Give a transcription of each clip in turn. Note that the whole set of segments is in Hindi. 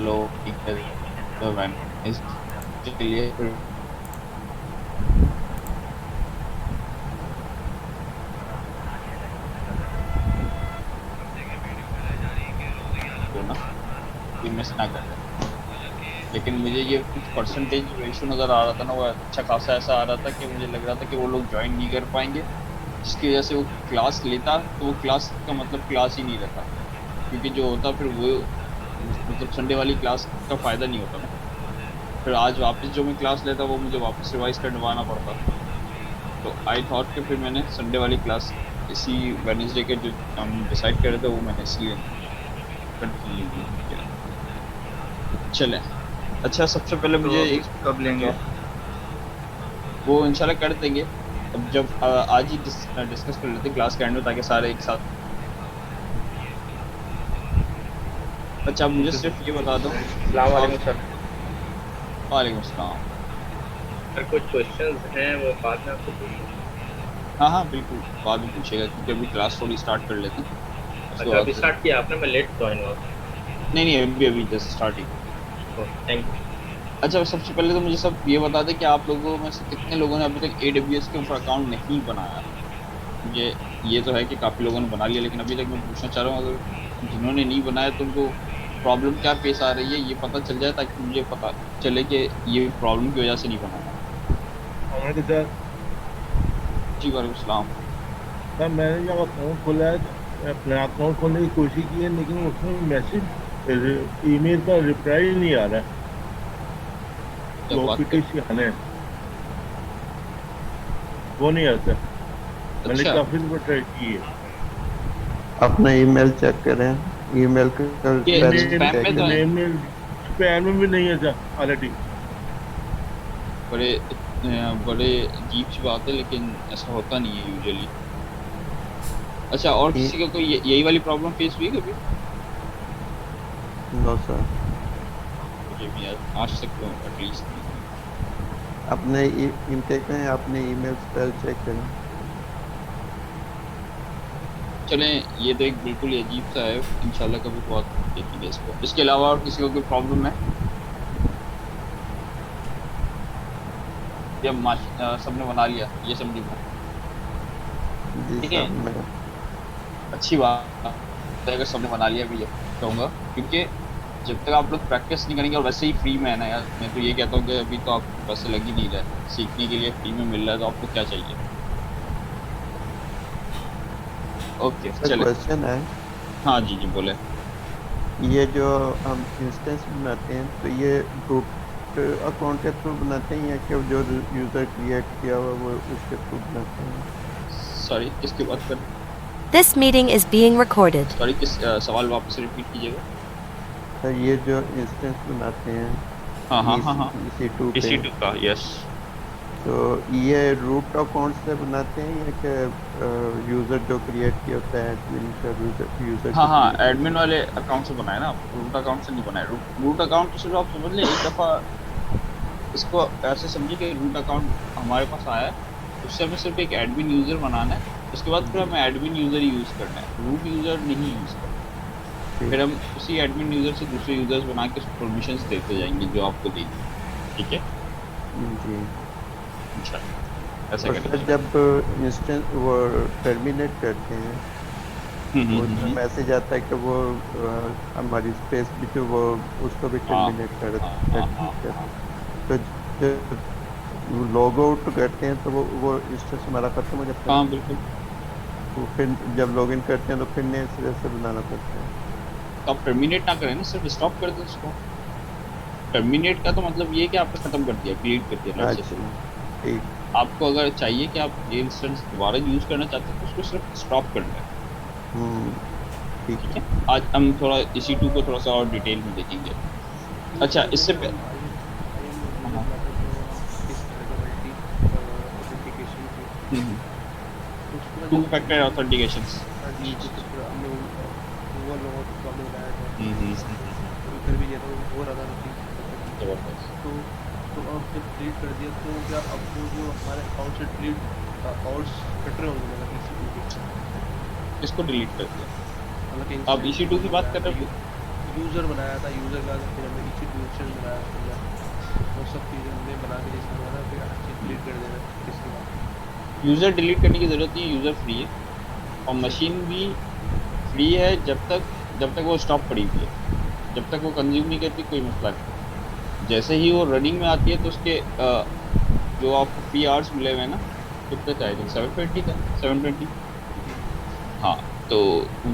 फ्लो ठीक करिए तो वेडनेसडे के लिए फिर जो ना ये मिस ना कर दे। लेकिन मुझे ये कुछ परसेंटेज रेशो नज़र आ रहा था ना, वो अच्छा खासा ऐसा आ रहा था कि मुझे लग रहा था कि वो लोग ज्वाइन नहीं कर पाएंगे, जिसकी वजह से वो क्लास लेता तो वो क्लास का मतलब क्लास ही नहीं रहता। क्योंकि जो होता फिर वो मतलब संडे वाली क्लास का फायदा नहीं होता ना। फिर आज वापस जो मैं क्लास लेता वो मुझे वापस रिवाइज करवाना पड़ता। तो आई थॉट कि फिर मैंने संडे वाली क्लास इसी वेडनेसडे के जो हम डिसाइड कर रहे थे वो मैंने इसलिए कंटिन्यू किया। चले, अच्छा सबसे पहले तो मुझे अभी एक कब लेंगे? वो इंशाल्लाह कर देंगे। अब जब आज ही डिस्कस कर लेते हैं क्लास के एंड में, ताकि सारे एक साथ। अच्छा आप मुझे ओके सिर्फ ये बता दो। अस्सलाम आप। वालेकुम सर। वालेकुम अस्सलाम। सर कुछ क्वेश्चंस हैं वो बाद में आपसे पूछूं? हाँ हाँ बिल्कुल, बाद में पूछेगा क्योंकि अभी क्लास थोड़ी स्टार्ट कर लेते हैं उसके अच्छा बाद अभी फिर। स्टार्ट किया आपने, मैं लेट ज्वाइन हुआ। नहीं नहीं, अभी अभी just starting. Okay thank you. अच्छा सबसे पहले तो मुझे सब ये बता दें कि आप लोगों में से कितने लोगों ने अभी तक AWS के ऊपर अकाउंट नहीं बनाया। मुझे ये तो है कि काफी लोगों ने बना लिया, लेकिन अभी तक मैं पूछना चाह रहा हूँ, अगर जिन्होंने नहीं बनाया तो उनको प्रॉब्लम क्या फेस आ रही है ये पता चल जाए, ताकि मुझे पता चले कि ये प्रॉब्लम की वजह से नहीं बनाया। हमारे सर। जी वालेकुम सलाम। सर मैंने जब अकाउंट खोला है तो अपना अकाउंट खोलने की कोशिश की है, लेकिन उसमें मैसेज ईमेल का रिप्लाई नहीं आ रहा है। जब जो बात कर। OPT आने हैं वो नहीं आता। मैंने अच्छा काफी दफा ट्राई की है। अपना ईमेल चेक करें, ईमेल का ये स्पेलिंग स्पैम चेक में तो है। करें। मैंने ईमेल स्पैम में भी नहीं आता ऑलरेडी। बड़े बड़े अजीब सी बात है, लेकिन ऐसा होता नहीं है यूजुअली। अच्छा और ई किसी का कोई यही वाली प्रॉब्लम फेस हुई कभी? No sir. मुझे भी आज तक तो एटलीस्ट नहीं हुई। अपने इनटेक में अपने ईमेल स्पेल चेक करें। चलें, ये तो एक बिल्कुल ही अजीब सा है, इंशाल्लाह कभी बहुत देखेंगे इसको। इसके अलावा और किसी को कोई प्रॉब्लम है? या सबने बना लिया ये समझी मैं। जी ठीक है, सब में। अच्छी बात है अगर सबने बना लिया भी है कहूँगा, क्योंकि जब तक आप लोग प्रैक्टिस नहीं करेंगे, और वैसे ही फ्री में है ना यार, मैं तो ये कहता हूँ कि अभी तो आप पैसे लग ही नहीं रहा है, सीखने के लिए फ्री में मिल रहा है तो आपको क्या चाहिए। ओके सर चले। क्वेश्चन है, हाँ जी जी बोले। ये जो हम इंस्टेंस बनाते हैं तो ये रूट अकाउंट के थ्रू बनाते हैं या कि जो यूज़र क्रिएट किया हुआ वो उसके थ्रू बनाते हैं? सॉरी किसकी बात कर। This meeting is being recorded. Sorry किस सवाल वापस रिपीट कीजिएगा। सर ये जो इंस्टेंस बनाते हैं हाँ हाँ हाँ हाँ। EC2 पे, EC2 का यस। तो ये रूट अकाउंट से बनाते हैं या कि यूज़र जो क्रिएट किया होता है एडमिन का यूज़र हाँ जो हाँ, क्रिएट एडमिन किया वाले अकाउंट से बनाए ना, रूट अकाउंट से नहीं बनाए। रूट अकाउंट तो सिर्फ आप समझ लें एक दफ़ा इसको ऐसे समझिए कि रूट अकाउंट हमारे पास आया है, उससे हमें सिर्फ एक एडमिन यूज़र बनाना है। उसके बाद फिर जी हमें एडमिन यूज़र ही यूज़ करना है, रूट यूज़र नहीं यूज़ करना। ठीक। फिर हम उसी एडमिन यूज़र से दूसरे यूज़र्स बना के परमिशंस देते जाएंगे जो आपको देंगे। ठीक है, जी। अच्छा ऐसा और करना सर चाहिए। जब इंस्टेंस वो टर्मिनेट करते हैं वो उसमें हम्म। मैसेज आता है कि वो हमारी स्पेस भी जो वो उसको भी हाँ टर्मिनेट कर हाँ हाँ हाँ कर हाँ। तो जब लॉग आउट करते हैं तो वो इंस्टेंस हमारा खत्म हो जाता है। हाँ बिल्कुल। तो फिर जब लॉग इन करते हैं तो फिर नए सिरे से बनाना पड़ता है। तो आप टर्मिनेट ना करें ना, सिर्फ स्टॉप कर दें उसको। टर्मिनेट का तो मतलब ये है कि आपने खत्म कर दिया, डिलीट कर दिया नेट से। अच्छा ठीक। आपको अगर चाहिए कि आप ये इंस्टेंस दोबारा यूज करना चाहते हैं तो उसको सिर्फ स्टॉप करना है। हम्म, ठीक ठीक है। है, आज हम थोड़ा इसी टू को थोड़ा सा और डिटेल में देखेंगे। ये अच्छा सर इससे जो IAM यूज़र हाँ। बनाते हैं जो हम किस तरह का मल्टी ऑथेंटिकेशन की, तो उसके बाद टू जब फैक्टर ऑथेंटिकेशन। हाँ जी जैसे फिर हमने गूगल लोगों को हमने बनाया था, हम्म। कभी कर भी दिया था, वो हो रहा था ठीक करके। जबरदस्त। तो अब जब डिलीट कर दिया तो क्या अब वो जो हमारे अकाउंट से डिलीट अकाउंट्स कट रहे होंगे मतलब EC2 के, इसको डिलीट कर दिया। मतलब कि आप EC2 की बात कर रहे हो? यूज़र बनाया था, यूज़र का फिर हमने EC2 इंस्टेंस बनाया उसके अंदर, वो सब चीज़ें हमने बना के जैसे हमारा फिर हर चीज़ डिलीट कर देना इसके बाद। यूज़र डिलीट करने की ज़रूरत नहीं है, यूज़र फ्री है और मशीन भी फ्री है जब तक वो स्टॉप पड़ी हुई है, जब तक वो कंज्यूम नहीं करती कोई मसला नहीं। जैसे ही वो रनिंग में आती है तो उसके जो आपको फ्री आवर्स मिले हुए हैं ना, कितने थे, आई थिंक 720 था, 720। हाँ, तो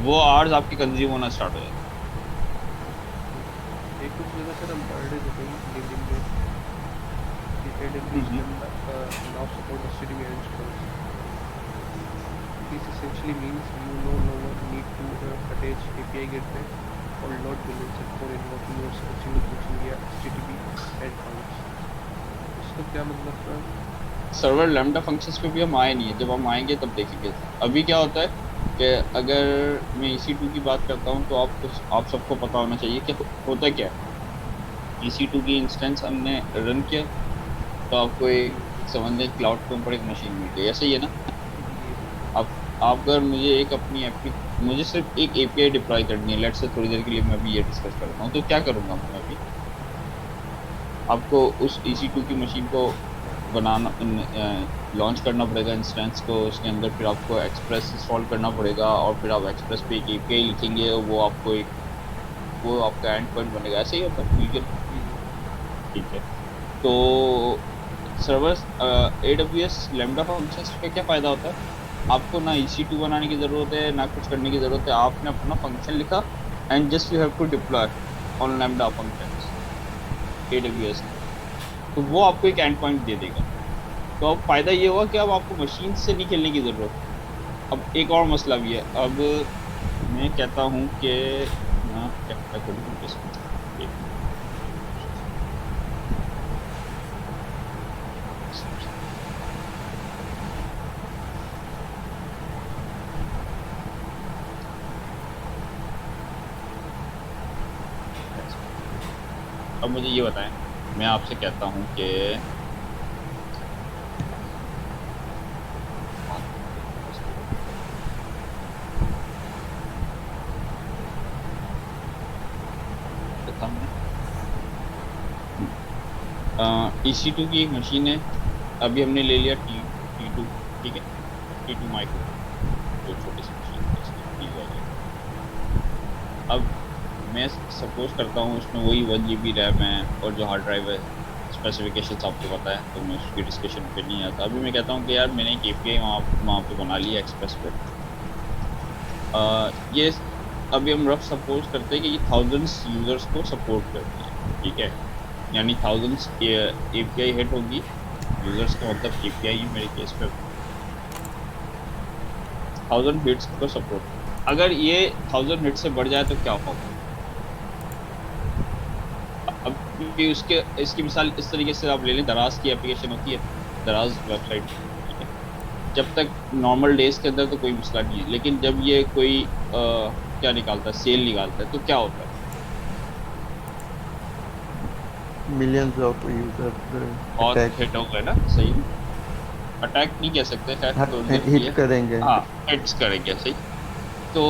वो आवर्स आपके कंज्यूम होना स्टार्ट हो जाते हैं। एक कुछ जगह सर हम पढ़ रहे थे लिंक्डइन पे कि AWS now support HTTP and instance. This essentially means you no longer need to attach API gateway or load balancer for invoking your single function via HTTP endpoints. इसका क्या मतलब था? सर्वर लैम्डा फंक्शंस पे भी हम आए नहीं है, जब हम आएंगे तब देखेंगे। अभी क्या होता है कि अगर मैं EC2 की बात करता हूँ तो आप सबको पता होना चाहिए कि होता क्या है। EC2 की इंस्टेंस हमने रन किया तो आपको एक समझ लें क्लाउड के ऊपर एक मशीन मिल गई, ऐसे ही है ना। आप अगर मुझे सिर्फ एक API डिप्लॉय करनी है, लेट्स से थोड़ी देर के लिए मैं अभी ये डिस्कस करता हूँ, तो क्या करूँगा मैं अभी, आपको उस EC2 की मशीन को बनाना लॉन्च करना पड़ेगा इंस्टेंस को, उसके अंदर फिर आपको एक्सप्रेस इंस्टॉल करना पड़ेगा और फिर आप एक्सप्रेस पे एक API लिखेंगे और वो आपका एंड पॉइंट बनेगा, ऐसे ही होता है। ठीक है, तो सर्वर AWS लैम्डा फंक्शंस का क्या फ़ायदा होता है, आपको ना EC2 बनाने की ज़रूरत है ना कुछ करने की ज़रूरत है, आपने अपना फंक्शन लिखा and just you have to deploy on lambda functions AWS, तो वो आपको एक एंड पॉइंट दे देगा। तो अब फ़ायदा ये हुआ कि अब आपको मशीन से नहीं खेलने की ज़रूरत। अब एक और मसला भी है, अब मैं कहता हूँ कि ना क्या करूँ इसको, अब मुझे ये बताएं, मैं आपसे कहता हूँ कि EC2 की एक मशीन है, अभी हमने ले लिया T2, ठीक है, T2 माइक्रो, जो छोटी सी मशीन है। अब मैं सपोज करता हूँ उसमें वही 1 GB रैम है और जो हार्ड ड्राइव है स्पेसिफिकेशन आपको पता है, तो मैं उसकी डिस्कशन पे नहीं आता। अभी मैं कहता हूँ कि यार मैंने एक API वहाँ पे बना लिया एक्सप्रेस पे, ये अभी हम रफ सपोज करते हैं कि ये 1000 यूज़र्स को सपोर्ट करती है, ठीक है, यानी 1000 API हिट होगी, यूज़र्स का मतलब API ही मेरे केस पे 1000 हिट्स को सपोर्ट। अगर ये 1000 हिट से बढ़ जाए तो क्या होगा, अब क्योंकि इसकी मिसाल इस तरीके से आप ले लें, दराज की एप्लीकेशन होती है, दराज वेबसाइट, ठीक है, जब तक नॉर्मल डेज के अंदर तो कोई मसला नहीं है, लेकिन जब ये कोई क्या निकालता है, सेल निकालता है, तो क्या होता है, मिलियंस ऑफ यूजर्स और हिट हो गए ना, सही, अटैक नहीं कह सकते, हिट करेंगे, हाँ हिट्स करेंगे, सही। तो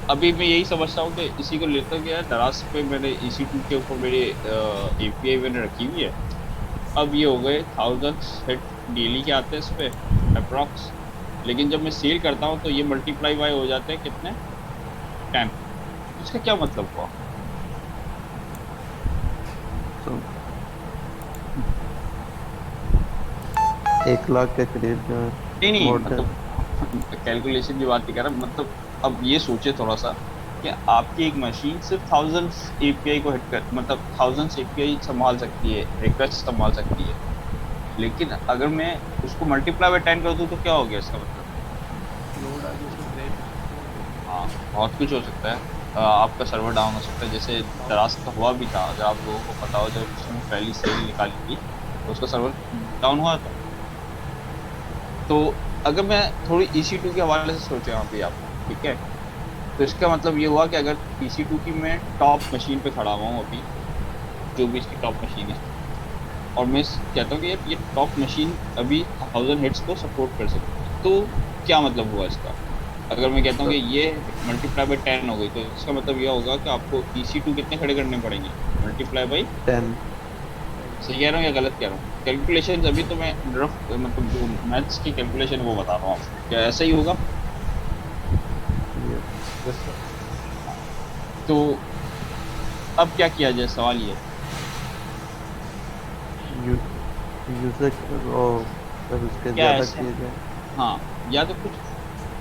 अभी मैं यही समझता हूँ कि इसी को लेकर के दराज पे मैंने EC2 के ऊपर मेरी API मैंने रखी हुई है, अब ये हो गए 1000 हिट डेली के आते हैं इस पर अप्रॉक्स, लेकिन जब मैं सेल करता हूँ तो ये मल्टीप्लाई बाय हो जाते हैं कितने, 10। इसका क्या मतलब हुआ, तो 1 लाख के करीब नहीं मतलब कैलकुलेशन की बात नहीं कर रहा, मतलब अब ये सोचे थोड़ा सा कि आपकी एक मशीन सिर्फ 1000 API को हिट कर, मतलब 1000 API संभाल सकती है, रिक्वेस्ट संभाल सकती है, लेकिन अगर मैं उसको मल्टीप्लाई बाय 10 कर दूँ तो क्या हो गया इसका मतलब, लोड आगे से ब्रेक, हाँ बहुत कुछ हो सकता है, आपका सर्वर डाउन हो सकता है, जैसे दराज का हुआ भी था, अगर आप लोगों को पता हो, जब उसने पहली सेल निकाली थी तो उसका सर्वर डाउन हुआ था। तो अगर मैं थोड़ी EC2 के हवाले से सोचे यहाँ पे आप, ठीक है, तो इसका मतलब ये हुआ कि अगर EC2 की मैं टॉप मशीन पे खड़ा हुआ हूँ अभी, जो भी इसकी टॉप मशीन है, और मैं कहता हूँ कि यार ये टॉप मशीन अभी 1000 हिट्स को सपोर्ट कर सकती है, तो क्या मतलब हुआ इसका, अगर मैं कहता हूँ कि ये मल्टीप्लाई बाई 10 हो गई, तो इसका मतलब यह होगा कि आपको EC2 कितने खड़े करने पड़ेंगे, मल्टीप्लाई बाई 10। सही कह रहा हूँ या गलत कह रहा हूँ? कैलकुलेशन अभी तो मैं रफ मतलब जो मैथ्स की कैलकुलेशन वो बता रहा हूँ आपको, क्या ऐसा ही होगा? Yes. तो अब क्या किया जाए, सवाल ये। यूजर और उसके क्या ज़्यादा ऐसा, किए जाए। हाँ, या तो कुछ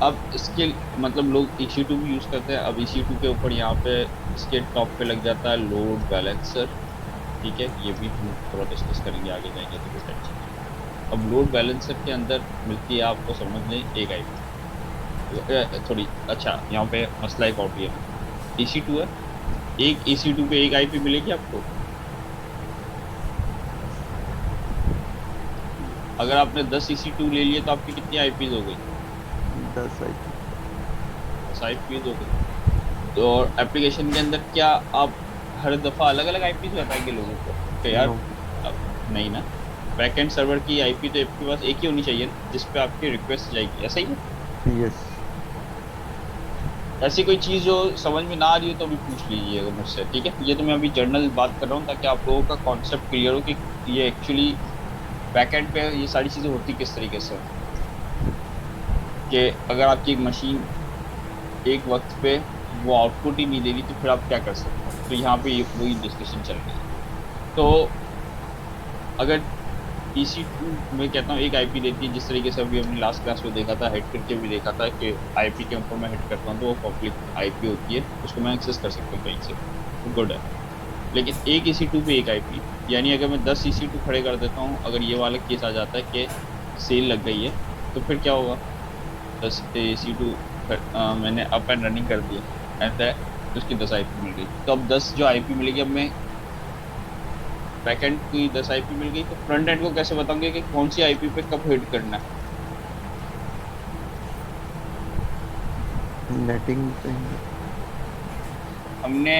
अब इसके मतलब लोग EC2 भी यूज़ करते हैं। अब EC2 के ऊपर यहाँ पे इसके टॉप पे लग जाता है लोड बैलेंसर, ठीक है, ये भी हम थोड़ा डिस्कस करेंगे आगे जाएंगे तो कुछ टेंशन नहीं। अब लोड बैलेंसर के अंदर मिलती है आपको समझ लें एक IP थोड़ी, अच्छा यहाँ पे मसला एक और भी है, EC2 है, एक EC2 पे एक IP मिलेगी आपको। अगर आपने 10 EC2 ले लिए तो आपकी कितनी IPs हो गई? 10 आई। 10 IPs हो गई। तो और एप्लीकेशन के अंदर क्या आप हर दफ़ा अलग अलग IPs बताएंगे लोगों को? तो यार No. अब नहीं ना, बैकएंड सर्वर की IP तो आपके पास एक ही होनी चाहिए ना, जिस पे आपकी रिक्वेस्ट जाएगी, ऐसा ही है? यस। ऐसी कोई चीज़ जो समझ में ना आ रही हो तो अभी पूछ लीजिएगा मुझसे, ठीक है? ये तो मैं अभी जनरल बात कर रहा हूँ ताकि आप लोगों का कॉन्सेप्ट क्लियर हो कि ये एक्चुअली बैकएंड पे ये सारी चीज़ें होती किस तरीके से, कि अगर आपकी एक मशीन एक वक्त पे वो आउटपुट ही नहीं दे रही तो फिर आप क्या कर सकते हो। तो यहाँ पे ये वही डिस्कशन चल रही है। तो अगर EC2 मैं कहता हूँ एक IP देती है, जिस तरीके से अभी हमने लास्ट क्लास में देखा था, हेड करके भी देखा था कि IP के ऊपर मैं हिट करता हूँ तो वो पब्लिक IP होती है, उसको मैं एक्सेस कर सकता हूँ कहीं से, तो गुड है। लेकिन एक EC2 पे एक IP, यानी अगर मैं 10 EC2 खड़े कर देता हूँ, अगर ये वाला केस आ जाता है कि सेल लग गई है, तो फिर क्या होगा? 10 EC2 मैंने अप एंड रनिंग कर दिया एंड तो उसकी 10 IP मिल गई। तो अब 10 जो IP मिलेगी, अब मैं बैकएंड की 10 IP मिल गई, तो फ्रंट एंड को कैसे बताऊंगे कि कौन सी IP पे कब हिट करना है? नेटिंग कहेंगे। हमने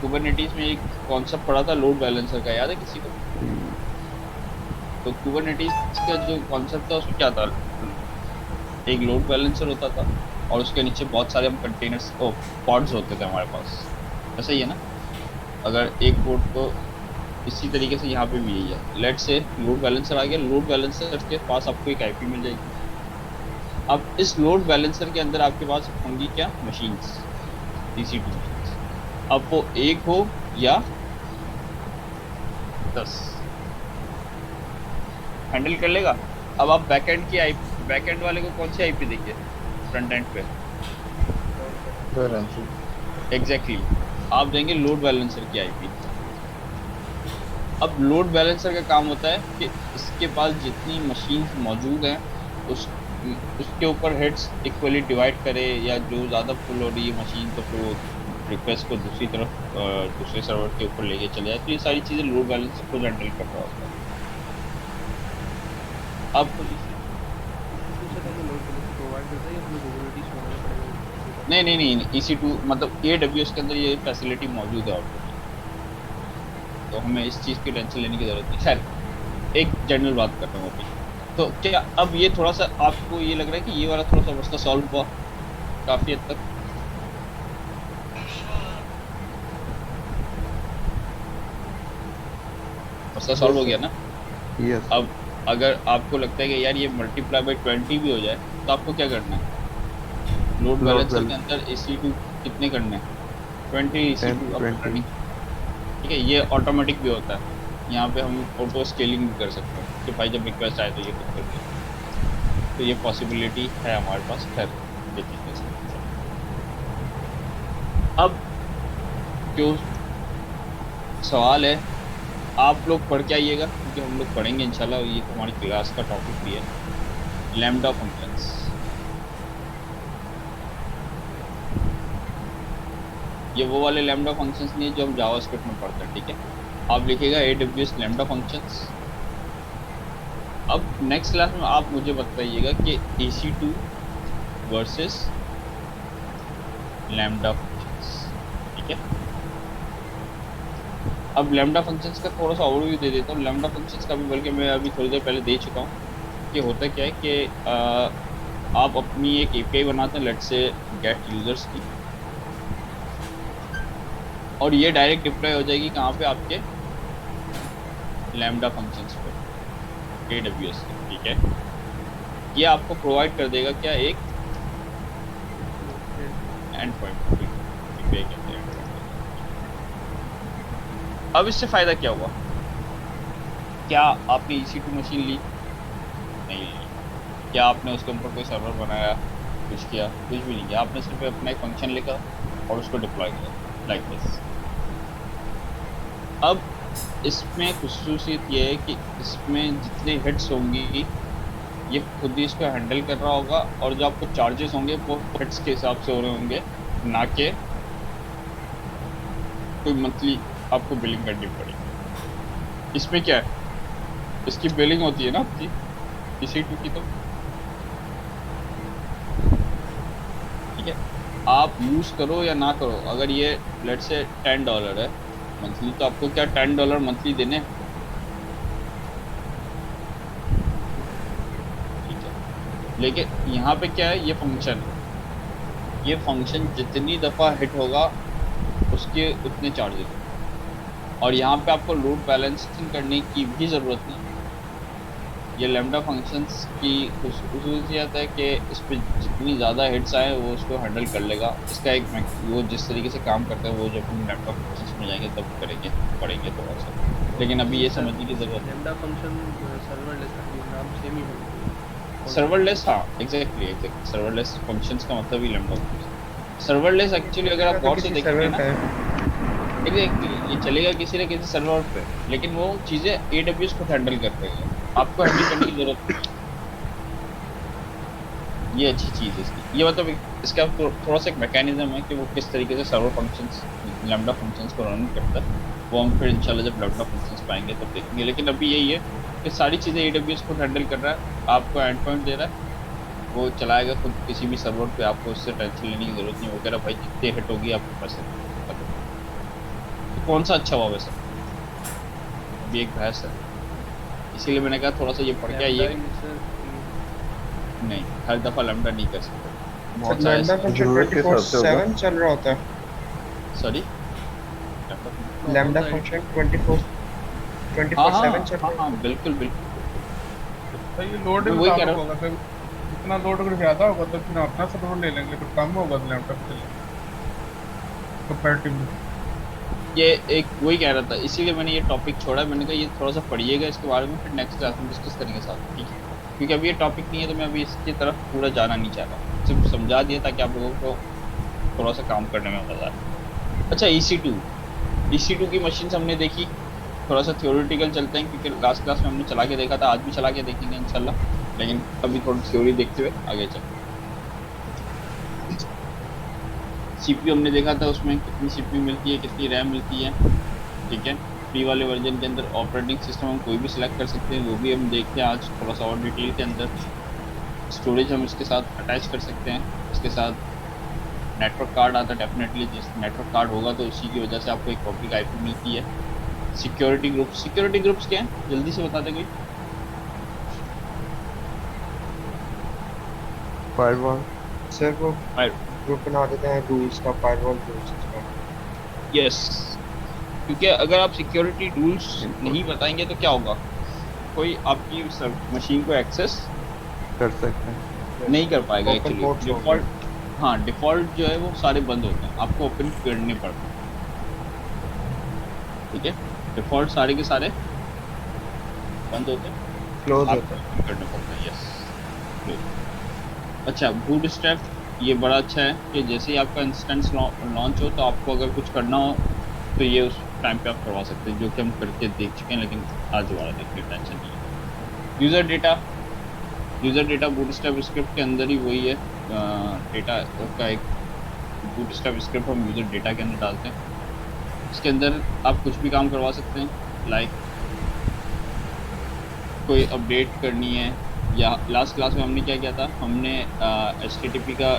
कुबरनेटिस में एक कॉन्सेप्ट पढ़ा था लोड बैलेंसर का, याद है किसी को? तो कुबरनेटिस का जो कॉन्सेप्ट था उसमें क्या था, एक लोड बैलेंसर होता था और उसके नीचे बहुत सारे हम कंटेनर्स पॉड्स होते थे हमारे पास, ऐसा ही है ना? अगर एक पोर्ट को इसी तरीके से यहाँ पे भी यही है, लेट से लोड बैलेंसर आ गया, लोड बैलेंसर के पास आपको एक IP मिल जाएगी। अब इस लोड बैलेंसर के अंदर आपके पास होंगी क्या? Machines, EC2 machines. अब वो एक हो या 10 हैंडल कर लेगा। अब आप बैकएंड की IP, बैकएंड वाले को कौन सी IP देखिए फ्रंट एंड पे? एग्जैक्टली, आप देंगे लोड बैलेंसर की IP। अब लोड बैलेंसर का काम होता है कि इसके पास जितनी मशीन्स मौजूद हैं उसके ऊपर हेड्स इक्वली डिवाइड करे, या जो ज़्यादा फुल हो रही है मशीन तो फिर वो रिक्वेस्ट को दूसरी तरफ दूसरे सर्वर के ऊपर लेके चले जाए। तो ये सारी चीज़ें लोड बैलेंसर खुद हैंडल कर रहा होता है। अब नहीं, EC2 मतलब AWS के अंदर ये फैसिलिटी मौजूद है ऑलरेडी, तो हमें इस चीज़ की टेंशन लेने की ज़रूरत नहीं। खैर एक जनरल बात कर रहा हूँ अभी। तो क्या अब ये थोड़ा सा आपको ये लग रहा है कि ये वाला थोड़ा सा मसला सॉल्व हुआ काफ़ी हद तक? मसला सॉल्व हो गया ना? यस। अब अगर आपको लगता है कि यार ये मल्टीप्लाई बाई 20 भी हो जाए तो आपको क्या करना है? लोड बैलेंसर के अंदर EC2 कितने करने हैं? 20 EC2 20. ठीक है, ये ऑटोमेटिक भी होता है, यहाँ पे हम ऑटो स्केलिंग भी कर सकते हैं कि भाई जब रिक्वेस्ट आए तो ये कुछ कर दें, तो ये पॉसिबिलिटी है हमारे पास। खैर देखेंगे इसको। अब जो सवाल है आप लोग पढ़ के आइएगा, क्योंकि हम लोग पढ़ेंगे इंशाल्लाह, ये तो हमारी क्लास का टॉपिक भी है, लैम्डा फंक्शंस। ये वो वाले लैम्डा फंक्शंस नहीं है जो हम जावास्क्रिप्ट में पढ़ते हैं, ठीक है? आप लिखिएगा AWS लैम्डा फंक्शंस। अब नेक्स्ट क्लास में आप मुझे बताइएगा कि EC2 वर्सेस लैम्डा फंक्शंस, ठीक है? अब लैम्डा फंक्शंस का थोड़ा सा ओवरव्यू दे देता हूँ। लैम्डा फंक्शंस का भी बल्कि मैं अभी थोड़ी देर पहले दे चुका हूँ कि होता क्या है कि आप अपनी एक एपीआई बनाते हैं, लेट्स से गेट यूजर्स की, और ये डायरेक्ट डिप्लॉय हो जाएगी कहाँ पे, आपके लैम्डा फंक्शंस पे AWS पे, ठीक है। ये आपको प्रोवाइड कर देगा क्या, एक एंड पॉइंट एपीआई कहते हैं। अब इससे फायदा क्या हुआ, क्या आपने EC2 मशीन ली, नहीं ली। क्या आपने उसके ऊपर कोई सर्वर बनाया, कुछ किया, कुछ भी नहीं किया। आपने सिर्फ अपना एक फंक्शन लिखा और उसको डिप्लॉय किया, लाइक दिस। अब इसमें खुसूसियत ये है कि इसमें जितने हिट्स होंगी ये खुद ही इसको हैंडल कर रहा होगा, और जो आपको चार्जेस होंगे वो हिट्स के हिसाब से हो रहे होंगे, ना कि कोई मंथली आपको बिलिंग करनी पड़ेगी। इसमें क्या है, इसकी बिलिंग होती है ना आपकी EC2 की, तो ठीक है, आप यूज़ करो या ना करो। अगर ये लेट्स से $10 है मंथली, तो आपको क्या $10 मंथली देने हैं, ठीक है। लेकिन यहाँ पे क्या है, ये फंक्शन है, ये फंक्शन जितनी दफ़ा हिट होगा उसके उतने चार्जेस हैं, और यहाँ पे आपको लोड बैलेंसिंग करने की भी ज़रूरत नहीं है। ये लैम्डा फंक्शंस की खुसूसियत है कि इस पर जितनी ज़्यादा हिट्स आए वो उसको हैंडल कर लेगा। इसका एक वो जिस तरीके से काम करता है वो जब हम लैम्डा फंक्शंस में जाएंगे तब पढ़ेंगे थोड़ा सा, लेकिन अभी ये समझने की ज़रूरत है। लैम्डा फंक्शन सर्वरलेस नाम सेम ही है। सर्वरलेस, हाँ एग्जैक्टली सर्वरलेस फंक्शंस का मतलब ही लैम्डा फंक्शन। सर्वरलेस एक्चुअली अगर आप गौर से देखेंगे ना, एग्जैक्टली ये चलेगा किसी न किसी सर्वर पे, लेकिन वो चीज़ें AWS को हैंडल कर रही है, आपको हैंडल करने की जरूरत नहीं। ये अच्छी चीज़ है इसकी, ये मतलब इसका थोड़ा सा एक मैकेनिज्म है कि वो किस तरीके से सर्वर फंक्शंस लैम्डा फंक्शंस को रन करता है। वो हम फिर इंशाल्लाह जब लैम्डा फंक्शंस पाएंगे तब देखेंगे, लेकिन अभी यही है कि सारी चीज़ें AWS को हैंडल कर रहा है, आपको एंड पॉइंट दे रहा है, वो चलाएगा खुद किसी भी सर्वर पे, आपको उससे टेंशन लेने की जरूरत नहीं। वो कह रहा भाई जितने हिट होगी आपके पास है। तो कौन सा अच्छा हुआ वैसे, अभी एक बहस है, इसीलिए मैंने कहा थोड़ा सा ये पढ़ के आइए। नहीं, हर दफ़ा लैम्डा नहीं कर सकते, बहुत सारे लैम्डा फंक्शन जरूरत के हिसाब से होगा। 24/7 चल रहा होता है। सॉरी, लैम्डा फंक्शन 24/7 चल रहा है। हाँ बिल्कुल बिल्कुल। तो ये लोड मैं वही कह रहा होगा सर, जितना लोड अगर ज़्यादा होगा तो फिर अपना सर्वर ले लेंगे, तो कम होगा तो लैपटॉप चलेगा कंपैरेटिवली। ये एक वही कह रहा था, इसीलिए मैंने ये टॉपिक छोड़ा। मैंने कहा ये थोड़ा सा पढ़िएगा इसके बारे में, फिर नेक्स्ट क्लास में डिस्कस करेंगे साथ, ठीक है। क्योंकि अभी ये टॉपिक नहीं है तो मैं अभी इसकी तरफ पूरा जाना नहीं चाह रहा, सिर्फ समझा दिया ताकि आप लोगों को थोड़ा सा काम करने में मज़ा आए। अच्छा, EC2 की मशीन हमने देखी, थोड़ा सा थ्योरेटिकल चलते हैं क्योंकि लास्ट क्लास में हमने चला के देखा था, आज भी चला के देखेंगे इंशाल्लाह, लेकिन अभी थोड़ी थ्योरी देखते हुए आगे चलते हैं। CPU हमने देखा था, उसमें कितनी CPU मिलती है, कितनी रैम मिलती है, ठीक है। फ्री वाले वर्जन के अंदर ऑपरेटिंग सिस्टम हम कोई भी सिलेक्ट कर सकते हैं, वो भी हम देखते हैं आज थोड़ा सा और डिटेल के अंदर। स्टोरेज हम इसके साथ अटैच कर सकते हैं, इसके साथ नेटवर्क कार्ड आता है डेफिनेटली, जिस नेटवर्क कार्ड होगा तो उसी की वजह से आपको एक पब्लिक IP मिलती है। सिक्योरिटी ग्रुप्स क्या हैं, जल्दी से बता दें कोई। फायरवॉल सर वो ग्रुप बना देते हैं रूल्स का, फायरवॉल रूल्स का। यस, क्योंकि अगर आप सिक्योरिटी रूल्स नहीं बताएंगे तो क्या होगा, कोई आपकी मशीन को एक्सेस कर सकते हैं। नहीं कर पाएगा Open एक्चुअली। ports होंगे। डिफ़ॉल्ट, हाँ डिफ़ॉल्ट जो है वो सारे बंद होते हैं, आपको ओपन करने पड़ते हैं, ठीक है। डिफ़ॉल्ट सारे के सारे बंद होते हैं, क्लोज आपको होता है। open करने पड़ते हैं। यस। अच्छा, बूटस्ट्रैप ये बड़ा अच्छा है कि जैसे ही आपका इंस्टेंस लॉन्च हो तो आपको अगर कुछ करना हो तो ये उस टाइम पे आप करवा सकते हैं, जो कि हम करके देख चुके हैं, लेकिन आज दोबारा देखने की टेंशन नहीं है। यूज़र डेटा बूटस्ट्रैप स्क्रिप्ट के अंदर ही वही है, डेटा का एक बूटस्ट्रैप स्क्रिप्ट हम यूज़र डेटा के अंदर डालते हैं। इसके अंदर आप कुछ भी काम करवा सकते हैं, लाइक कोई अपडेट करनी है, या लास्ट क्लास में हमने क्या किया था, हमने HTTP का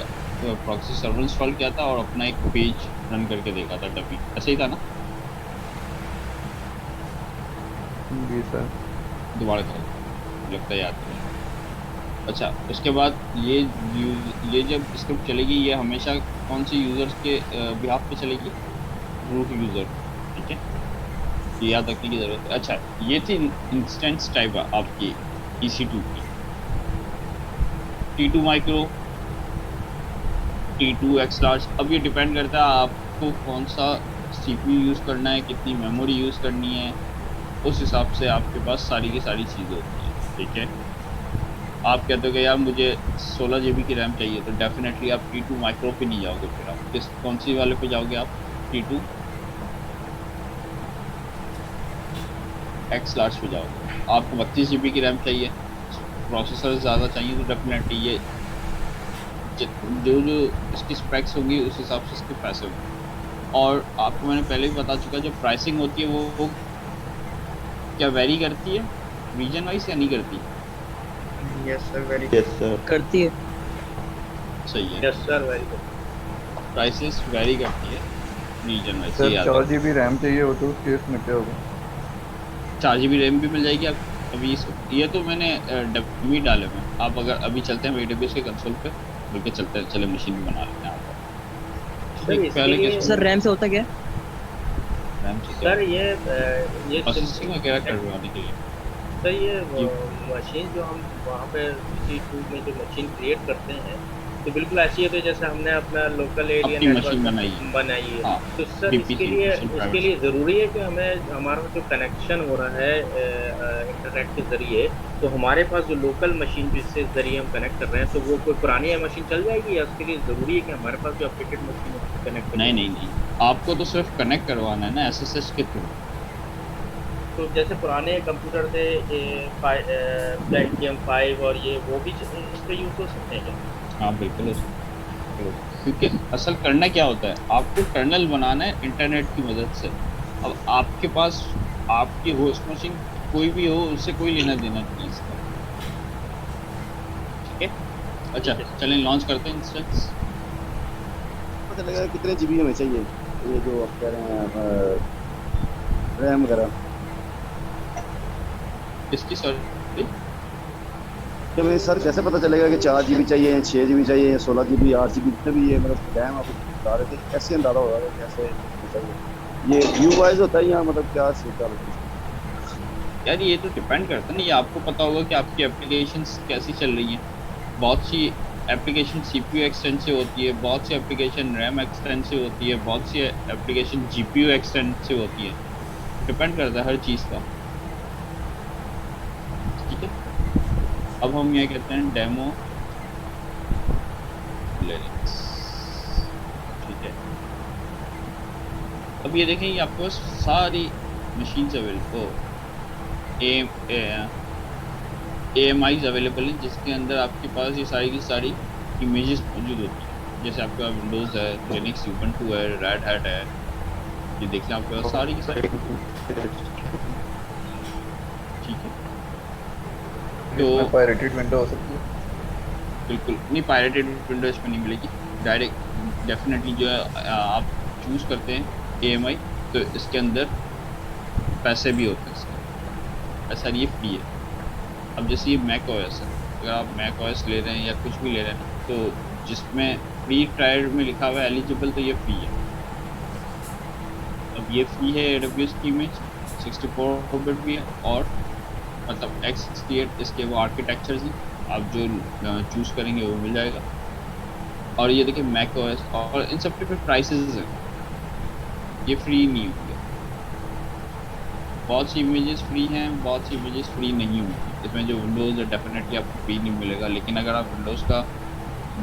प्रॉक्सी सर्वर इंस्टॉल किया था और अपना एक पेज रन करके देखा था, डबी ऐसे ही था ना। जी सर। दोबारा करें, लगता है याद करें। अच्छा, उसके बाद ये जब स्क्रिप्ट चलेगी ये हमेशा कौन से यूज़र्स के बिहाफ पे चलेगी? रूट यूज़र, ठीक है? ये याद रखने की ज़रूरत है। अच्छा, ये थी इंस्टेंस टाइप आपकी EC2 की। T2 micro, T2 x large, अब ये डिपेंड करता है आपको कौन सा CPU यूज़ करना है, कितनी मेमोरी यूज़ करनी है, उस हिसाब से आपके पास सारी की सारी चीज़ें होती हैं, ठीक है? आप कहते हो कि यार मुझे 16 GB की रैम चाहिए, तो डेफिनेटली आप T2 माइक्रो पे नहीं जाओगे, फिर आप कौन सी वाले पे जाओगे आप? T2 एक्स लार्ज पे जाओगे। आपको 32 GB की रैम चाहिए, प्रोसेसर ज़्यादा चाहिए, तो डेफिनेटली ये जो इसकी स्पेक्स होंगी उस हिसाब से इसके पैसे होंगे। और आपको मैंने पहले भी बता चुका, जो प्राइसिंग होती है वो क्या वेरी करती है रीजन वाइज या नहीं करती? Yes sir, very yes sir. करती है। सही है, yes sir, very good. Prices very करती है region wise. Sir 4 GB RAM चाहिए हो तो उस केस में क्या होगा? 4 GB रैम भी मिल जाएगी आप अभी ये तो मैंने डमी डाले हुए हैं। आप अगर अभी चलते हैं AWS के कंसोल पे, बल्कि चले मशीन भी बना लेते हैं आप। सर, इसके पहले लिए- सर रैम से होता क्या है? रैम से सर ये प्रोसेसिंग वगैरह करवाने के लिए। सर ये जी। मशीन जो हम वहाँ पे EC2 में जो मशीन क्रिएट करते हैं तो बिल्कुल ऐसी है तो जैसे हमने अपना लोकल एरिया अपनी मशीन बनाई है। है। हाँ, तो सर DPC इसके लिए ज़रूरी है कि हमें हमारा जो कनेक्शन हो रहा है इंटरनेट के ज़रिए, तो हमारे पास जो लोकल मशीन जिससे ज़रिए हम कनेक्ट कर रहे हैं तो वो कोई पुरानी मशीन चल जाएगी या उसके लिए ज़रूरी है कि हमारे पास जो अपडेटेड मशीन है कनेक्ट? नहीं, आपको तो सिर्फ कनेक्ट करवाना है ना SSH के थ्रू। तो जैसे पुराने कंप्यूटर थे Pentium 5 और ये वो भी इस पर यूज़ हो सकते हैं क्या? हाँ बिल्कुल हो सकता है। क्योंकि असल करना क्या होता है, आपको कर्नल बनाना है इंटरनेट की मदद से। अब आपके पास आपकी होस्ट मशीन कोई भी हो, उससे कोई लेना देना नहीं इसका, ठीक है? अच्छा, चलें लॉन्च करते हैं इंस्टेंस। पता चलेगा कितने GB हमें चाहिए, ये जो आप कह रहे हैं रैम वगैरह? इसकी सर कि भाई सर कैसे पता चलेगा कि 4 GB चाहिए या 6 GB चाहिए या 16 GB 8 GB जितने भी ये मतलब रैम आप बता रहे थे, कैसे अंदाजा होगा कि कैसे चाहिए? ये व्यू वाइज होता है या मतलब क्या सीखा होता है? यार ये तो डिपेंड करता है ना, ये आपको पता होगा कि आपकी एप्लीकेशंस कैसी चल रही हैं। बहुत सी एप्लीकेशन CPU एक्सटेंसिव होती है, बहुत सी एप्लीकेशन रैम एक्सटेंसिव होती है, बहुत सी एप्लीकेशन GPU एक्सटेंसिव होती है। डिपेंड करता है हर चीज़ का, ठीक है? अब हम ये कहते हैं डेमो लिनक्स, ठीक है? अब ये देखें, ये आपके पास सारी मशीन्स अवेलेबल AMIs अवेलेबल हैं, जिसके अंदर आपके पास ये सारी की सारी इमेजेस मौजूद होती हैं। जैसे आपका विंडोज़ है, लिनक्स, ubuntu है, रेड हैट है, ये देखते हैं आपके पास सारी की सारी, ठीक है? तो पायरेटेड विंडो हो सकती है? बिल्कुल नहीं, पायरेटेड विंडो इसमें नहीं मिलेगी। डायरेक्ट डेफिनेटली जो है आप चूज़ करते हैं AMI, तो इसके अंदर पैसे भी होते हैं इसके। ऐसा ये फ्री है। अब जैसे ये मैक OS है, अगर आप मैक OS ले रहे हैं या कुछ भी ले रहे हैं, तो जिसमें फ्री ट्रायल में लिखा हुआ है एलिजिबल, तो ये फ्री है। अब ये फ्री है AWS की इमेज, 64 बिट भी है, और मतलब x68 इसके वो आर्किटेक्चर हैं, आप जो चूज़ करेंगे वो मिल जाएगा। और ये देखिए मैक OS, और इन सब के फिर प्राइसेस हैं, ये फ्री नहीं होंगे। बहुत सी इमेजेस फ्री हैं, बहुत सी इमेजेस फ्री नहीं होंगी। इसमें जो विंडोज़ है डेफिनेटली आपको फ्री नहीं मिलेगा, लेकिन अगर आप विंडोज़ का,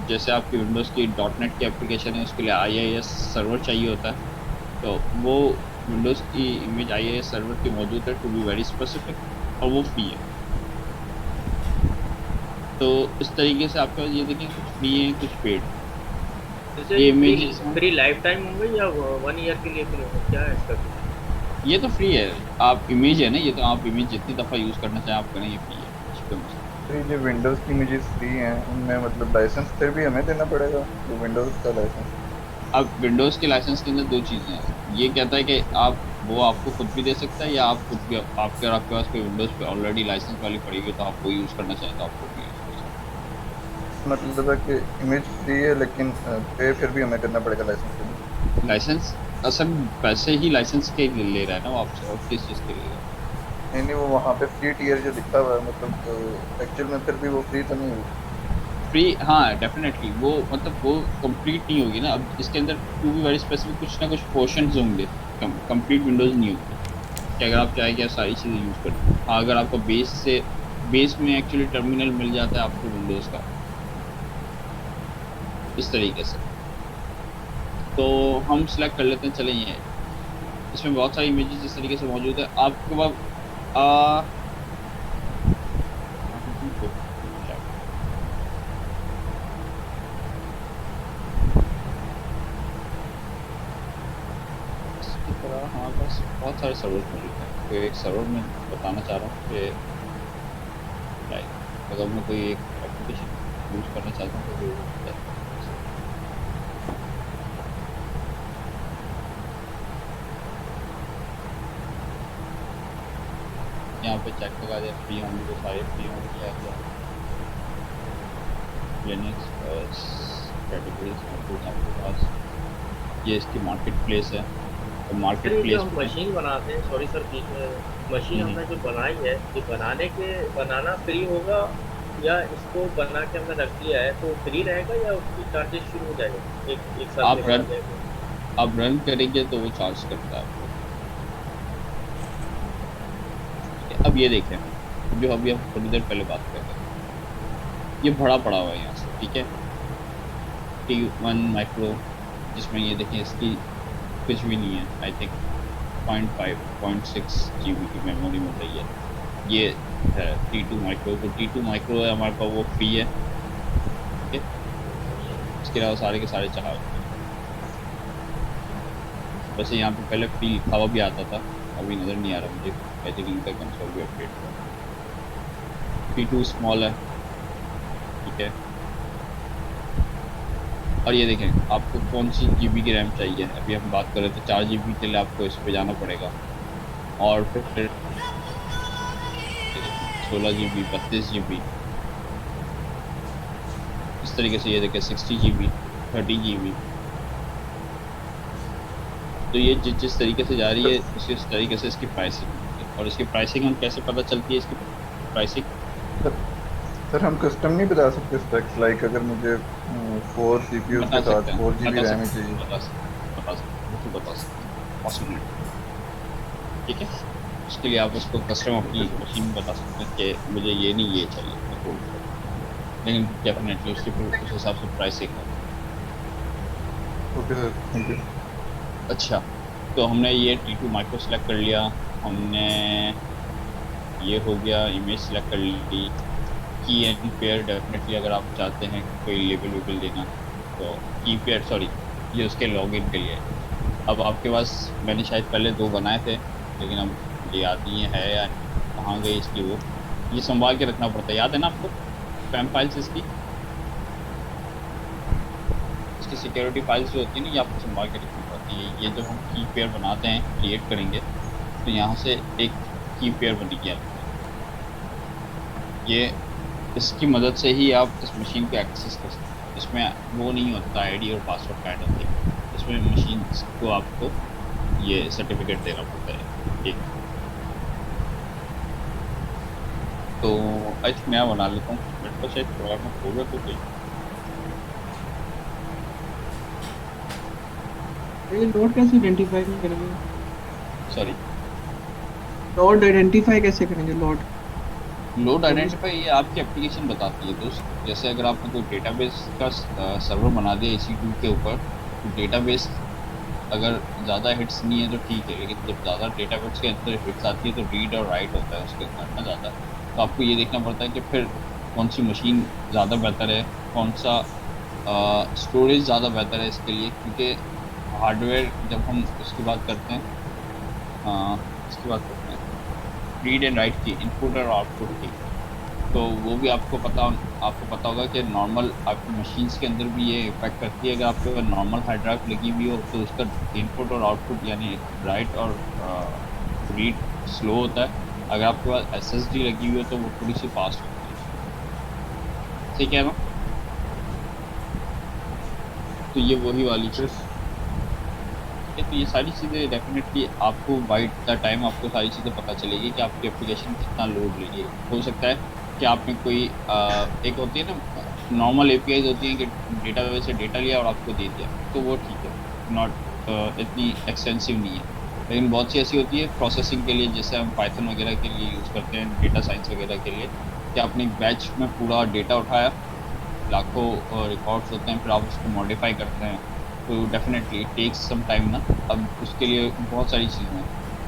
जैसे आपकी विंडोज़ की .NET की एप्लीकेशन है, उसके लिए IIS सर्वर चाहिए होता है, तो वो विंडोज़ की इमेज IIS सर्वर की मौजूद है, टू बी वेरी स्पेसिफिक, और वो फ्री है। तो इस तरीके से आपके पास ये देखिए, कुछ फ्री है, कुछ पेड। जैसे ये इमेजेस फ्री लाइफ टाइम होंगे या 1 ईयर के लिए फ्री होंगे, क्या है इसका? ये तो फ्री है। आप इमेज है ना, ये तो आप इमेज जितनी दफ़ा यूज़ करना चाहें आप करें, ये फ्री है, इस पे मसला। तो ये जो विंडोज़ की इमेजेस फ्री हैं उनमें मतलब लाइसेंस फिर भी हमें देना पड़ेगा, तो विंडोज़ का लाइसेंस? अब विंडोज़ के लाइसेंस के अंदर दो चीज़ें हैं। ये कहता है कि आप वो आपको खुद भी दे सकता है, या आप खुद भी आपके पास कोई विंडोज़ पे ऑलरेडी लाइसेंस वाली पड़ी हुई तो आप वो यूज़ करना चाहें तो आप खुद भी यूज़ कर सकते हैं। मतलब है कि इमेज फ्री है लेकिन पे फिर भी हमें करना पड़ेगा लाइसेंस के लिए। लाइसेंस असल पैसे ही लाइसेंस के लिए ले रहा है ना वो आपसे, और किस चीज़ के लिए? नहीं नहीं, वो वहाँ पे फ्री टीयर जो लिखा हुआ है मतलब एक्चुअल में फिर भी वो फ्री तो नहीं हुई। फ्री, हाँ डेफिनेटली वो मतलब वो कंप्लीट नहीं होगी ना। अब इसके अंदर टू बी वेरी स्पेसिफिक कुछ ना कुछ पोर्शंस होंगे, कंप्लीट विंडोज़ नहीं होगी कि अगर आप चाहे कि आप सारी चीज़ें यूज़ करें। हाँ अगर आपको बेस में एक्चुअली टर्मिनल मिल जाता है आपको विंडोज़ का इस तरीके से, तो हम सिलेक्ट कर लेते हैं। चले ये इसमें बहुत सारी इमेजेस इस तरीके से मौजूद है आपके पास। इसकी तरह हमारे पास बहुत सारे सर्वर मौजूद हैं। तो एक सर्वर में बताना चाह रहा हूँ कि अगर मैं कोई एक एप्लीकेशन यूज़ करना चाहता हूँ तो वो यहाँ पे चेक लगा दिया फ्री होंगे तो सारे फ्री होंगे आ गया। लिनक्स कैटेगरीज मौजूद हैं आपके पास। ये इसकी मार्केट प्लेस है, तो मार्केट सर ये जो प्लेस हम मशीन बनाते हैं, सॉरी सर बीच में, मशीन हमने जो बनाई है ये बनाना फ्री होगा या इसको बना के हमने रख लिया है तो फ्री रहेगा या उसकी चार्जेस शुरू हो जाएगा एक साल आप के रन बाद? आप रन करेंगे तो वो चार्ज करता है आपको। अब ये देखें जो अभी हम थोड़ी देर पहले बात कर रहे थे, ये भरा पड़ा हुआ है यहाँ से, ठीक है। T1 माइक्रो जिसमें ये देखें इसकी कुछ भी नहीं है, आई थिंक 0.6 GB की मेमोरी मिल रही है। ये है T2 माइक्रो, तो T2 माइक्रो है हमारे पास, वो फ्री है, ठीक है। इसके अलावा सारे के सारे चार्ज हैं। वैसे यहाँ पे पहले फ्री लिखा हुआ भी आता था, अभी नज़र नहीं आ रहा मुझे। आई थिंक इनका कंसोल भी अपडेट हुआ। T2 स्मॉल है, ठीक है। और ये देखें आपको कौन सी GB की रैम चाहिए। अभी हम बात कर रहे थे 4 GB के लिए आपको इस पे जाना पड़ेगा, और फिर 16 GB 32 GB इस तरीके से। ये देखें 60 GB 30 GB। तो ये जिस तरीके से जा रही है उस तरीके से इसकी प्राइसिंग, और इसकी प्राइसिंग हम कैसे पता चलती है इसकी प्राइसिंग? सर हम कस्टम नहीं बता सकते स्पेक्स, लाइक अगर मुझे 4 CPU के साथ 4 GB रैम चाहिए। बता सकते पॉसिबिलिटी, ठीक है। उसके लिए आप उसको कस्टम अपनी मशीन में बता सकते हैं कि मुझे ये नहीं ये चाहिए, लेकिन डेफिनेटली उसके उस हिसाब से प्राइसिंग है। Okay sir, thank you. अच्छा, तो हमने ये T2 माइक्रो सेलेक्ट कर लिया, हमने ये हो गया, इमेज सेलेक्ट कर ली। की एंड पेयर डेफिनेटली अगर आप चाहते हैं कोई लेबल वेबल देना तो की पेयर, सॉरी ये उसके लॉगिन के लिए। अब आपके पास मैंने शायद पहले 2 बनाए थे, लेकिन अब मुझे याद नहीं है या कहाँ गई इसकी वो। ये संभाल के रखना पड़ता है, याद है ना आपको स्पैम फाइल्स इसकी सिक्योरिटी फाइल्स जो होती है ना, ये आपको संभाल के रखनी पड़ती है। ये जब हम की पेयर बनाते हैं, क्रिएट करेंगे, तो यहाँ से एक की पेयर बनेगी आपकी। ये इसकी मदद से ही आप इस मशीन को एक्सेस कर सकते हैं। इसमें वो नहीं होता आईडी और पासवर्ड काइंड ऑफ थिंग, इसमें मशीन को आपको ये सर्टिफिकेट देना पड़ता है, ठीक। तो आई थिंक मैं बना लेता हूँ, मेरे को शायद प्रोग्राम में होगा तो कोई। ये लोड कैसे आइडेंटिफाई करेंगे? सॉरी, लोड आइडेंटिफाई कैसे करेंगे? लोड आइडेंटिफाई ये आपकी एप्लीकेशन बताती है दोस्त। जैसे अगर आपने कोई डेटाबेस का सर्वर बना दिया EC2 के ऊपर, तो डेटाबेस अगर ज़्यादा हिट्स नहीं है तो ठीक है, लेकिन जब ज़्यादा डेटाबेस के अंदर हिट्स आती है तो रीड और राइट होता है उसके अंदर ना ज़्यादा। तो आपको ये देखना पड़ता है कि फिर कौन सी मशीन ज़्यादा बेहतर है, कौन सा स्टोरेज ज़्यादा बेहतर है इसके लिए। क्योंकि हार्डवेयर जब हम उसकी बात करते हैं, रीड एंड राइट की, इनपुट और आउटपुट की, तो वो भी आपको पता होगा कि नॉर्मल आपकी मशीन्स के अंदर भी ये इफेक्ट करती है। अगर आपके पास नॉर्मल हार्ड ड्राइव लगी हुई हो तो उसका इनपुट और आउटपुट यानी राइट और रीड स्लो होता है। अगर आपके पास SSD लगी हुई हो तो वो थोड़ी सी फास्ट होती है, ठीक है ना। तो ये वही वाली चीज़ है। तो ये सारी चीज़ें डेफिनेटली आपको बाय द टाइम आपको सारी चीज़ें पता चलेगी कि आपकी एप्लीकेशन कितना लोड ले रही है। हो सकता है कि आपने कोई एक होती है ना नॉर्मल एपीआईज होती हैं कि डेटाबेस से डेटा लिया और आपको दे दिया, तो वो ठीक है, नॉट इतनी एक्सटेंसिव नहीं है। लेकिन बहुत सी ऐसी होती है प्रोसेसिंग के लिए, जैसे हम पाइथन वगैरह के लिए यूज़ करते हैं, डेटा साइंस वगैरह के लिए, कि आपने एक बैच में पूरा डेटा उठाया, लाखों रिकॉर्ड्स होते हैं, फिर आप उसको मॉडिफाई करते हैं, तो डेफिनेटली टेक्स सम टाइम ना। अब उसके लिए बहुत सारी चीज़ें हैं,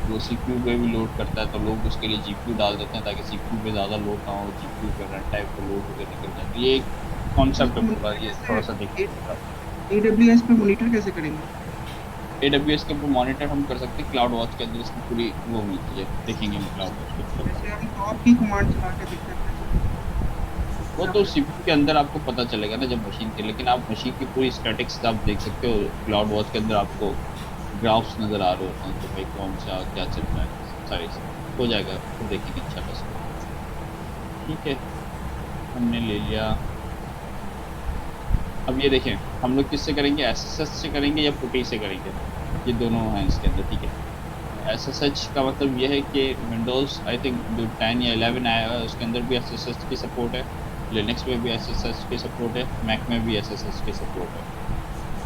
वो सीपीयू पे भी लोड करता है, तो लोग उसके लिए जीपीयू डाल देते हैं ताकि सीपीयू पे ज़्यादा लोड ना हो, जीपीयू पे रन टाइम पे लोड होकर निकल जाए। तो ये एक कॉन्सेप्ट है पूरा, ये थोड़ा सा देखिए। AWS पे मॉनिटर कैसे करेंगे? AWS के ऊपर मॉनिटर हम कर सकते हैं, क्लाउड वॉच के अंदर इसकी पूरी वो मिलती है, देखेंगे हम क्लाउड वॉच के ऊपर। जैसे हम टॉप की कमांड चला के देख सकते हैं। वो तो सीपीयू के अंदर आपको पता चलेगा ना जब मशीन के, लेकिन आप मशीन की पूरी स्टैटिक्स आप देख सकते हो। क्लाउड वॉच के अंदर आपको ग्राफ्स नज़र आ रहे होते हैं कि भाई कौन सा क्या चल रहा है, सारी हो जाएगा, तो देखेंगे इंशाल्लाह से। ठीक है, हमने ले लिया। अब ये देखें हम लोग किससे करेंगे, SSH से करेंगे या पुटी से करेंगे, ये दोनों हैं इसके अंदर। ठीक है, SSH का मतलब ये है कि विंडोज़ आई थिंक जो 10 या 11 आया है उसके अंदर भी SSH की सपोर्ट है, लिनक्स में भी SSH की सपोर्ट है, मैक में भी SSH की सपोर्ट है।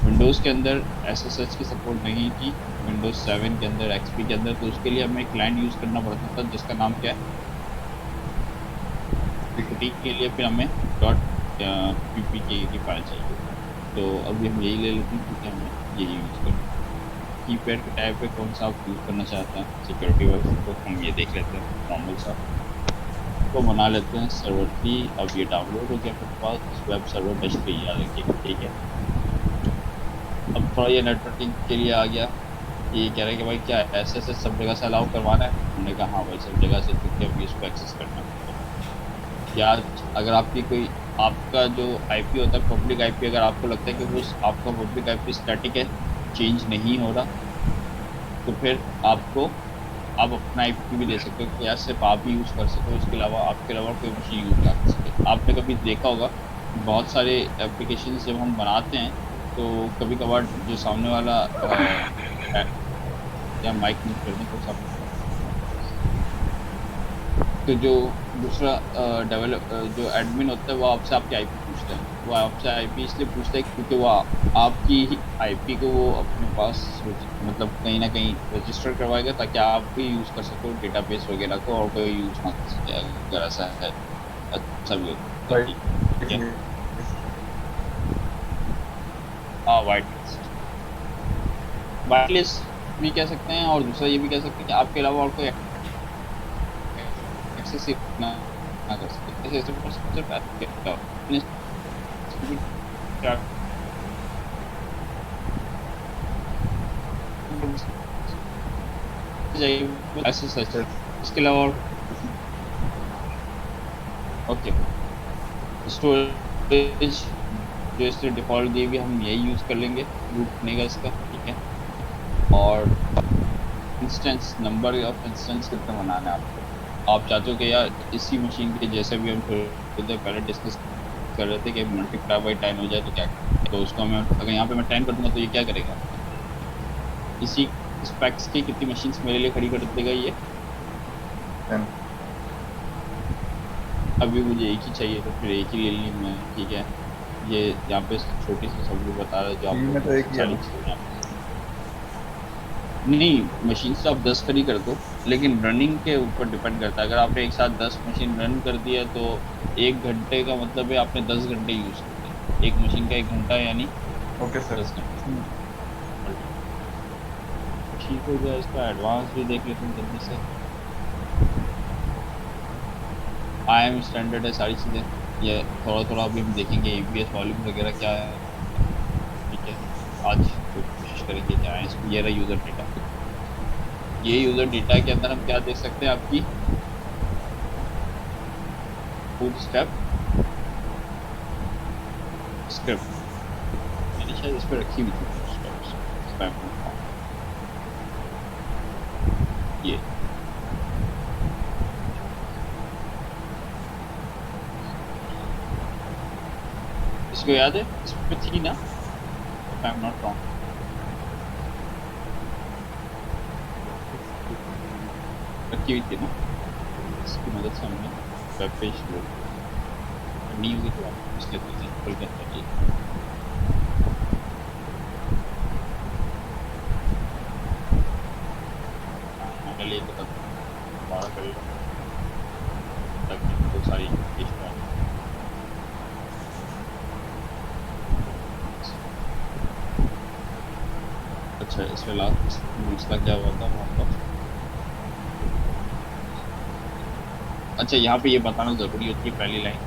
विंडोज़ के अंदर SSH की सपोर्ट नहीं थी, विंडोज़ 7 के अंदर, XP के अंदर, तो उसके लिए हमें क्लाइंट यूज़ करना पड़ता था जिसका नाम क्या है पुटी के लिए, फिर हमें .ppk की फाइल चाहिए। तो अभी हम यही ले लेते हैं क्योंकि हमें यही यूज़ करना है। कीपैड के टाइप पे कौन सा आप यूज़ करना चाहते हैं सिक्योरिटी वाइज, तो हम ये देख लेते हैं नॉर्मल सा तो बना लेते हैं सर्वर की। अब ये डाउनलोड हो गया फिर पास वेब सर्वर डैश पे याद रखिएगा। ठीक है, अब थोड़ा ये नेटवर्किंग के लिए आ गया, ये कह रहे हैं कि भाई क्या SSH सब जगह से अलाउ करवाना है। हमने कहा हाँ भाई सब जगह से, क्योंकि अभी इसको एक्सेस करना है। या अगर आपकी कोई आपका जो IP होता है पब्लिक IP, अगर आपको लगता है कि वो आपका पब्लिक IP स्टैटिक है, चेंज नहीं हो रहा, तो फिर आप अपना IP भी ले सकते हो कि यार सिर्फ आप ही यूज़ कर सकते हो, इसके अलावा आपके अलावा कोई मशीन यूज़ ना कर सके। आपने कभी देखा होगा बहुत सारे एप्लीकेशन जब हम बनाते हैं तो कभी कभार जो सामने वाला या माइक यूज करने को सब, तो जो दूसरा जो एडमिन होता है वो आपसे आपकी IP पूछता है। वो आपसे IP इसलिए पूछता है क्योंकि वो आपकी IP को वो अपने पास मतलब कहीं ना कहीं रजिस्टर करवाएगा ताकि आप भी यूज़ कर सको डेटाबेस वगैरह को, और कोई यूज़ ना कर सके अगर ऐसा है। अच्छा भी होता है। हाँ, वाइट लिस्ट भी कह सकते हैं, और दूसरा ये भी कह सकते हैं कि आपके अलावा और कोई एक्सेस ना कर सकते। इसके अलावा ओके स्टोरेज जो इससे डिफ़ॉल्ट दी हुई हम यही यूज़ कर लेंगे, रूट बनेगा इसका। ठीक है, और इंस्टेंस नंबर ऑफ इंस्टेंस कितना बनाना है आपको। आप चाहते हो कि यार इसी मशीन के जैसे भी हम थोड़ी देर पहले डिस्कस कर रहे थे कि मल्टीप्लाई बाई 10 हो जाए तो क्या, तो उसको मैं अगर यहाँ पे मैं 10 कर दूँगा तो ये क्या करेगा, इसी स्पेक्स की कितनी मशीन्स मेरे लिए खड़ी कर देगा ये। अभी मुझे एक ही चाहिए तो फिर एक ही ले ली मैं। ठीक है, ये यहाँ पे छोटी सी सब बता रहे जो आप नहीं मशीन से आप 10 खड़ी कर दो, लेकिन रनिंग के ऊपर डिपेंड करता है। अगर आपने एक साथ 10 मशीन रन कर दिया तो 1 घंटे का मतलब है आपने 10 घंटे यूज़ कर दिए। एक मशीन का 1 घंटा यानी ओके सर 10 घंटे। ठीक हो गया, इसका एडवांस भी देख लेते हैं जल्दी से। IAM स्टैंडर्ड है सारी चीज़ें, ये थोड़ा अभी हम देखेंगे ABS वॉल्यूम वगैरह क्या है। ठीक है, आज कोशिश करेंगे क्या है इसमें। ये रहा यूज़र डेटा, ये यूज़र डेटा के अंदर हम क्या देख सकते हैं, आपकी फूड स्टेप स्क्रिप्ट मैंने शायद इस पर रखी हुई थी ये इसको याद है, इस पर थी ना आई एम नॉट रॉन्ग। रखी हुई थी ना, इसकी मदद से हमने वेब पेज लोड नहीं हुई तो आप इसके खोल कर करिए। मैंने लिए तो दोबारा कर लो ताकि बहुत सारी पेज पर अच्छा इसमें लास्ट इसका क्या हुआ था वहाँ पर। अच्छा यहाँ पे ये बताना ज़रूरी होती है पहली लाइन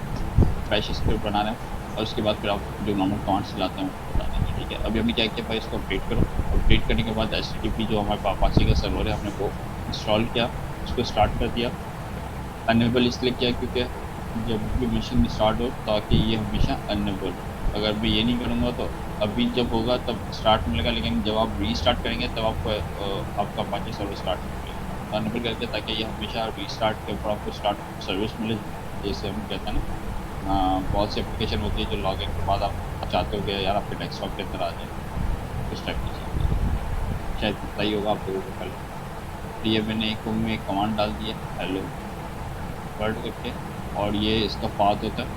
फ्रेश स्क्रिप्ट बनाना है और उसके बाद फिर आप जो नॉर्मल कमांड्स चलाते हैं वो बता देंगे। ठीक है, अभी हमने क्या किया भाई, इसको अपडेट करो। अपडेट करने के बाद HTTP जो हमारे अपाचे का सर्वर है हमने वो इंस्टॉल किया, उसको स्टार्ट कर दिया। अनेबल इसलिए किया क्योंकि जब भी मशीन स्टार्ट हो ताकि ये हमेशा अनेबल हो। अगर मैं ये नहीं करूँगा तो अभी जब होगा तब स्टार्ट मिलेगा, लेकिन जब आप रीस्टार्ट करेंगे तब आपको आपका अपाचे सर्वर स्टार्ट मिलेगा। अनेबल करके ताकि ये हमेशा रीस्टार्ट के ऊपर आपको स्टार्ट सर्विस मिले। जैसे हम कहते हैं ना, बहुत सी एप्लीकेशन होती है जो लॉगिन के बाद आप चाहते हो कि यार आपके डेस्कटॉप के अंदर आ जाए, उस टाइप की चीज़ शायद पता ही होगा आप लोगों को पहले। तो ये मैंने एक कमांड डाल दी है हेलो वर्ड करके, और ये इसका पाथ होता है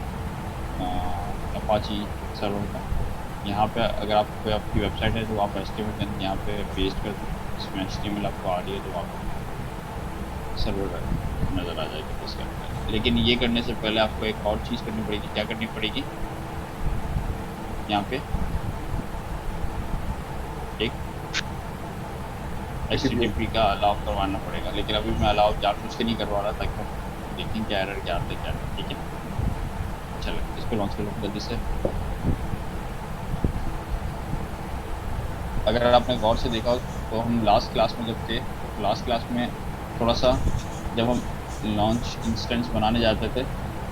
अपाची सर्वर का। यहाँ पे अगर आपको आपकी वेबसाइट है तो आप HTML यहाँ पे पेस्ट कर दो, इसमें HTML आपको आ रही है तो आप सर्वर नज़र आ जाएगी इसके अंदर। लेकिन ये करने से पहले आपको एक और चीज़ करनी पड़ेगी। क्या करनी पड़ेगी, यहाँ पे एक HTTP का अलाउ करवाना पड़ेगा, लेकिन अभी मैं अलाउ जानबूझ के नहीं करवा रहा ताकि हम देखें क्या एरर क्या आते क्या। ठीक है, चलो इसको लॉन्च कर लो जल्दी से। अगर आपने गौर से देखा तो हम लास्ट क्लास में जब थे, लास्ट क्लास में थोड़ा सा जब हम लॉन्च इंस्टेंस बनाने जाते थे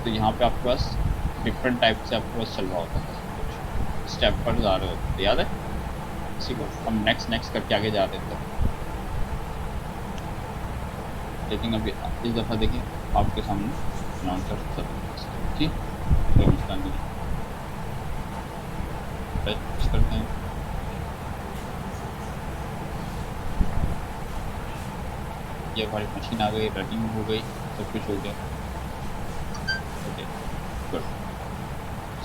तो यहाँ पे आपके पास डिफरेंट टाइप से आपके पास चल रहा होता था, स्टेप पर जा रहे होते थे, याद है इसी को हम नेक्स्ट करके आगे जा रहे थे। लेकिन अभी इस दफ़ा देखिए आपके सामने लॉन्चर ठीक करते हैं। ये हमारी मशीन आ गई, रनिंग हो गई, सब कुछ हो गया। ओके गुड,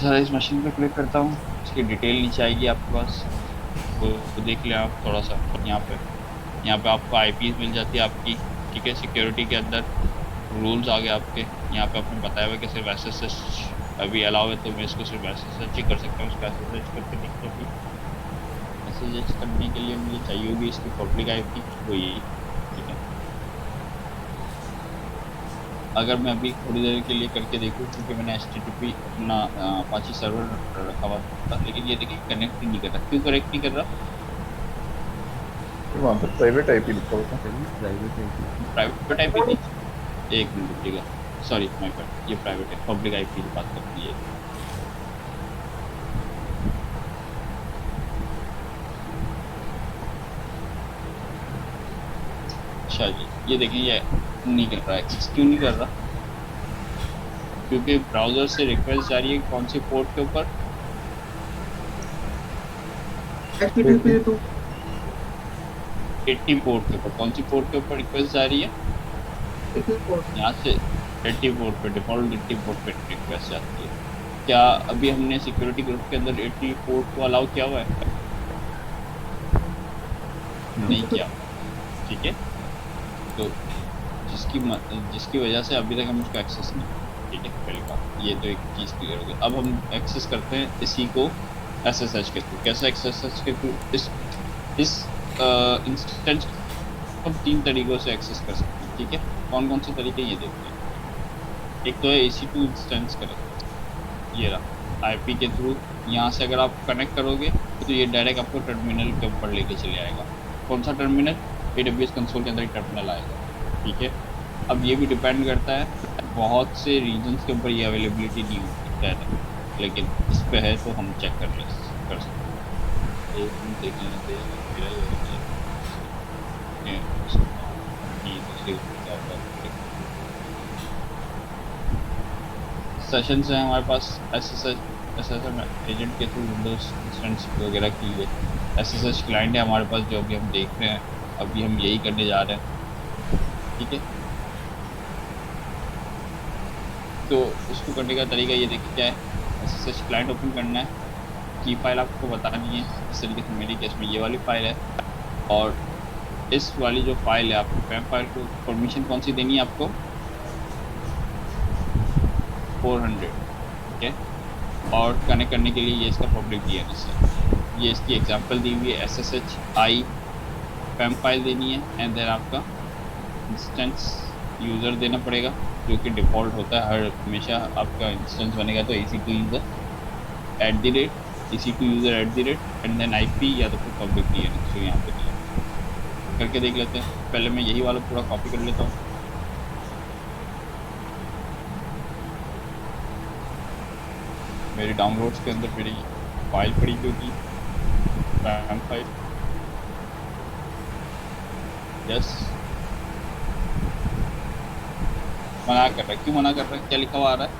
सर इस मशीन पे क्लिक करता हूँ, इसकी डिटेल नीचे आएगी आपके पास, वो देख लें आप थोड़ा सा। यहाँ पे आपको IPs मिल जाती है आपकी। ठीक है, सिक्योरिटी के अंदर रूल्स आ गए आपके। यहाँ पे आपने बताया हुआ कि सिर्फ SSH अभी अलाउ है तो मैं इसको सिर्फ SSH ही कर सकता हूँ। उसका SSH करके देखते हैं। SSH करने के लिए मुझे चाहिए होगी इसकी पब्लिक IP, वो यही। ठीक है, अगर मैं अभी थोड़ी देर के लिए करके देखूँ, क्योंकि मैंने HTTP अपना अपाची सर्वर रखा हुआ था, लेकिन ये देखिए कनेक्ट नहीं कर रहा। क्यों कनेक्ट नहीं कर रहा? वहाँ पर प्राइवेट IP लिखा होता है। प्राइवेट IP नहीं, एक मिनट ठीक है, सॉरी माय बैड, ये प्राइवेट है, पब्लिक IP की बात करती है। अच्छा जी, ये देखिए ये नहीं कर रहा है। क्यों नहीं कर रहा? क्योंकि ब्राउज़र से रिक्वेस्ट जा रही है कौन सी पोर्ट के ऊपर? HTTP तो 80 पोर्ट के ऊपर। कौन सी पोर्ट के ऊपर रिक्वेस्ट जा रही है? यहाँ से 80 पोर्ट पे, डिफॉल्ट 80 पोर्ट पे रिक्वेस्ट जाती है। क्या अभी हमने सिक्योरिटी ग्रुप के अंदर 80 पोर्ट को अलाउ किया हुआ है? नहीं किया। ठीक है, तो जिसकी वजह से अभी तक हम उसको एक्सेस नहीं। ठीक है, पहली बात ये तो एक चीज़ क्लियर हो गई। अब हम एक्सेस करते हैं इसी को SSH के थ्रू। कैसे SSH के थ्रू? इस इंस्टेंस हम 3 तरीक़ों से एक्सेस कर सकते हैं। ठीक है, कौन कौन से तरीके ये देखते हैं। एक तो है EC2 इंस्टेंस कनेक्ट, ये रहा IP के थ्रू। यहाँ से अगर आप कनेक्ट करोगे तो ये डायरेक्ट आपको टर्मिनल के ऊपर लेके चले आएगा। कौन सा टर्मिनल? AWS कंसोल के अंदर एक टर्मिनल आएगा। ठीक है, अब ये भी डिपेंड करता है, बहुत से रीजन्स के ऊपर ये अवेलेबिलिटी नहीं होती है, लेकिन इस पे है तो हम चेक कर सकते हैं। एक मिनट देख लेना सेशन है हमारे पास SSH SSH एजेंट के थ्रू विंडोज इंस्टेंस वगैरह की है। SSH क्लाइंट है हमारे पास जो अभी हम देख रहे हैं, अभी हम यही करने जा रहे हैं, ठीक है। तो उसको करने का तरीका ये देखिए क्या है, SSH क्लाइंट ओपन करना है, की फाइल आपको बतानी है, इस तरीके से मेरे केस में ये वाली फाइल है, और इस वाली जो फाइल है आपको पैम फाइल को परमिशन कौन सी देनी है आपको 400, ठीक है। और कनेक्ट करने के लिए ये इसका पब्लिक DNS है, ये इसकी एग्जांपल दी हुई है, SSH I पैम फाइल देनी है, एंड देन आपका इंस्टेंस यूज़र देना पड़ेगा जो कि डिफ़ॉल्ट होता है हर हमेशा आपका इंस्टेंस बनेगा तो EC2 user @ EC2 user @ and then IP या तो फिर पब्लिक DNS जो यहाँ पे दिया करके देख लेते हैं। पहले मैं यही वाला पूरा कॉपी कर लेता हूँ। मेरी डाउनलोड्स के अंदर मेरी फाइल पड़ी होगी पैम फाइल, यस। मना कर रहा है, क्यों मना कर रहा है, क्या लिखा हुआ आ रहा है?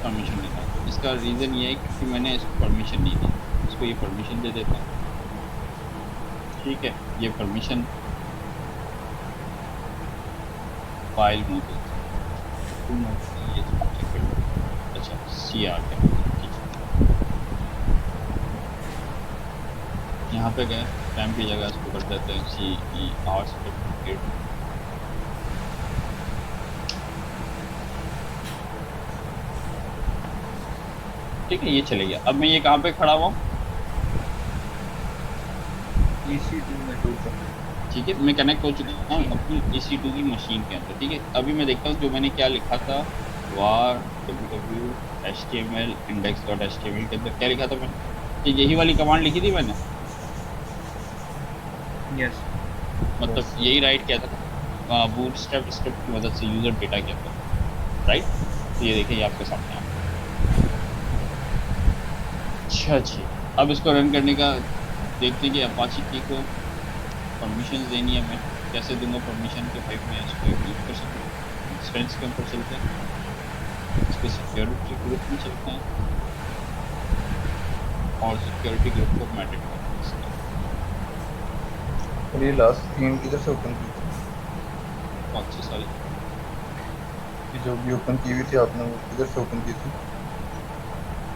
परमिशन देना है। इसका रीज़न ये है क्योंकि मैंने इसको परमिशन नहीं दी, इसको ये परमिशन दे देता हूँ, ठीक है। ये परमिशन फाइल मोड ये अच्छा CR है, ठीक है। यहाँ पे गए पैम की जगह इसको कर देते हैं CER सर्टिफिकेट, ठीक है। ये चले गया। अब मैं ये कहाँ पे खड़ा हुआ हूँ, EC2 में, ठीक है। मैं कनेक्ट हो चुका हूँ अपनी EC2 की मशीन के अंदर, ठीक है। अभी मैं देखता हूँ जो मैंने क्या लिखा था var www html index.html के अंदर क्या लिखा था मैंने, यही वाली कमांड लिखी थी मैंने, यस, मतलब यही राइट किया था बूटस्ट्रैप स्क्रिप्ट की मदद से यूज़र डेटा के अंदर, राइट। तो ये देखिए ये आपके सामने आ गया। अच्छा जी, अब इसको रन करने का देखते हैं कि अपाची की को परमिशन देनी है। मैं कैसे दूंगा परमिशन के भाई, मैं इसको यूज कर सकूँ। इंस्टेंस के ऊपर चलते हैं, इसके सिक्योरिटी ग्रुप में चलते हैं और सिक्योरिटी ग्रुप को मैनेज करते हैं। और ये लास्ट स्क्रीन किधर से ओपन की थी? कौन सी सारी? ये जो भी ओपन की हुई थी आपने वो किधर से ओपन की थी?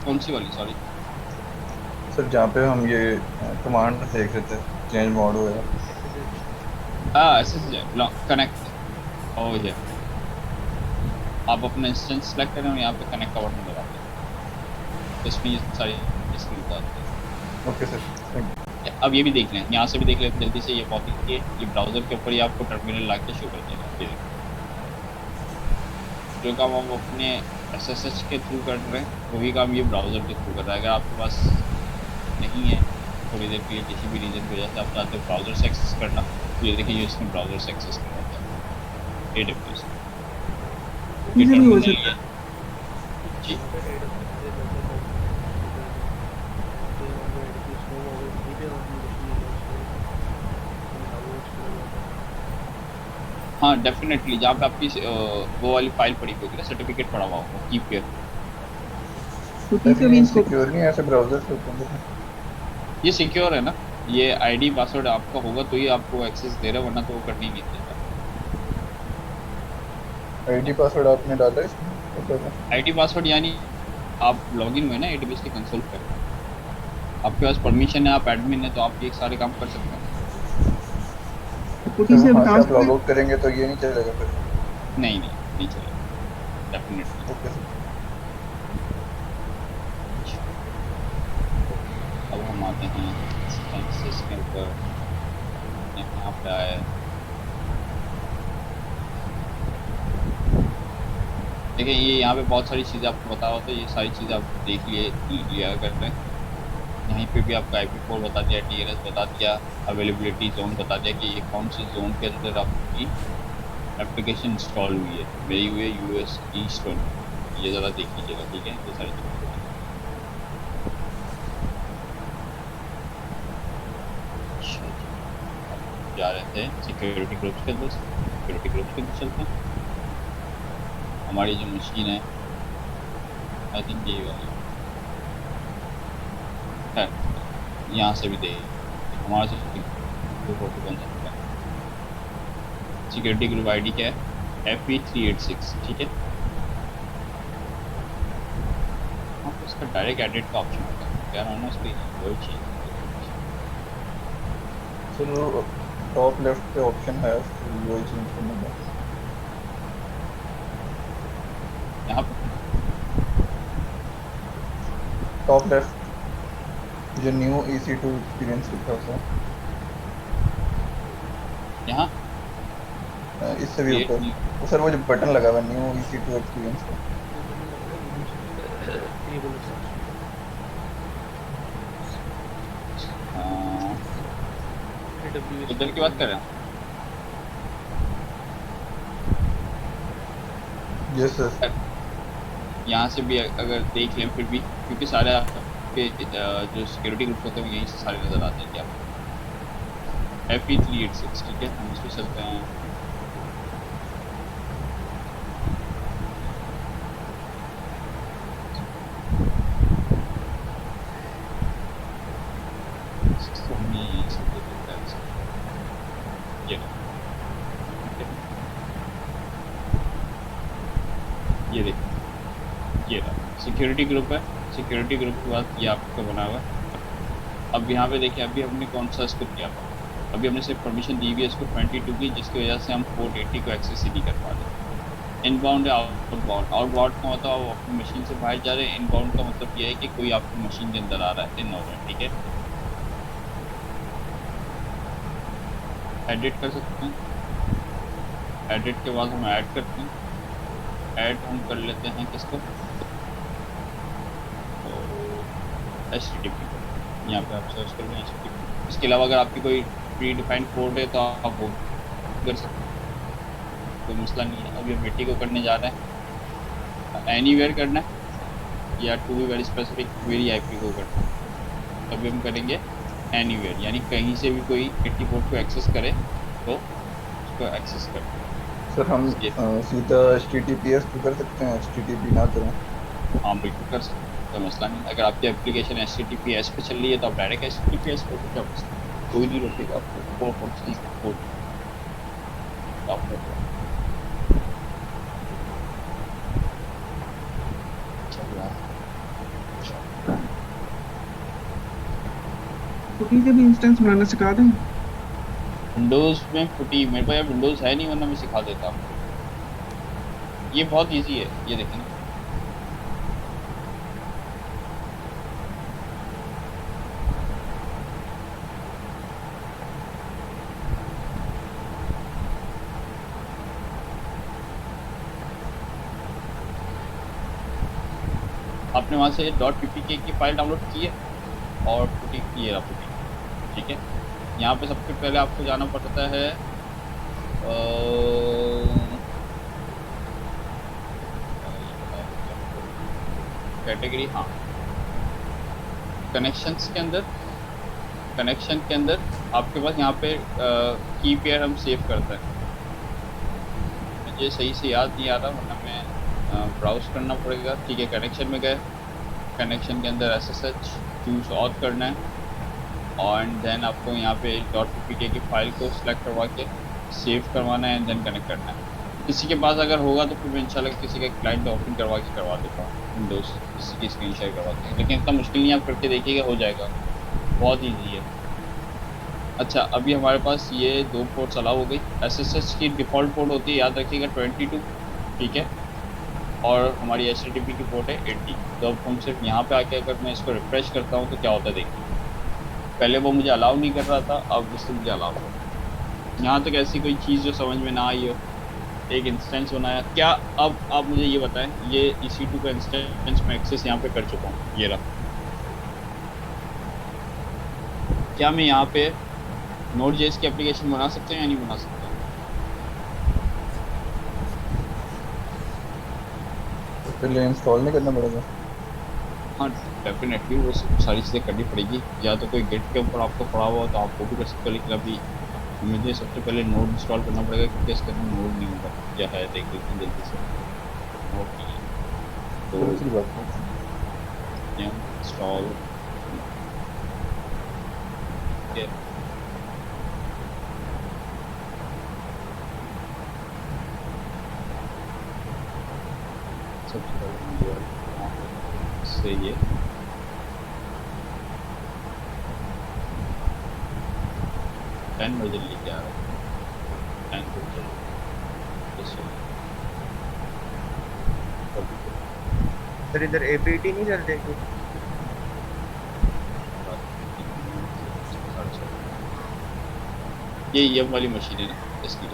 कौन सी वाली सॉरी? सर जहाँ पे हम ये कमांड देख रहे थे चेंज मोड वगैरह। SSH कनेक्ट हो गया। आप अपना इंस्टेंस सेलेक्ट करें और यहाँ पे कनेक्ट का बटन दबा दें, इसमें ये सारी स्क्रीन आती है। Okay sir, thank you. अब ये भी देख लें, यहाँ से भी देख लें जल्दी से। ये कॉपी किए, ये ब्राउज़र के ऊपर ही आपको टर्मिनल ला के शो कर देगा। जो काम हम अपने SSH के थ्रू कर रहे हैं वही काम ये ब्राउज़र के थ्रू कर रहा है। अगर आपके पास नहीं है थोड़ी देर के लिए किसी भी रीज़न की वजह से आप चाहते हो ब्राउज़र से एक्सेस करना, तो ये देखिए ये इसमें ब्राउज़र से एक्सेस कर रहा है AWS भी हो सकता है जी। हाँ डेफिनेटली, जहाँ पे आपकी वो वाली फाइल पड़ी होगी ना, सर्टिफिकेट पड़ा हुआ होगा कीप केयर। तो ठीक है, मींस सिक्योर नहीं है ऐसे ब्राउज़र से ओपन करना। ये सिक्योर है ना, ये आईडी पासवर्ड आपका होगा तो ही आपको एक्सेस दे रहा है, वरना तो वो करने ही नहीं देता। आईडी पासवर्ड आपने डाला इसमें? आईडी पासवर्ड यानी आप लॉगिन हुए ना AWS के कंसोल पर, आपके पास परमिशन है, आप एडमिन है, तो आप ये सारे काम कर सकते हैं। पुटी से आप लॉग आउट करेंगे तो ये नहीं चलेगा फिर? नहीं चलेगा डेफिनेटली। Okay sir. अब हम आते हैं इंस्टेंसेस के ऊपर, यहाँ पे आए देखिए ये यहाँ पे बहुत सारी चीज़ें आपको बता हुआ था, ये सारी चीज़ें आप देख लिया करते हैं। यहीं पे भी आपका IP4 बता दिया, DNS बता दिया, अवेलेबिलिटी जोन बता दिया कि ये कौन से जोन के अंदर आपकी एप्लीकेशन इंस्टॉल हुई है। मेरी हुई है US East 20, ये ज़रा देख लीजिएगा, ठीक है। ये सारी चीज़ें जा रहे थे सिक्योरिटी ग्रुप्स के अंदर। सिक्योरिटी ग्रुप के अंदर चलते हैं। हमारी जो मशीन है आई थिंक ये वाली है, यहाँ से भी दे हमारा सिक्योरिटी ग्रुप आईडी क्या है FE386, ठीक है। हाँ तो इसका डायरेक्ट एडिट का ऑप्शन होता है क्या ना उसकी वही चीज़। चलो टॉप लेफ्ट पे ऑप्शन है, वही चेंज करने का। यहाँ पर टॉप लेफ्ट जो न्यू EC2 एक्सपीरियंस लिखा होता है यहाँ इससे भी ऊपर तो सर वो जो बटन लगा हुआ है न्यू EC2 एक्सपीरियंस का। इधर की बात कर रहे हैं। Yes sir. यहाँ से भी अगर देख लें फिर भी, क्योंकि सारे आपके जो सिक्योरिटी ग्रुप होते हैं यहीं से सारे नज़र आते हैं क्या FE386, ठीक है। हम इसमें चलते हैं। ये देखिए ये रहा सिक्योरिटी ग्रुप है। सिक्योरिटी ग्रुप के बाद ये आपका बना हुआ है। अब यहाँ पे देखिए अभी हमने कौन सा इसको किया हुआ, अभी हमने सिर्फ परमिशन दी हुई है इसको 22 की, जिसकी वजह से हम पोर्ट 80 को एक्सेस ही नहीं कर पा रहे। इनबाउंड है आउटबाउंड। आउटबाउंड का मतलब आप अपनी मशीन से बाहर जा रहे हैं, इनबाउंड का मतलब ये है कि कोई आपकी मशीन के अंदर आ रहा है इन हो रहा है, ठीक है। एडिट कर सकते हैं, एडिट के बाद हम ऐड करते हैं। ऐड हम कर लेते हैं किसको, HTTP को। यहाँ पे आप सर्च कर लें HTTP। इसके अलावा अगर आपकी कोई प्री डिफाइंड पोर्ट है तो आप वो कर सकते हैं, कोई मसला नहीं है। अभी हम 80 को करने जा रहे हैं। एनीवेयर करना है या to be very specific very IP को करना है, तभी हम करेंगे एनीवेयर, यानी कहीं से भी कोई 80 पोर्ट को एक्सेस करे तो उसको एक्सेस कर। सर हम सीधा HTTPS तो कर सकते हैं, HTTP ना करें? हाँ बिल्कुल कर सकते हैं, कोई मसला नहीं। अगर आपकी एप्लीकेशन HTTPS पे चल रही है तो आप डायरेक्ट HTTPS पे क्या कर सकते हैं, कोई नहीं रोकेगा आपको। फुटी से भी इंस्टेंस बनाना सिखा दें। विंडोज़ में फुटी मेरे पास विंडोज़ है नहीं, वरना मैं सिखा देता हूँ। ये बहुत इजी है, ये देखें ना। आपने वहाँ से .ppk की फाइल डाउनलोड की है और फुटी की है फुटी, ठीक है। यहाँ पे सबसे पहले आपको जाना पड़ता है कैटेगरी, हाँ कनेक्शंस के अंदर। कनेक्शन के अंदर आपके पास यहाँ पे की पेयर हम सेव करते हैं। मुझे सही से याद नहीं आ रहा, वरना मैं ब्राउज करना पड़ेगा, ठीक है। कनेक्शन में गए, कनेक्शन के अंदर SSH चूज ऑथ करना है और देन आपको यहाँ पे .ppk की फाइल को सिलेक्ट करवा के सेव करवाना है एंड देन कनेक्ट करना है। किसी के पास अगर होगा तो फिर मैं इंशाल्लाह किसी का क्लाइंट ओपन करवा देता हूँ विंडोज़, किसी की स्क्रीन शेयर करवा के, लेकिन इतना मुश्किल नहीं, आप करके देखिएगा हो जाएगा, बहुत ईजी है। अच्छा अभी हमारे पास ये 2 पोर्ट्स अलाउ हो गई। SSH की डिफ़ॉल्ट पोर्ट होती है, याद रखिएगा 22, ठीक है, और हमारी HTTP की पोर्ट है 80। तो अब हम सिर्फ यहाँ पे आके अगर मैं इसको रिफ्रेश करता हूँ तो क्या होता है देखिए, पहले वो मुझे अलाउ नहीं कर रहा था, अब इससे मुझे अलाउ हो। यहाँ तक ऐसी कोई चीज़ जो समझ में ना आई हो, एक इंस्टेंस बनाया क्या। अब आप मुझे ये बताएं, ये EC2 का इंस्टेंस में एक्सेस यहाँ पे कर चुका हूँ, ये रहा। क्या मैं यहाँ पे Node.js की एप्लीकेशन बना सकते हैं या नहीं बना सकते? पहले इंस्टॉल नहीं करना पड़ेगा? हाँ डेफिनेटली वो सारी चीज़ें करनी पड़ेगी, या तो कोई गिट के ऊपर आपको पड़ा हुआ हो तो आप वो भी कर सकते हो, लेकिन अभी मुझे सबसे पहले नोड इंस्टॉल करना पड़ेगा क्योंकि इसके अंदर नोड नहीं होगा, क्या है देख लेते हैं जल्दी से। नोड नहीं है तो दूसरी बात है इंस्टॉल सबसे पहले से ये टेन वर्जन लेके आ रहा है, 10 वर्जन सर इधर एपीटी नहीं चल रही? ये वाली मशीन है ना इसकी,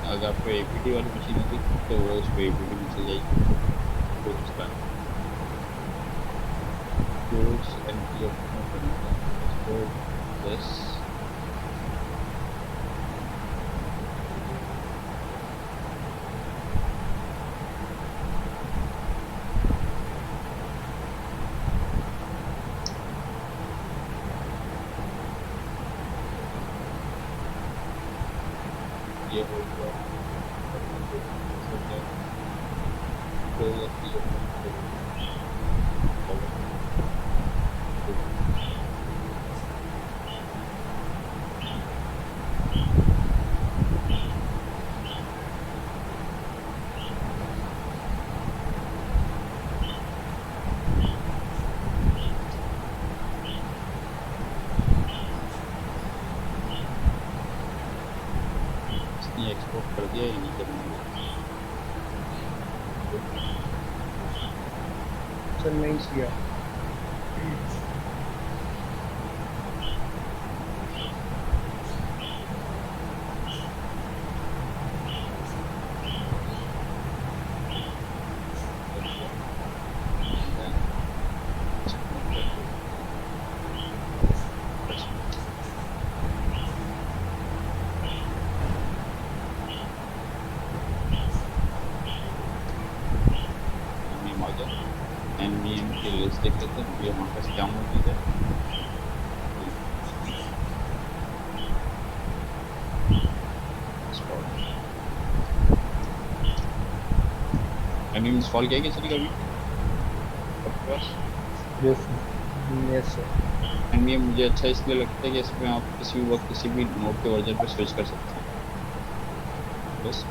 अगर आपको एपीटी वाली मशीन होगी तो वो उस पर एपीटी में चल जाएगी। तो उसका बस ये हो गया एक्सपोर्ट कर दिया या नहीं करना सर नहीं किया। NVM की लिस्ट देख लेते हैं, ये हमारे पास क्या मौजूद है। NVM इंस्टॉल किया क्या चलेगा अभी आपके पास? Yes sir. NVM मुझे अच्छा इसलिए लगता है कि इसमें आप किसी भी वक्त किसी भी नोड के वर्जन पर स्विच कर सकते हैं। बस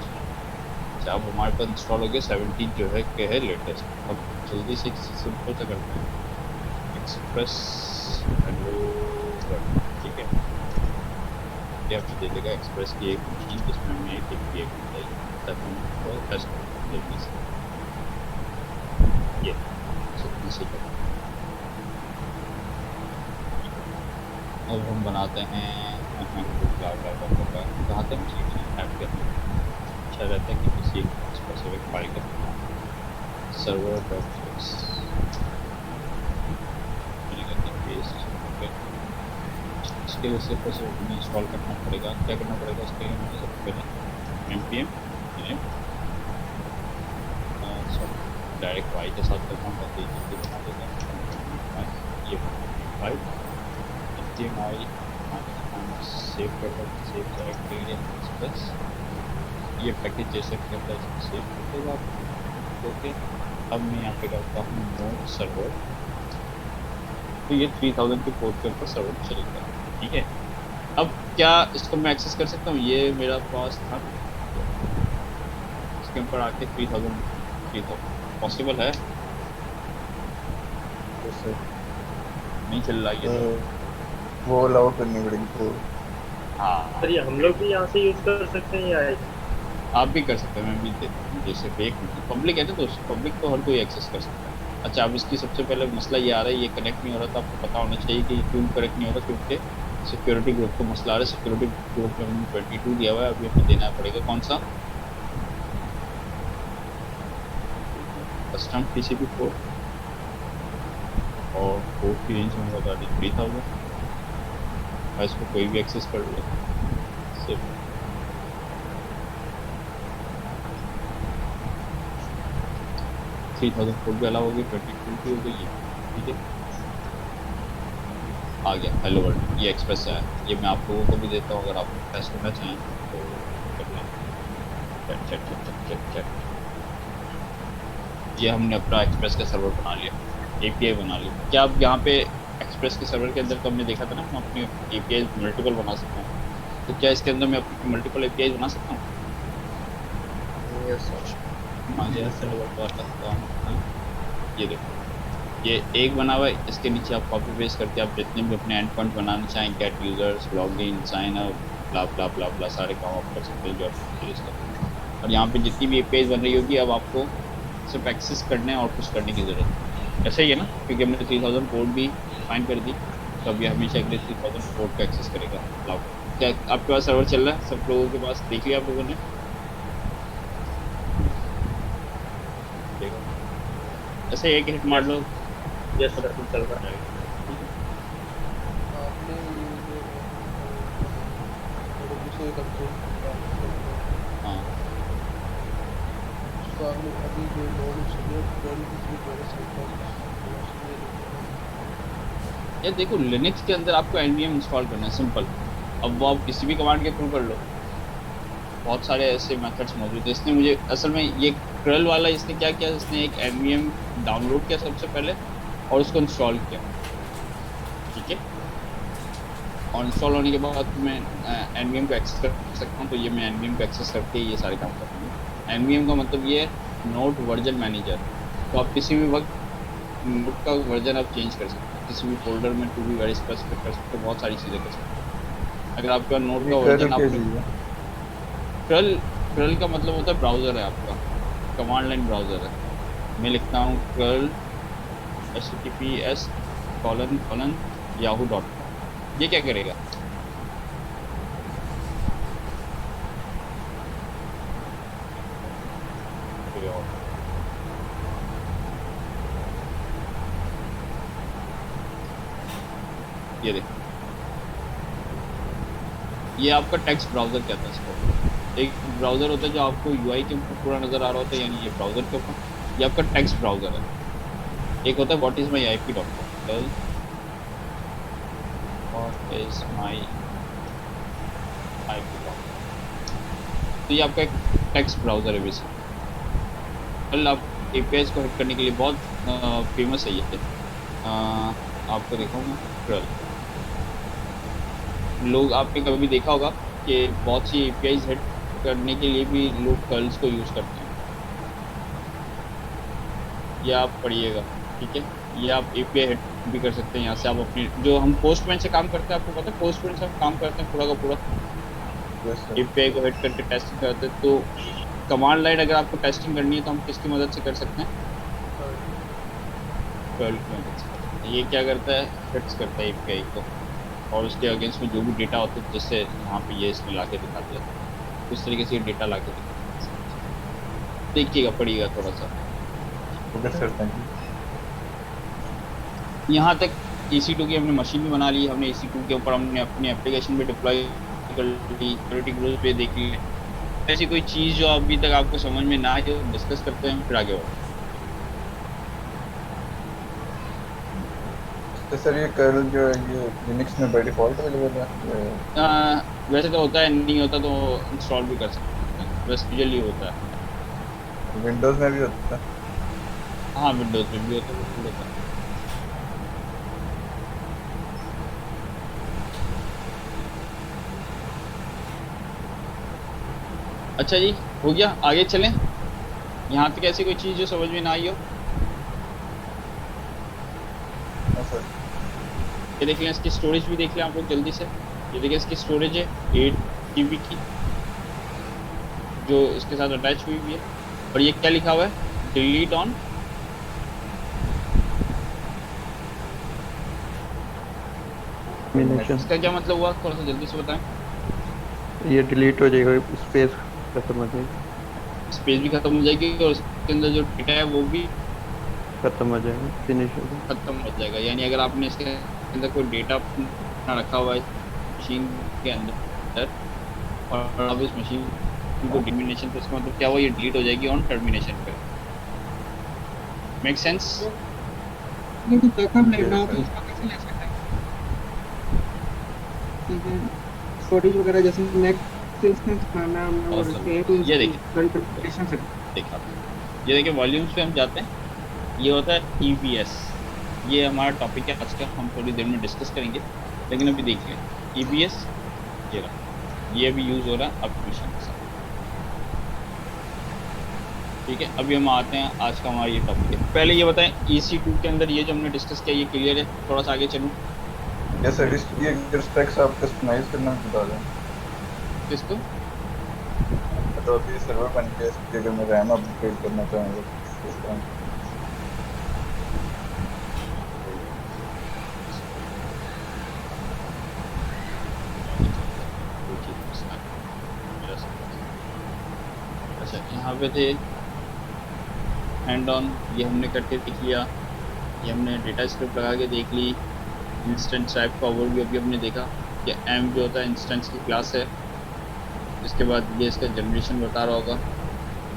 अब हमारे पास इंस्टॉल हो गया 17 जो है के है लेटेस्ट। अब जल्दी से सिंपल सा करते हैं एक्सप्रेस ठीक है, ये आपको दे देगा एक्सप्रेस की एक मशीन जिसमें हमें एक मिल जाएगी जल्दी से ये जल्दी से अब हम बनाते हैं कहाँ तक मशीन ऐड करते हैं। अच्छा रहता है कि किसी एक स्पेसिफिक फाइल का सर्वर डॉक्यूमेंट्स इसके लिए सिर्फ इंस्टॉल करना पड़ेगा। क्या करना पड़ेगा उसके लिए? मुझे सबसे पहले npm डायरेक्ट वाई के साथ करना होगा, जल्दी बना देगा ये फाइल सेव कर सेव एक्सप्रेस ये पैकेज जैसे करता है सेव कर देगा ओके। अब मैं यहाँ पे करता हूँ नोड सर्वर, तो ये 3000 के पोर्ट के ऊपर सर्वर चलेगा ठीक है। अब क्या इसको मैं एक्सेस कर सकता हूँ? ये मेरा पास था, इसके ऊपर आके 3000 पॉसिबल है? नहीं चल रहा ये वो अलाउ करनी पड़ेगी तो हाँ सर ये हम लोग भी यहाँ से यूज़ कर सकते हैं या आप भी कर सकते हैं, मैं भी देता हूँ। जैसे फेक पब्लिक है ना तो पब्लिक तो हर कोई एक्सेस कर सकता है। अच्छा अब इसकी सबसे पहले मसला ये आ रहा है, ये कनेक्ट नहीं हो रहा, तो आपको पता होना चाहिए कि क्यों कनेक्ट नहीं हो रहा, क्योंकि सिक्योरिटी ग्रुप का मसला आ रहा है। सिक्योरिटी ग्रुप में हमने 22 दिया हुआ है, अभी हमें देना पड़ेगा कौन सा? कस्टम TCP पोर्ट, और पोर्ट की रेंज में बता दी 3000 और इसको कोई भी एक्सेस कर ले सिर्फ 3000 पोर्ट भी अलाउ हो गई, 22 की हो गई ठीक है। आ गया हेलो वर्ल्ड, ये एक्सप्रेस है, ये मैं आप लोगों को भी देता हूँ अगर आप टेस्ट करना चाहें तो कर लें। Check check check check check check. ये हमने अपना एक्सप्रेस का सर्वर बना लिया, एपीआई बना लिया। क्या आप यहाँ पे एक्सप्रेस के सर्वर के अंदर तो हमने देखा था ना, हम अपनी एपीआई मल्टीपल बना सकते हैं, तो क्या इसके अंदर मैं अपनी मल्टीपल एपीआई बना सकता हूँ? Yes sir. हाँ जी सर्वर बना सकता हूँ। ये देखो ये एक बना हुआ है, इसके नीचे आप कॉपी पेस्ट करके आप जितने भी अपने एंड पॉइंट बनाना चाहें, get users, login, sign up, blah blah blah blah, सारे काम आप कर सकते हैं जो आप यूज़ करते हैं। और यहाँ पे जितनी भी एपीआई बन रही होगी अब आपको सिर्फ एक्सेस करने और कुछ करने की ज़रूरत है। ऐसा ही है ना, क्योंकि हमने 3000 कोड भी फाइन कर दी, तो अभी हमेशा अगले 3000 कोड का एक्सेस करेगा क्लाउड। क्या आपके पास सर्वर चल रहा है? सब लोगों के पास देख लिया आप लोगों ने? ऐसे एक हिट मार लो। यस सर चल रहा है। आपने दूसरे कंट्रोल हाँ तो आपने अभी जो नॉन ये देखो लिनक्स के अंदर आपको npm इंस्टॉल करना है, सिंपल। अब वो आप किसी भी कमांड के थ्रू कर लो, बहुत सारे ऐसे मेथड्स मौजूद हैं। इसने मुझे असल में ये क्रल वाला इसने क्या किया, इसने एक npm डाउनलोड किया सबसे पहले और उसको इंस्टॉल किया, ठीक है। और इंस्टॉल होने के बाद मैं npm को एक्सेस कर सकता हूँ, तो ये मैं npm को एक्सेस करके ये सारे काम कर रहा हूँ। npm का मतलब ये है नोट वर्जन मैनेजर, तो आप किसी भी वक्त नोट का वर्जन आप चेंज कर सकते हैं, किसी भी फोल्डर में टू भी वेरी स्पेसिफिक कर सकते हैं, बहुत सारी चीज़ें कर सकते हैं। अगर आपका नोट का वर्जन आप क्रल का मतलब होता है ब्राउज़र है आपका, कमांड लाइन ब्राउज़र है। मैं लिखता हूँ क्रल https://yahoo.com, ये क्या करेगा? ये देखो ये आपका टेक्स्ट ब्राउज़र कहता है इसको। एक ब्राउज़र होता है जो आपको यूआई के ऊपर पूरा नज़र आ रहा होता है, यानी ये ब्राउज़र के ऊपर, ये आपका टेक्स्ट ब्राउज़र है। एक होता है what is my IP.com, what is my IP.com, तो ये आपका एक टेक्स्ट ब्राउज़र है बेसिकली। कल आप APIs को हिट करने के लिए बहुत फेमस है ये। आपको दिखाऊंगा क्रल। लोग आपने कभी देखा होगा कि बहुत सी APIs हिट करने के लिए भी लोग कर्ल्स को यूज़ करते हैं। ये आप पढ़िएगा, ठीक है। ये आप API हिट भी कर सकते हैं यहाँ से। आप अपनी जो हम पोस्टमैन से काम करते हैं, आपको पता है पोस्टमैन से हम काम करते हैं पूरा का पूरा, API को हिट करके टेस्टिंग करते हैं। तो कमांड लाइन अगर आपको टेस्टिंग करनी है तो हम किसकी मदद से कर सकते हैं? कर्ल की मदद से। ये क्या करता है, हिट्स करता है API को और उसके अगेंस्ट में जो भी डेटा होता है, जैसे यहाँ पे ये इसमें ला के दिखा दिया, उस तरीके से डेटा ला के दिखा। देखिएगा, पढ़िएगा थोड़ा सा। यहाँ तक EC2 की हमने मशीन भी बना ली, हमने EC2 के ऊपर हमने अपनी एप्लीकेशन भी डिप्लॉय कर ली, सिक्योरिटी ग्रुप पे देख ली। ऐसी कोई चीज़ जो अभी तक आपको समझ में ना आए जो डिस्कस करते हैं फिर आगे बढ़ते हैं। तो सर ये कर्ल जो है ये लिनक्स में बाय डिफ़ॉल्ट अवेलेबल है? वैसे तो होता है, नहीं होता तो इंस्टॉल भी कर सकते हैं, बस यूजुअली होता है। विंडोज़ में भी होता है? हाँ विंडोज़ में भी होता है। अच्छा जी, हो गया, आगे चलें। यहाँ तक ऐसी कोई चीज़ जो समझ में ना आई हो? ये देख लें, इसकी स्टोरेज भी देख लें आप लोग जल्दी से। ये देखिए इसकी स्टोरेज है 8 GB की, जो इसके साथ अटैच हुई भी है। और ये क्या लिखा हुआ है, डिलीट ऑन इसका क्या मतलब हुआ, थोड़ा सा जल्दी से बताएं। ये डिलीट हो जाएगा, स्पेस खत्म हो जाएगी, स्पेस भी खत्म हो जाएगी और इसके अंदर जो डेटा है वो भी खत्म हो जाएगा, फिनिश हो जाएगा, खत्म हो जाएगा। यानी अगर आपने इसके अंदर कोई डेटा रखा हुआ है मशीन के अंदर और अब इस मशीन को टर्मिनेशन, तो इसका मतलब क्या हुआ, ये डिलीट हो जाएगी ऑन टर्मिनेशन पे। Make sense? बैकअप लेना हो तो उसका कैसे ले सकते हैं? चीज़ें स्टोरेज वगैरह जैसे नेक्स्ट इंस्टेंस बनाना हमने और ये देखिए प्रिपरेशन से देखा ये देखिए वॉल्यूम्स पे हम जाते हैं, ये होता है EBS, ये हमारा टॉपिक है आज का, हम थोड़ी देर में डिस्कस करेंगे, लेकिन अभी देखिए EBS ये रहा, ये अभी यूज़ हो रहा है अपग्रेडेशन के साथ। ठीक है, अभी हम आते हैं आज का हमारा ये टॉपिक है। पहले ये बताएं EC2 के अंदर ये जो हमने डिस्कस किया ये क्लियर है? थोड़ा सा आगे चलूँ? यस सर, ये स्पेक्स आप कस्टमाइज करना बता दें किसको? तो अभी सर्वर बन के इसकी अगर मैं रैम अपग्रेड करना चाहूँगा इस तरह अच्छा, यहाँ पे थे हैंड ऑन, ये हमने करके देख लिया, ये हमने डेटा स्क्रिप्ट लगा के देख ली, इंस्टेंस टाइप का ओवरव्यू अभी हमने देखा कि M जो होता है इंस्टेंस की क्लास है, इसके बाद ये इसका जनरेशन बता रहा होगा,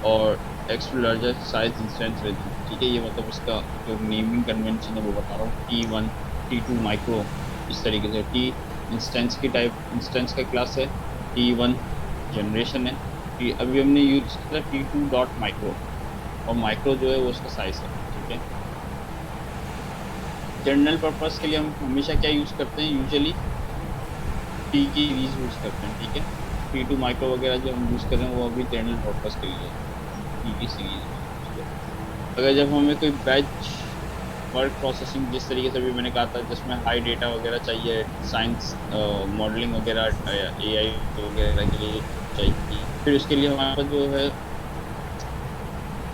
और X two larger size instance रहती है। ठीक है, ये मतलब इसका जो नेमिंग कन्वेंशन है वो बता रहा हूँ, T1 T2 माइक्रो, इस तरीके से। T इंस्टेंस की टाइप, इंस्टेंस का क्लास है, T1 जनरेशन है, अभी हमने यूज किया T2 डॉट माइक्रो, और माइक्रो जो है वो उसका साइज है। ठीक है, जर्नल पर्पस के लिए हम हमेशा क्या यूज़ करते हैं, यूजुअली T की सीरीज यूज़ करते हैं। ठीक है, T2 माइक्रो वगैरह जो हम यूज़ कर रहे हैं वो अभी जर्नल पर्पस के लिए T की सीरीज। अगर जब हमें कोई बैच वर्क प्रोसेसिंग, जिस तरीके से भी मैंने कहा था, जिसमें हाई डेटा वगैरह चाहिए, साइंस मॉडलिंग वगैरह, AI वगैरह के लिए चाहिए, फिर उसके लिए हमारे पास जो है,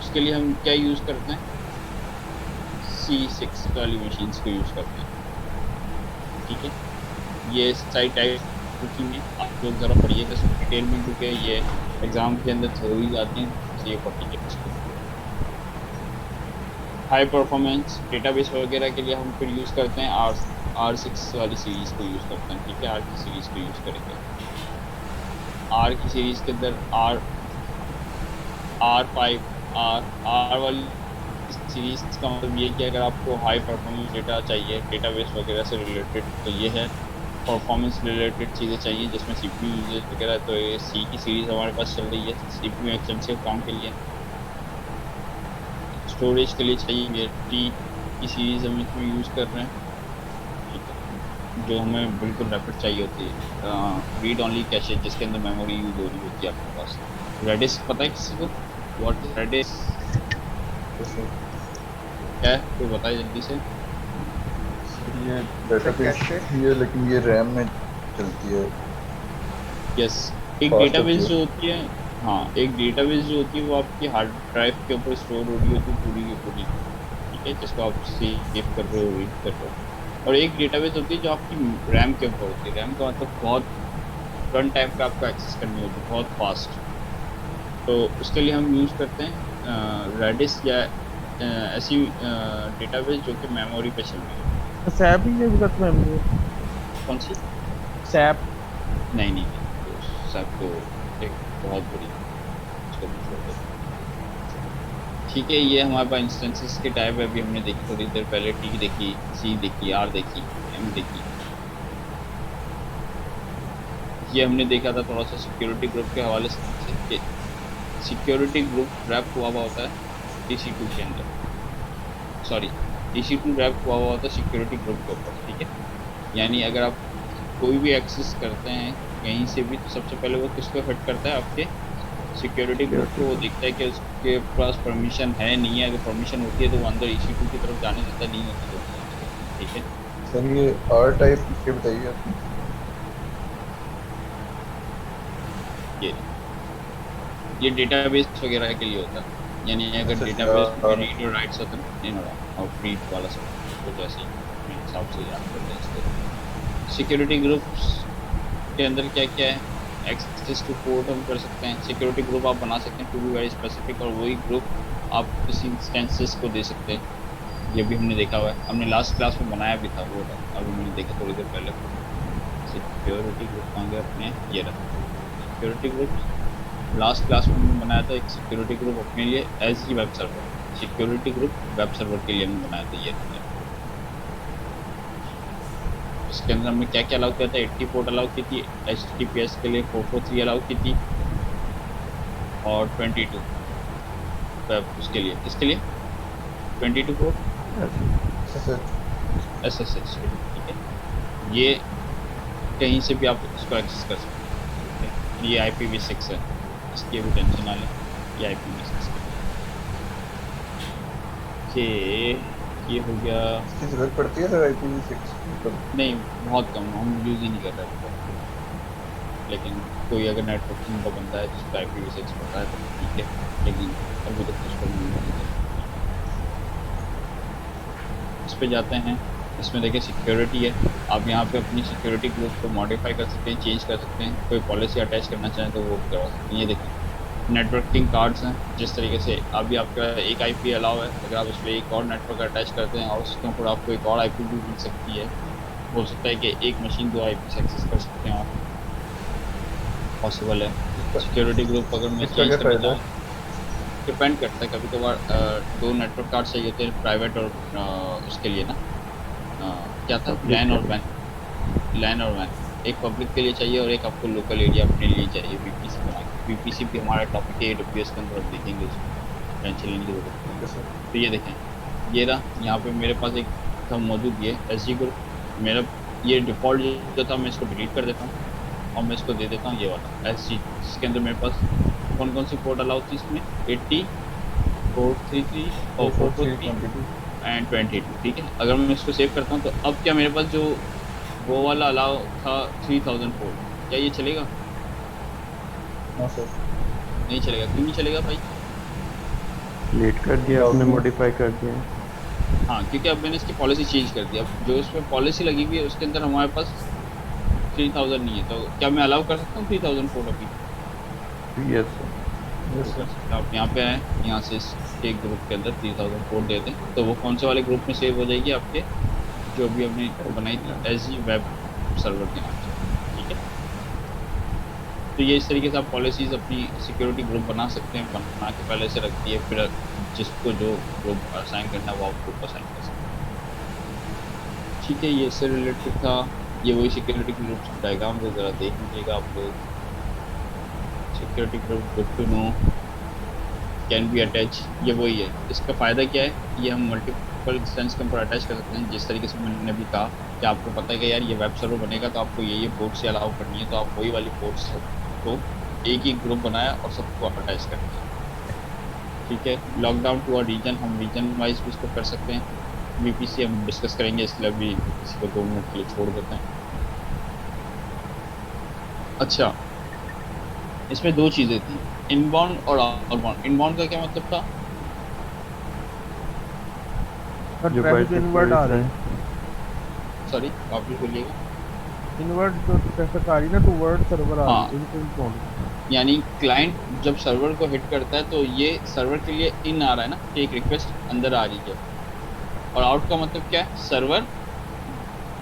उसके लिए हम क्या यूज़ करते हैं, C6 वाली मशीन्स को यूज़ करते हैं। ठीक है, ये साइट टाइप कुकिंग है, आप लोग ज़रा पढ़िएगा इसमें डिटेल में, क्योंकि ये एग्ज़ाम के अंदर जरूरी जाती हैं, ये पढ़िए। हाई परफॉर्मेंस डेटाबेस वगैरह के लिए हम फिर यूज़ करते हैं R6 वाली सीरीज़ को यूज़ करते हैं। ठीक है, R की सीरीज़ को यूज़ करेंगे। R की सीरीज़ के अंदर R5 R वाली सीरीज़ का मतलब ये कि अगर आपको हाई परफॉर्मेंस डेटा चाहिए डेटाबेस वगैरह से रिलेटेड, तो ये है। परफॉर्मेंस रिलेटेड चीज़ें चाहिए जिसमें CPU यूजेज वगैरह, तो ये C की सीरीज़ हमारे पास चल रही है, CPU एक्सटेंसिव काम के लिए। स्टोरेज के लिए चाहिए T की सीरीज़ हम इसमें यूज़ कर रहे हैं। ठीक है, जो हमें बिल्कुल रैपिड चाहिए होती है, रीड ओनली कैशे, जिसके अंदर मेमोरी यूज़ हो रही होती है आपके पास। रेडिस पता है किसी को? व्हाट रेडिस क्या है, कोई बताए जल्दी से। ये डेटाबेस ये, लेकिन ये रैम में चलती है। यस, एक डेटाबेस जो होती है, हाँ, एक डेटाबेस जो होती है वो आपकी हार्ड ड्राइव के ऊपर स्टोर हो रही होती है पूरी की पूरी। ठीक है, जिसको आप सेव कर रहे हो, रीड कर रहे हो। और एक डेटाबेस होती है जो आपकी रैम के ऊपर होती है। रैम का मतलब बहुत रन टाइम पर आपको एक्सेस करनी होती है, बहुत फास्ट। तो उसके लिए हम यूज़ करते हैं रेडिस या ऐसी डेटाबेस जो कि मेमोरी पे चल रही है। सैप ही यूज़ करते हैं हम लोग। कौन सी? सैप? नहीं, सैप तो एक बहुत बड़ी, उसको छोड़ दो। ठीक है, ये हमारे पास इंस्टेंसेस के टाइप है। अभी हमने देखी थोड़ी देर पहले, T देखी, C देखी, R देखी, M देखी। ये हमने देखा था थोड़ा सा सिक्योरिटी ग्रुप के हवाले से। सिक्योरिटी ग्रुप रैप हुआ होता है EC2 के अंदर, सॉरी EC2 रैप हुआ होता है सिक्योरिटी ग्रुप के ऊपर। ठीक है, यानी अगर आप कोई भी एक्सेस करते हैं कहीं से भी, तो सबसे पहले वो किस पे फिट करता है, आपके सिक्योरिटी ग्रुप को। वो देखता है कि उसके पास परमिशन है नहीं है। अगर परमिशन होती है तो वो अंदर EC2 की तरफ जाने देता, नहीं होती तो। ठीक है सर, ये R टाइप के बताइए आपने। ये डेटाबेस वगैरह के लिए होता है, यानी अगर डेटाबेस में रीड और राइट्स होते हैं, नहीं और रीड वाला सब तो जैसे हिसाब से याद करते हैं इसको। सिक्योरिटी ग्रुप्स के अंदर क्या क्या है, एक्सेस टू पोर्ट हम कर सकते हैं। सिक्योरिटी ग्रुप आप बना सकते हैं टू बी वेरी स्पेसिफिक, और वही ग्रुप आप किसी इंस्टेंसेस को दे सकते हैं। ये भी हमने देखा हुआ है, हमने लास्ट क्लास में बनाया भी था वो, अभी मैंने देखा थोड़ी देर पहले। सिक्योरिटी ग्रुप मांगे अपने, ये रहा सिक्योरिटी ग्रुप। लास्ट क्लास में हमने बनाया था एक सिक्योरिटी ग्रुप अपने लिए एज ही web server. Security group web server के लिए हमने बनाया था। ये इसके अंदर हमने क्या क्या अलाउ किया था, 80 पोर्ट अलाउ की थी, HTTPS के लिए 443 अलाउ की थी और 22 वेब उसके लिए, किसके लिए 22 पोर्ट SSH, ठीक है। ये कहीं से भी आप इसको एक्सेस कर सकते हैं। ये IPv6 है, इसकी भी टेंशन ना लें, ये IPv6 है। ये हो गया। इसकी जरूरत पड़ती है सर IPv6? नहीं, बहुत कम, हम यूज़ ही नहीं कर रहे हैं। लेकिन कोई अगर नेटवर्किंग का बंदा है जिसको IPv6 पता है तो ठीक है, लेकिन अभी तक उसको नहीं। इस पे जाते हैं, इसमें देखिए सिक्योरिटी है। आप यहाँ पे अपनी सिक्योरिटी ग्रुप को मॉडिफाई कर सकते हैं, चेंज कर सकते हैं, कोई पॉलिसी अटैच करना चाहें तो वो करवा सकते हैं। ये देखिए नेटवर्किंग कार्ड्स हैं, जिस तरीके से अभी आपका एक IP अलाउ है, अगर आप उसमें एक और नेटवर्क अटैच करते हैं और उसके ऊपर आपको एक और IP भी मिल सकती है। हो सकता है कि एक मशीन 2 IP से एक्सेस कर सकते हैं आप, पॉसिबल है। सिक्योरिटी ग्रुप अगर मैं चेंज करना चाहूँ, डिपेंड करता है, कभी कभार 2 नेटवर्क कार्ड चाहिए होते हैं, प्राइवेट और उसके लिए ना क्या था, लैन और वैन। एक पब्लिक के लिए चाहिए और एक आपको लोकल एरिया अपने लिए चाहिए, VPC बना के। VPC भी हमारा टॉपिक है AWS के अंदर, आप देखेंगे उसमें टेंशन लेने की जरूरत है। तो ये देखें, ये रहा यहाँ पे मेरे पास एक था मौजूद, ये SG ग्रुप मेरा, ये डिफ़ॉल्ट जो था मैं इसको डिलीट कर देता हूँ और मैं इसको दे देता हूँ ये वाला SG, जिसके अंदर मेरे पास कौन कौन सी पोर्ट अलाउ थी इसमें, 80, 433 और 443 एंड 22, ठीक है। अगर मैं इसको सेव करता हूँ तो अब क्या मेरे पास जो वो वाला अलाउ था 3000 पोर्ट, क्या ये चलेगा? नहीं चलेगा। क्यों नहीं चलेगा भाई? डिलीट कर दिया आपने, मॉडिफाई कर दिया। हाँ, क्योंकि अब मैंने इसकी पॉलिसी चेंज कर दिया। जो इसमें पॉलिसी लगी हुई है उसके अंदर हमारे पास 3000 नहीं है, तो क्या मैं अलाउ कर सकता हूँ 3000 पोर्ट अभी? Yes sir. आप यहाँ पे आए, यहाँ से एक ग्रुप के अंदर 3000 पोर्ट दे दें तो वो कौन से वाले ग्रुप में सेव हो जाएगी? आपके जो भी हमने बनाई थी SG वेब सर्वर के नाम से, ठीक है। तो ये इस तरीके से आप पॉलिसीज़ अपनी सिक्योरिटी ग्रुप बना सकते हैं, बना के पहले से रख दिए, फिर जिसको जो ग्रुप असाइन करना है वो आप ग्रुप असाइन कर सकते हैं, ठीक है। ये इससे रिलेटेड था, ये वही सिक्योरिटी ग्रुप डायग्राम से ज़रा देख लीजिएगा आप लोग। Security group good to know, can be attach, ये वही है। इसका फ़ायदा क्या है, ये हम मल्टीपल इंस्टेंस के ऊपर अटैच कर सकते हैं। जिस तरीके से मैंने भी कहा कि आपको पता है कि यार ये वेब सर्वर बनेगा तो आपको ये पोर्ट से अलाउ करनी है, तो आप वही वाली पोर्ट्स को एक ही ग्रुप बनाया और सबको अटैच कर दिया, ठीक है। लॉकडाउन टू अ रीजन, हम रीजन वाइज भी इसको कर सकते हैं। VPC हम डिस्कस करेंगे, इसलिए अभी इसी को 2 मिनट के लिए छोड़ देते हैं। अच्छा, इसमें 2 चीज़ें थी, इनबाउंड और आउटबाउंड। इनबाउंड का क्या मतलब था? ट्रैफिक इनवर्ट आ रहे हैं, सॉरी वापस बोलिएगा। इनवर्ट जो ट्रैफिक आ रही है ना, तो वर्ड सर्वर आ हाँ। रही है। यानी क्लाइंट जब सर्वर को हिट करता है तो ये सर्वर के लिए इन आ रहा है ना, कि एक रिक्वेस्ट अंदर आ रही है। और आउट का मतलब क्या है? सर्वर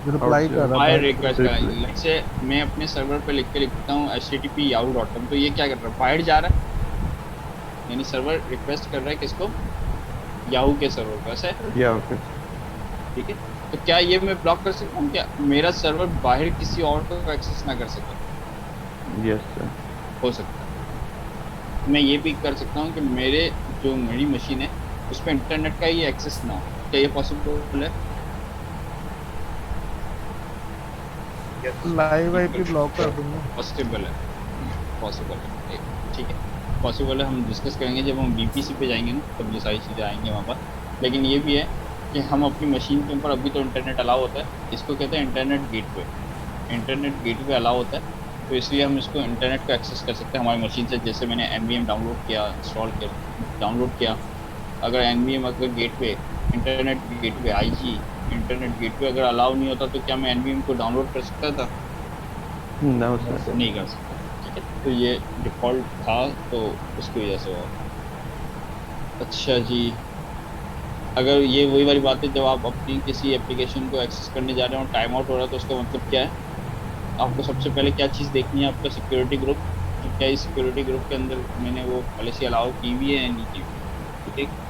रिप्लाई कर रहा फायर रिक्वेस्ट का। लेट्स से मैं अपने सर्वर पे लिख के लिखता हूँ http yahoo.com, तो ये क्या कर रहा है? फायर जा रहा है, यानी सर्वर रिक्वेस्ट कर रहा है किसको? याहू के सर्वर को, ऐसा है, ठीक है। तो क्या ये मैं ब्लॉक कर सकता हूँ? क्या मेरा सर्वर बाहर किसी और को एक्सेस ना कर सके? यस सर, हो सकता है। मैं ये भी कर सकता हूँ कि मेरी मशीन है उस पर इंटरनेट का ही एक्सेस ना हो। क्या ये पॉसिबल है? लाइव IP ब्लॉक कर दूंगा। पॉसिबल है, ठीक है, पॉसिबल है। हम डिस्कस करेंगे जब हम VPC पे जाएंगे ना, तब ये सारी चीज़ें आएंगी वहाँ पर। लेकिन ये भी है कि हम अपनी मशीन के ऊपर अभी तो इंटरनेट अलाउ होता है, इसको कहते हैं इंटरनेट गेटवे अलाउ होता है, तो इसलिए हम इसको इंटरनेट को एक्सेस कर सकते हैं हमारी मशीन से। जैसे मैंने NVM डाउनलोड किया, इंस्टॉल किया, डाउनलोड किया, अगर NVM अगर gateway, internet gateway IG internet gateway अगर अलाउ नहीं होता तो क्या मैं NVM को डाउनलोड कर सकता था? नो सर, नहीं कर सकता, ठीक है। तो ये डिफ़ॉल्ट था, तो उसकी वजह से हुआ। अच्छा जी, अगर ये वही वाली बात है, जब आप अपनी किसी एप्लीकेशन को एक्सेस करने जा रहे हो, टाइम आउट हो रहा है, तो उसका मतलब क्या है? आपको सबसे पहले क्या चीज़ देखनी है? आपका सिक्योरिटी ग्रुप, कि क्या इस सिक्योरिटी ग्रुप के अंदर मैंने वो पॉलिसी अलाउ की हुई है या नहीं की हुई, ठीक है।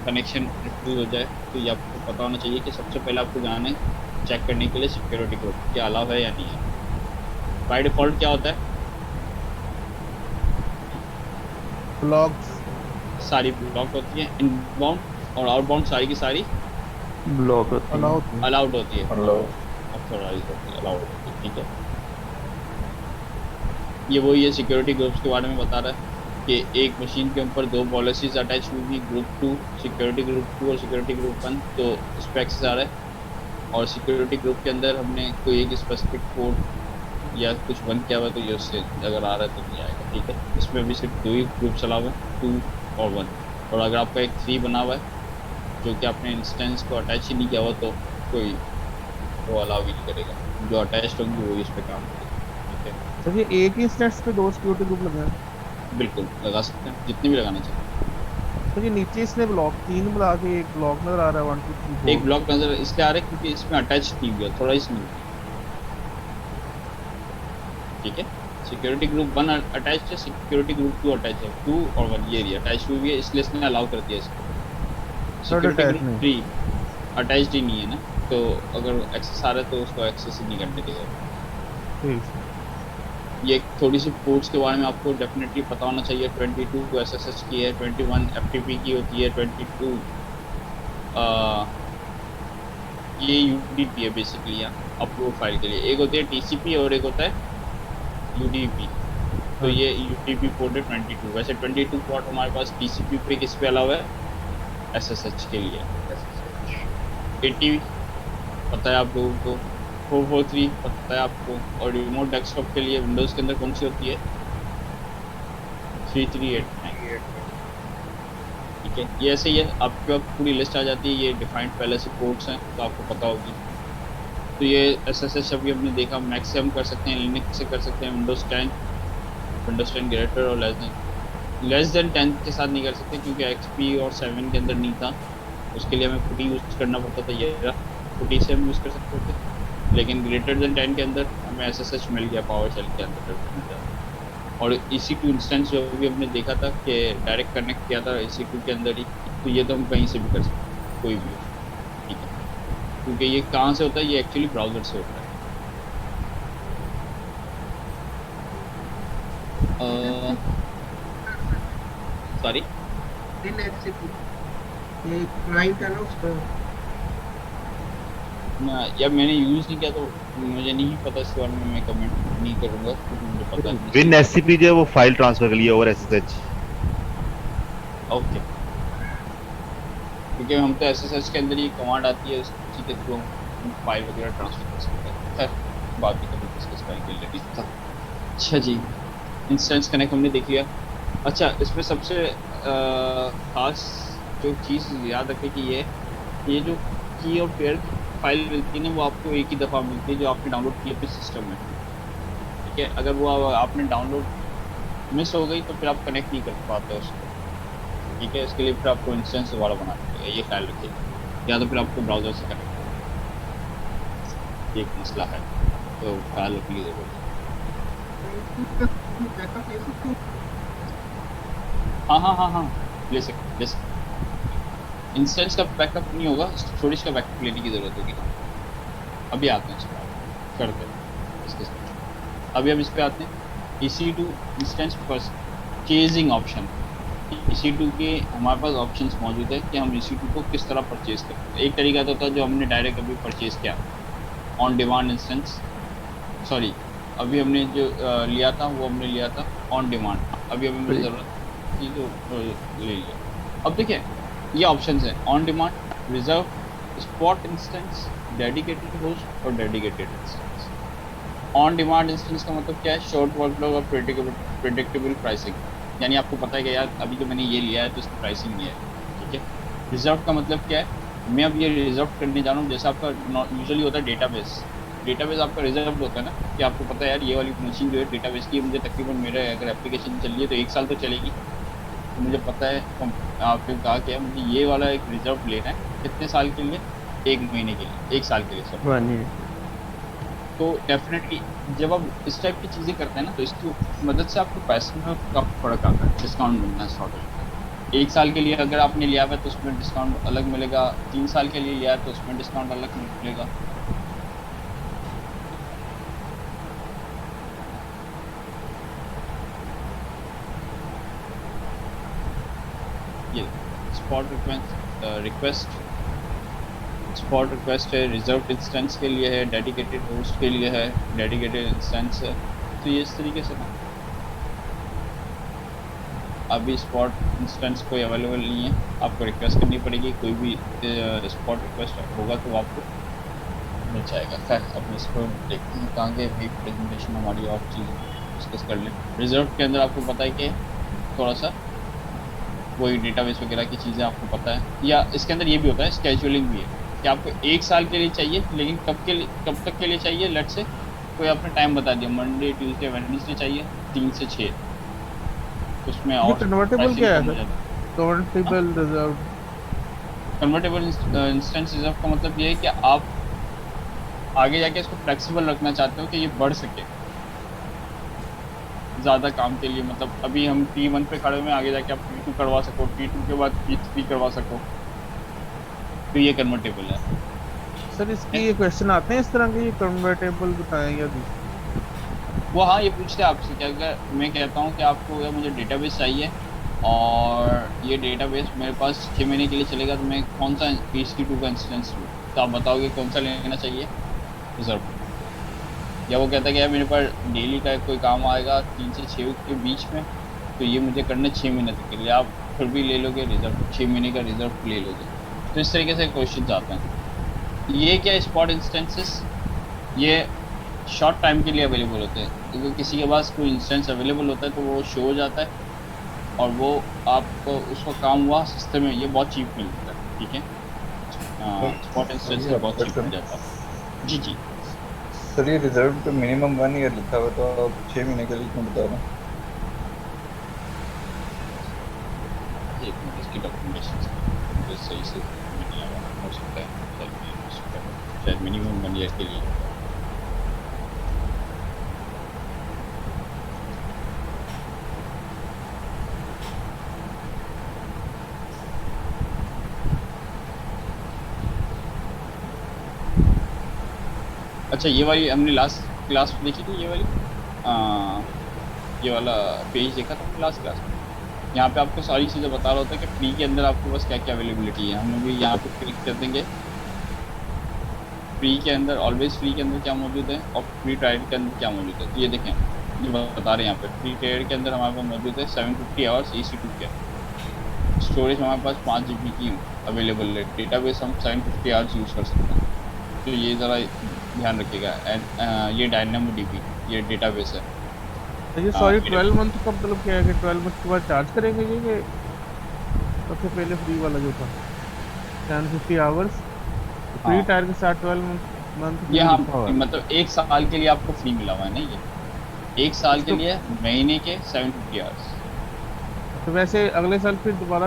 कनेक्शन रिफ्यूज हो जाए तो ये आपको पता होना चाहिए कि सबसे पहले आपको जाना है चेक करने के लिए सिक्योरिटी ग्रुप क्या अलाउ है या नहीं है। बाय डिफ़ॉल्ट क्या होता है, ब्लॉक्स सारी ब्लॉक होती है, इनबाउंड और आउटबाउंड सारी की सारी ब्लॉक होती है। अलाउड होती है, Allow। ऑथोराइज होती है, अलाउड होती है। ठीक है, ये वही है सिक्योरिटी ग्रुप्स के बारे में बता रहा है कि एक मशीन के ऊपर 2 पॉलिसीज अटैच हुई, ग्रुप 2 सिक्योरिटी ग्रुप 2 और सिक्योरिटी ग्रुप 1, तो स्पेक्स आ रहा है। और सिक्योरिटी ग्रुप के अंदर हमने कोई एक स्पेसिफिक कोड या कुछ बंद किया हुआ है, तो ये उससे अगर आ रहा है तो नहीं आएगा। ठीक है, इसमें अभी सिर्फ 2 ही ग्रुप चला हुआ है, 2 और 1। और अगर आपका एक 3 बना हुआ है जो कि आपने इंस्टेंस को अटैच ही नहीं किया हुआ, तो कोई वो अलाउ ही नहीं करेगा, जो अटैच होंगी वही इस पर काम करेगा। ठीक है, सर ये एक ही इंस्टेंस पे 2 सिक्योरिटी ग्रुप लगे हैं। बिल्कुल लगा सकते हैं, जितने भी लगाना चाहिए। तो ये नीचे इसने ब्लॉक 3 बुला के एक ब्लॉक नजर आ रहा है 1 2 3 4। एक ब्लॉक नजर इसलिए आ रहा है क्योंकि इसमें अटैच नहीं हुआ, थोड़ा इसमें। ठीक है, सिक्योरिटी ग्रुप 1 अटैच है, सिक्योरिटी ग्रुप 2 अटैच है, 2 और 1 ये एरिया अटैच हुई है, इसलिए इसने अलाउ कर दिया इसको। सिक्योरिटी ग्रुप 3 अटैच्ड ही नहीं है ना, तो अगर एक्सेस आ रहा है तो उसको एक्सेस ही नहीं करने देगा। ये थोड़ी सी पोर्ट्स के बारे में आपको डेफिनेटली पता होना चाहिए। 22 को SSH की है, 21 FTP की होती है, 22 ये UDP है बेसिकली अपलोड फाइल के लिए। एक होती है TCP और एक होता है UDP। तो ये UDP पोर्ट है 22। वैसे 22 पोर्ट हमारे पास TCP पे किस पे अलाउ है, SSH के लिए। 80 पता है आप लोगों को, 443 पता है आपको, और रिमोट डेस्कटॉप के लिए विंडोज़ के अंदर कौन सी होती है, 3389। ठीक है, ये ऐसे ही है, आपके पास पूरी लिस्ट आ जाती है, ये डिफाइंड पहले से पोर्ट्स हैं तो आपको पता होगी। तो ये SSH अभी हमने देखा मैक्स से हम कर सकते हैं, लिनक्स से कर सकते हैं, विंडोज़ 10 ग्रेटर और लेस देन 10 के साथ नहीं कर सकते क्योंकि XP और 7 के अंदर नहीं था, उसके लिए हमें फुटी यूज़ करना पड़ता था। ये फुटी से हम यूज़ कर सकते थे, लेकिन ग्रेटर देन 10 के अंदर हमें SSH मिल गया पावर शेल के अंदर। और EC2 इंस्टेंस जो भी हमने देखा था कि डायरेक्ट कनेक्ट किया था EC2 के अंदर ही, तो ये तो हम कहीं से भी कर सकते हैं, कोई भी। ठीक है, क्योंकि ये कहाँ से होता है, ये एक्चुअली ब्राउज़र से होता है। सॉरी, क्लाइंट है ना उसका ना यार मैंने यूज़ नहीं किया तो मुझे नहीं पता, इसके बारे में मैं कमेंट नहीं करूँगा क्योंकि मुझे पता नहीं। विन SCP जो है वो फाइल ट्रांसफर के लिए ओवर SSH। ओके, क्योंकि हम तो SSH के अंदर ही कमांड आती है, उसी के थ्रू हम फाइल वगैरह ट्रांसफर कर सकते हैं। खैर बात भी कभी डिस्कस करेंगे लेकिन था। अच्छा जी, इंस्टेंस कनेक्ट हमने देख लिया। अच्छा, इसमें सबसे खास जो चीज़ याद रखें कि ये जो की और पेयर फाइल मिलती है ना, वो आपको एक ही दफ़ा मिलती है जो आपने डाउनलोड की अपने सिस्टम में। ठीक है, अगर वो आपने डाउनलोड मिस हो गई तो फिर आप कनेक्ट नहीं कर पाते उसको। ठीक है, इसके लिए फिर आपको इंस्टेंस दोबारा बनाना पड़ेगा, ये ख्याल रखिए, या तो फिर आपको ब्राउज़र से कनेक्ट करना, एक मसला है, तो ख्याल रखिए ज़रूर। हाँ ले सकते। इंस्टेंस का बैकअप नहीं होगा, स्टोरेज का बैकअप लेने की ज़रूरत होगी। अभी आते हैं करते हैं इसके साथ। अभी हम इस पर आते हैं EC2 instance purchasing option. EC2 के हमारे पास ऑप्शंस मौजूद है कि हम EC2 को किस तरह परचेज़ करते हैं। एक तरीका तो होता है जो हमने डायरेक्ट अभी परचेज़ किया, ऑन डिमांड इंस्टेंस, सॉरी अभी हमने जो लिया था वो हमने लिया था ऑन डिमांड। अभी हमें ज़रूरत थी तो ले लिया। अब देखिए ये ऑप्शंस हैं, on demand, reserve, spot instance, dedicated host और dedicated instance. On demand instance का मतलब क्या है, शॉर्ट वर्कफ्लो और प्रेडिक्टेबल प्राइसिंग, यानी आपको पता है कि यार अभी तो मैंने ये लिया है तो इसकी प्राइसिंग नहीं है। ठीक है, रिजर्व का मतलब क्या है, मैं अब ये रिजर्व करने जा रहा हूँ, जैसा आपका यूजुअली होता है डेटाबेस आपका रिजर्व होता है ना, कि आपको पता है यार ये वाली मशीन जो है डेटाबेस की मुझे तकरीबन मेरा अगर एप्लीकेशन चल रही है तो 1 साल तो चलेगी, तो मुझे पता है आपने कहा क्या मुझे ये वाला एक रिजर्व लेना है, कितने साल के लिए, 1 महीने के लिए, 1 साल के लिए सब। तो डेफिनेटली जब आप इस टाइप की चीज़ें करते हैं ना तो इसकी मदद से आपको पैसे में काफ़ी फर्क आता है, डिस्काउंट मिलना स्टार्ट होता है। 1 साल के लिए अगर आपने लिया हुआ है तो उसमें डिस्काउंट अलग मिलेगा, 3 साल के लिए लिया है तो उसमें डिस्काउंट अलग मिलेगा। ये स्पॉट रिक्वेस्ट है, रिजर्व इंस्टेंस के लिए है, डेडिकेटेड होस्ट के लिए है, डेडिकेटेड इंस्टेंस है। तो ये इस तरीके से ना अभी स्पॉट इंस्टेंस कोई अवेलेबल नहीं है, आपको रिक्वेस्ट करनी पड़ेगी। कोई भी स्पॉट रिक्वेस्ट होगा तो आपको मिल जाएगा। खैर अब इसको देखते हैं कहाँ के भी प्रेजेंटेशन हमारी और चीज़ डिस्कस कर लें। रिजर्व के अंदर आपको पता है कि थोड़ा सा वही डेटाबेस वगैरह की चीज़ें आपको पता है, या इसके अंदर ये भी होता है स्केजुअलिंग भी है कि आपको 1 साल के लिए चाहिए, लेकिन कब तक के लिए चाहिए। लेट से कोई आपने टाइम बता दिया, मंडे ट्यूसडे वेडनेसडे चाहिए 3 से 6, उसमें और कन्वर्टेबल क्या है sir? Convertible reserve, convertible instance reserve का मतलब ये है कि आप आगे जाके इसको फ्लेक्सिबल रखना चाहते हो कि ये बढ़ सके ज़्यादा काम के लिए। मतलब अभी हम T1 पे खड़े हुए, आगे जाके आप T2 करवा सको, T2 के बाद T3 करवा सको, तो ये कन्वर्टेबल है। सर इसके ये क्वेश्चन आते हैं इस तरह के, ये कन्वर्टेबल बताएं या वो हाँ ये पूछते हैं आपसे कि अगर मैं कहता हूँ कि आपको या मुझे डेटाबेस चाहिए और ये डेटाबेस मेरे पास 6 महीने के लिए चलेगा, तो मैं कौन सा EC2 का इंस्टेंस लूँ, तो आप बताओगे कौन सा लेना चाहिए रिजर्व। या वो कहता है कि यार मेरे पास डेली का कोई काम आएगा 3 से 6 के बीच में, तो ये मुझे करना 6 महीने तक के लिए, आप फिर भी ले लोगे रिजर्व, 6 महीने का रिजर्व ले लोगे। तो इस तरीके से क्वेश्चन आते हैं। ये क्या स्पॉट इंस्टेंसेस ये शॉर्ट टाइम के लिए अवेलेबल होते हैं, क्योंकि किसी के पास कोई इंस्टेंस अवेलेबल होता है तो वो शो हो जाता है और वो आपको उसका काम हुआ सस्ते में, ये बहुत चीप मिलता है। ठीक है, स्पॉट इंस्टेंस का बहुत चीप मिल जाता है। जी जी सर, ये रिजर्व पे मिनिमम 1 ईयर लिखा हुआ, तो आप 6 महीने के लिए क्यों बता रहे हैं? एक मिनट, इसकी डॉक्यूमेंटेशन सही से नहीं आया, हो सकता है शायद मिनिमम 1 ईयर के लिए। अच्छा, ये वाली हमने लास्ट क्लास में देखी थी, ये वाली ये वाला पेज देखा था लास्ट क्लास में। यहाँ पे आपको सारी चीज़ें बता रहा होता है कि फ्री के अंदर आपके पास क्या क्या अवेलेबिलिटी है। हम भी यहाँ पे क्लिक कर देंगे, फ्री के अंदर ऑलवेज फ्री के अंदर क्या मौजूद है और फ्री ट्रायल के अंदर क्या मौजूद है। तो ये देखें, ये बता रहे हैं यहाँ पे फ्री ट्रायल के अंदर हमारे पास मौजूद है 750 आवर्स EC2 के, स्टोरेज हमारे पास 5 GB की अवेलेबल है, डेटाबेस हम 750 आवर्स यूज़ कर सकते हैं। तो ये ज़रा ध्यान रखिएगा। एंड ये DynamoDB ये डेटाबेस है। तो ये सॉरी 12 मंथ का मतलब क्या है कि 12 मंथ के बाद चार्ज करेंगे ये कि सबसे पहले फ्री वाला जो था 750 आवर्स फ्री टायर के साथ 12 मंथ ये हाँ, मतलब 1 साल के लिए आपको फ्री मिला हुआ है ना, ये 1 साल के लिए महीने के 750 आवर्स। तो वैसे अगले साल फिर दोबारा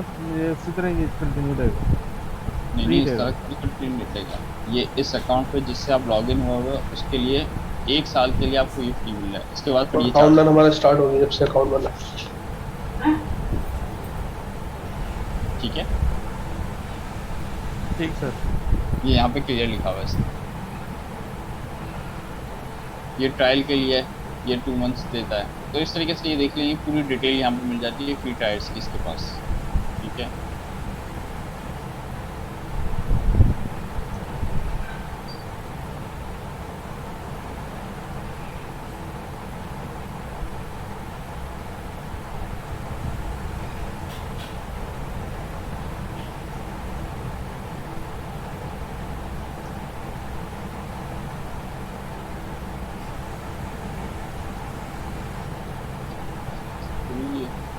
इसी तरह ये कंटिन्यू रहेगा? नहीं, इस तरह कंटिन्यू मिलेगा। ये इस अकाउंट पे जिससे आप लॉगिन हुए उसके लिए 1 साल के लिए आपको ये फ्री मिल रहा है। इसके बाद फिर ये अकाउंट हमारा स्टार्ट हो गया जब से अकाउंट बना। ठीक है, ठीक सर। ये यहाँ पे क्लियर लिखा हुआ है इसमें। ये ट्रायल के लिए ये 2 मंथ्स देता है। तो इस तरीके से ये देख लीजिए, पूरी डिटेल यहाँ पे मिल जाती है फ्री ट्रायल्स की इसके पास। ठीक है,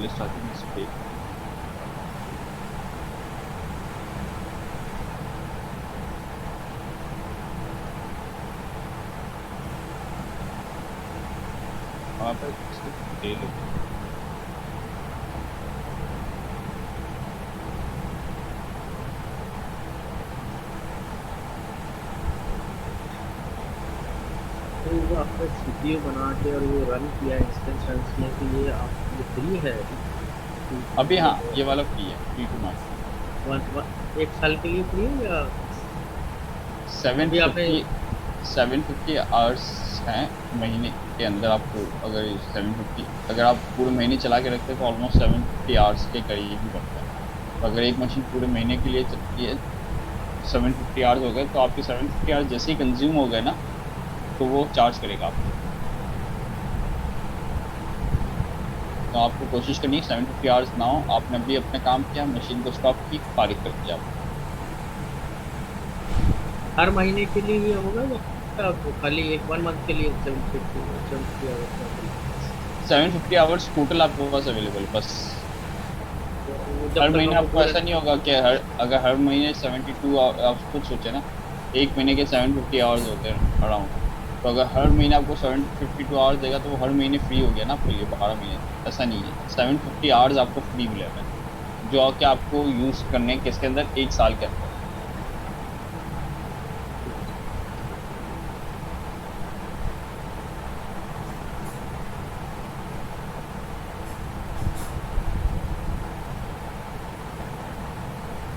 let's start with this page. वहाँ पर डिटेल तो आपका CPU बना के और वो रन किया, इंस्टेंस रन किया, तो ये आप ये फ्री है अभी? हाँ, ये वाला फ्री है, फ्री टू मंथ। 1 साल के लिए फ्री है या 750 आवर्स हैं महीने के अंदर। आपको अगर 750 अगर आप पूरे महीने चला के रखते हैं तो ऑलमोस्ट 750 आवर्स के करीब ही बनता है। तो अगर एक मशीन पूरे महीने के लिए चलती है 750 आवर्स हो गए, तो आपके 750 आवर्स जैसे ही कंज्यूम हो गए ना, तो वो चार्ज करेगा आपको। तो आपको कोशिश करनी है 750 आवर्स ना हो, आपने अभी अपने काम किया, मशीन को स्टॉप की, फारिग कर दिया। हर महीने के लिए ये होगा या खाली एक 1 मंथ के लिए 750 आवर्स टोटल आपके पास अवेलेबल? बस हर महीने आपको ऐसा नहीं होगा कि अगर हर महीने 72 आप खुद सोचे ना, एक महीने के 750 आवर्स होते हैं अराउंड, तो अगर हर महीने आपको 752 आवर्स देगा तो वो हर महीने फ्री हो गया ना आपके लिए 12 महीने। ऐसा नहीं है, 750 आवर्स आपको फ्री मिलेगा जो कि आपको यूज़ करने के इसके अंदर 1 साल के अंदर।